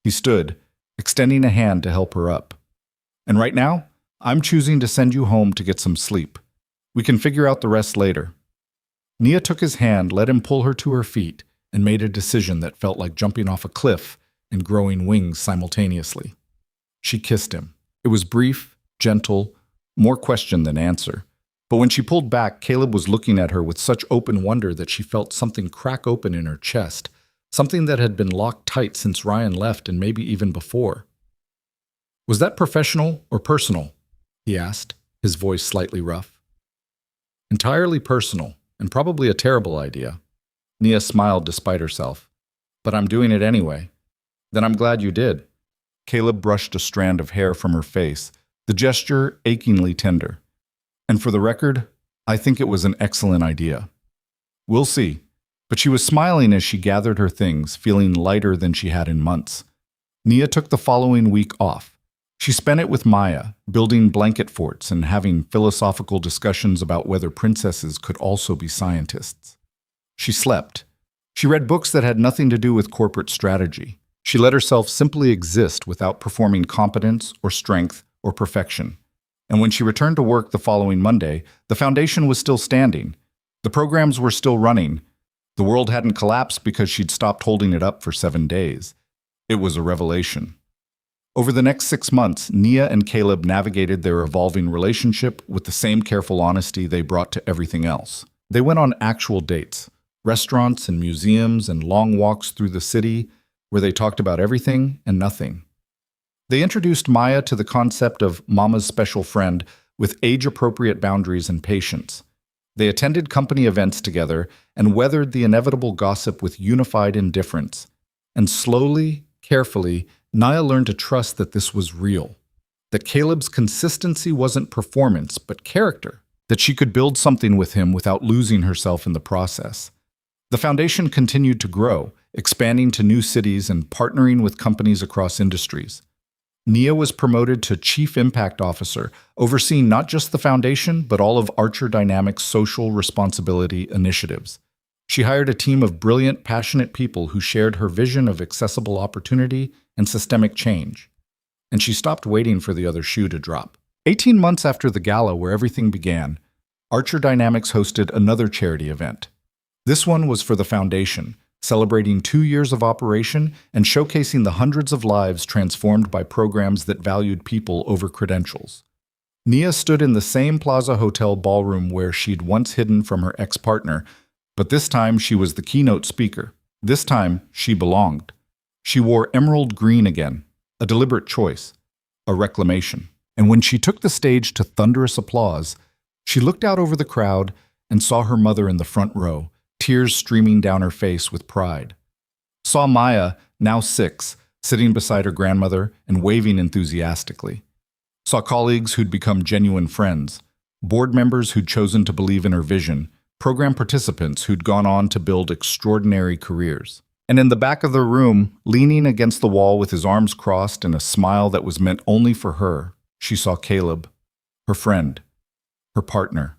He stood, extending a hand to help her up. And right now, I'm choosing to send you home to get some sleep. We can figure out the rest later. Nia took his hand, let him pull her to her feet, and made a decision that felt like jumping off a cliff and growing wings simultaneously. She kissed him. It was brief, gentle, more question than answer. But when she pulled back, Caleb was looking at her with such open wonder that she felt something crack open in her chest, something that had been locked tight since Ryan left and maybe even before. "Was that professional or personal?" he asked, his voice slightly rough. "Entirely personal, and probably a terrible idea." Nia smiled despite herself. "But I'm doing it anyway." "Then I'm glad you did." Caleb brushed a strand of hair from her face, the gesture achingly tender. "And for the record, I think it was an excellent idea." "We'll see." But she was smiling as she gathered her things, feeling lighter than she had in months. Nia took the following week off. She spent it with Maya, building blanket forts and having philosophical discussions about whether princesses could also be scientists. She slept. She read books that had nothing to do with corporate strategy. She let herself simply exist without performing competence or strength or perfection. And when she returned to work the following Monday, the foundation was still standing. The programs were still running. The world hadn't collapsed because she'd stopped holding it up for 7 days. It was a revelation. Over the next 6 months, Nia and Caleb navigated their evolving relationship with the same careful honesty they brought to everything else. They went on actual dates, restaurants and museums and long walks through the city where they talked about everything and nothing. They introduced Maya to the concept of mama's special friend with age-appropriate boundaries and patience. They attended company events together and weathered the inevitable gossip with unified indifference. And slowly, carefully, Nia learned to trust that this was real, that Caleb's consistency wasn't performance, but character, that she could build something with him without losing herself in the process. The foundation continued to grow, expanding to new cities and partnering with companies across industries. Nia was promoted to Chief Impact Officer, overseeing not just the foundation, but all of Archer Dynamics' social responsibility initiatives. She hired a team of brilliant, passionate people who shared her vision of accessible opportunity and systemic change. And she stopped waiting for the other shoe to drop. 18 months after the gala where everything began, Archer Dynamics hosted another charity event. This one was for the foundation, celebrating 2 years of operation and showcasing the hundreds of lives transformed by programs that valued people over credentials. Nia stood in the same Plaza Hotel ballroom where she'd once hidden from her ex-partner, but this time she was the keynote speaker. This time she belonged. She wore emerald green again, a deliberate choice, a reclamation. And when she took the stage to thunderous applause, she looked out over the crowd and saw her mother in the front row, tears streaming down her face with pride. Saw Maya, now 6, sitting beside her grandmother and waving enthusiastically. Saw colleagues who'd become genuine friends, board members who'd chosen to believe in her vision, program participants who'd gone on to build extraordinary careers. And in the back of the room, leaning against the wall with his arms crossed and a smile that was meant only for her, she saw Caleb, her friend, her partner,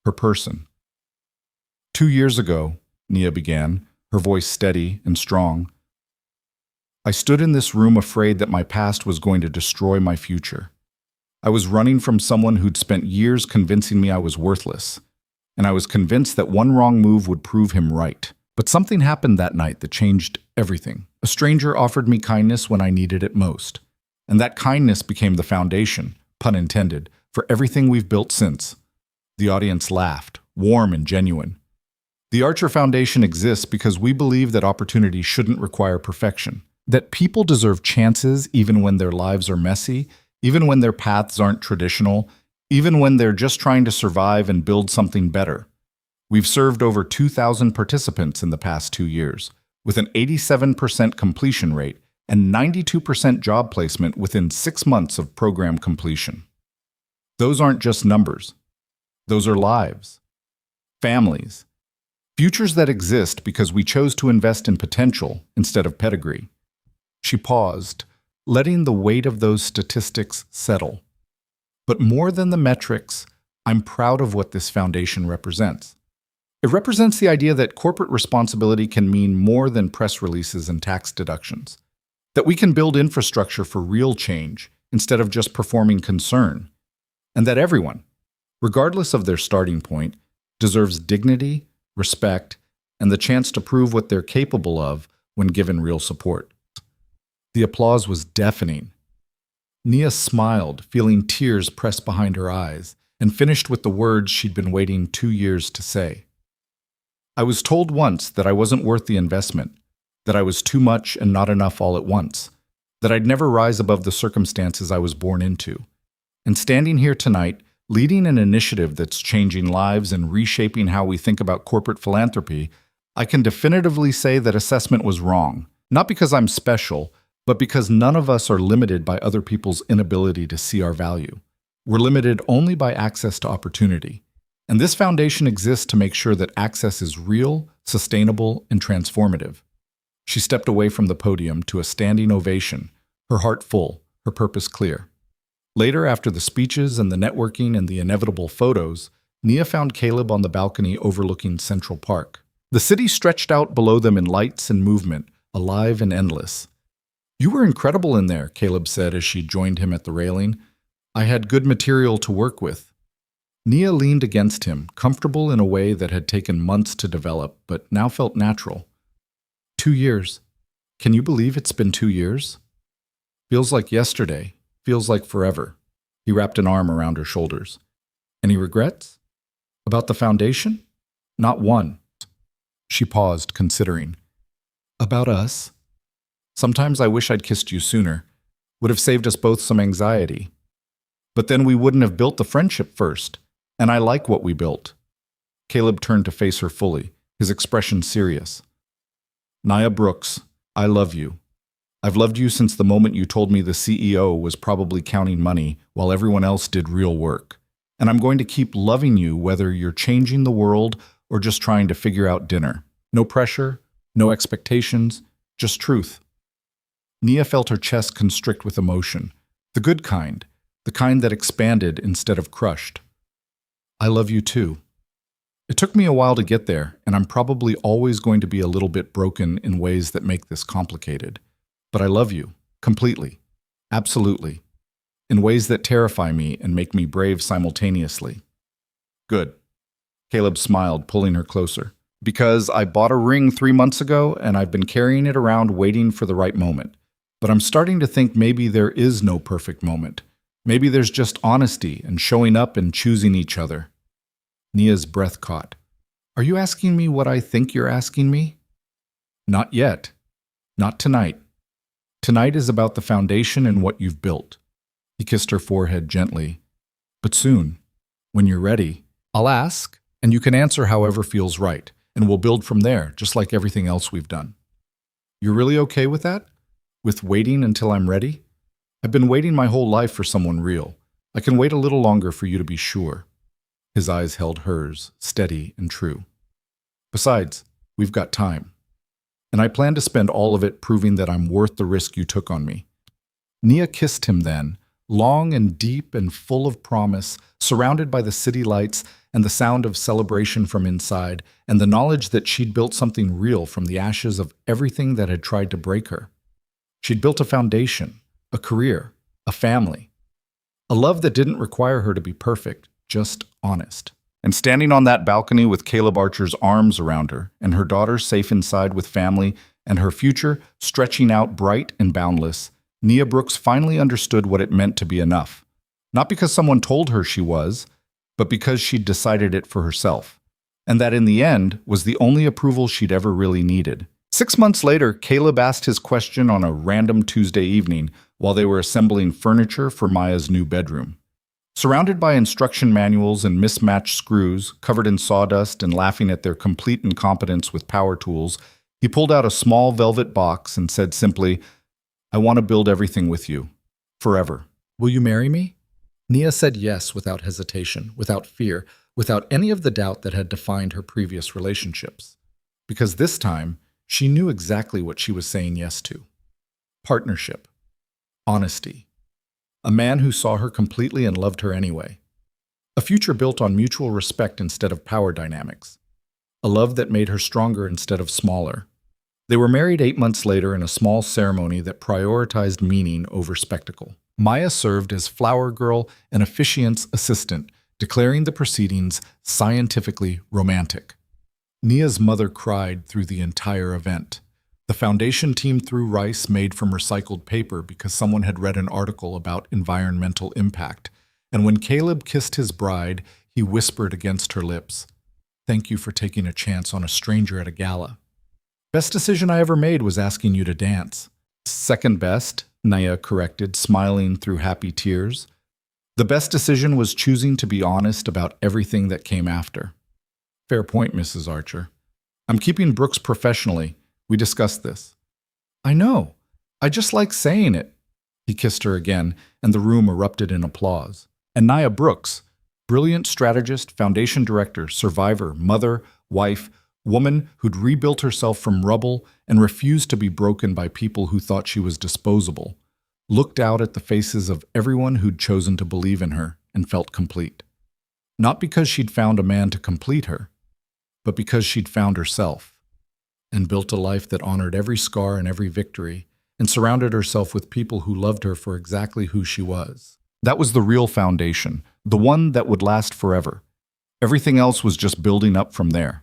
her person. 2 years ago, Nia began, her voice steady and strong, I stood in this room afraid that my past was going to destroy my future. I was running from someone who'd spent years convincing me I was worthless, and I was convinced that one wrong move would prove him right. But something happened that night that changed everything. A stranger offered me kindness when I needed it most, and that kindness became the foundation, pun intended, for everything we've built since. The audience laughed, warm and genuine. The Archer Foundation exists because we believe that opportunity shouldn't require perfection, that people deserve chances even when their lives are messy, even when their paths aren't traditional, even when they're just trying to survive and build something better. We've served over 2,000 participants in the past 2 years, with an 87% completion rate and 92% job placement within 6 months of program completion. Those aren't just numbers. Those are lives, families, futures that exist because we chose to invest in potential instead of pedigree. She paused, letting the weight of those statistics settle. But more than the metrics, I'm proud of what this foundation represents. It represents the idea that corporate responsibility can mean more than press releases and tax deductions, that we can build infrastructure for real change instead of just performing concern, and that everyone, regardless of their starting point, deserves dignity, respect, and the chance to prove what they're capable of when given real support. The applause was deafening. Nia smiled, feeling tears press behind her eyes, and finished with the words she'd been waiting 2 years to say. I was told once that I wasn't worth the investment, that I was too much and not enough all at once, that I'd never rise above the circumstances I was born into. And standing here tonight, leading an initiative that's changing lives and reshaping how we think about corporate philanthropy, I can definitively say that assessment was wrong, not because I'm special, but because none of us are limited by other people's inability to see our value. We're limited only by access to opportunity. And this foundation exists to make sure that access is real, sustainable, and transformative. She stepped away from the podium to a standing ovation, her heart full, her purpose clear. Later, after the speeches and the networking and the inevitable photos, Nia found Caleb on the balcony overlooking Central Park. The city stretched out below them in lights and movement, alive and endless. You were incredible in there, Caleb said as she joined him at the railing. I had good material to work with. Nia leaned against him, comfortable in a way that had taken months to develop, but now felt natural. 2 years. Can you believe it's been 2 years? Feels like yesterday. Feels like forever. He wrapped an arm around her shoulders. Any regrets? About the foundation? Not one. She paused, considering. About us? Sometimes I wish I'd kissed you sooner. Would have saved us both some anxiety. But then we wouldn't have built the friendship first. And I like what we built. Caleb turned to face her fully, his expression serious. Nia Brooks, I love you. I've loved you since the moment you told me the CEO was probably counting money while everyone else did real work. And I'm going to keep loving you whether you're changing the world or just trying to figure out dinner. No pressure, no expectations, just truth. Nia felt her chest constrict with emotion, the good kind, the kind that expanded instead of crushed. I love you too. It took me a while to get there, and I'm probably always going to be a little bit broken in ways that make this complicated. But I love you, completely, absolutely, in ways that terrify me and make me brave simultaneously. Good. Caleb smiled, pulling her closer. Because I bought a ring 3 months ago, and I've been carrying it around waiting for the right moment. But I'm starting to think maybe there is no perfect moment. Maybe there's just honesty and showing up and choosing each other. Nia's breath caught. Are you asking me what I think you're asking me? Not yet. Not tonight. Tonight is about the foundation and what you've built. He kissed her forehead gently. But soon, when you're ready, I'll ask, and you can answer however feels right, and we'll build from there, just like everything else we've done. You're really okay with that? With waiting until I'm ready? I've been waiting my whole life for someone real. I can wait a little longer for you to be sure. His eyes held hers, steady and true. Besides, we've got time. And I plan to spend all of it proving that I'm worth the risk you took on me. Nia kissed him then, long and deep and full of promise, surrounded by the city lights and the sound of celebration from inside, and the knowledge that she'd built something real from the ashes of everything that had tried to break her. She'd built a foundation, a career, a family, a love that didn't require her to be perfect, just honest. And standing on that balcony with Caleb Archer's arms around her, and her daughter safe inside with family, and her future stretching out bright and boundless, Nia Brooks finally understood what it meant to be enough. Not because someone told her she was, but because she'd decided it for herself. And that in the end was the only approval she'd ever really needed. 6 months later, Caleb asked his question on a random Tuesday evening while they were assembling furniture for Maya's new bedroom. Surrounded by instruction manuals and mismatched screws, covered in sawdust and laughing at their complete incompetence with power tools, he pulled out a small velvet box and said simply, I want to build everything with you. Forever. Will you marry me? Nia said yes without hesitation, without fear, without any of the doubt that had defined her previous relationships. Because this time, she knew exactly what she was saying yes to. Partnership. Honesty. A man who saw her completely and loved her anyway. A future built on mutual respect instead of power dynamics. a love that made her stronger instead of smaller. They were married 8 months later in a small ceremony that prioritized meaning over spectacle. Maya served as flower girl and officiant's assistant, declaring the proceedings scientifically romantic. Nia's mother cried through the entire event. The foundation team threw rice made from recycled paper because someone had read an article about environmental impact. And when Caleb kissed his bride, he whispered against her lips, "Thank you for taking a chance on a stranger at a gala. Best decision I ever made was asking you to dance." "Second best," Nia corrected, smiling through happy tears. "The best decision was choosing to be honest about everything that came after." "Fair point, Mrs. Archer. I'm keeping Brooks professionally. We discussed this." "I know. I just like saying it." He kissed her again, and the room erupted in applause. And Nia Brooks, brilliant strategist, foundation director, survivor, mother, wife, woman who'd rebuilt herself from rubble and refused to be broken by people who thought she was disposable, looked out at the faces of everyone who'd chosen to believe in her and felt complete. Not because she'd found a man to complete her, but because she'd found herself and built a life that honored every scar and every victory and surrounded herself with people who loved her for exactly who she was. That was the real foundation, the one that would last forever. Everything else was just building up from there.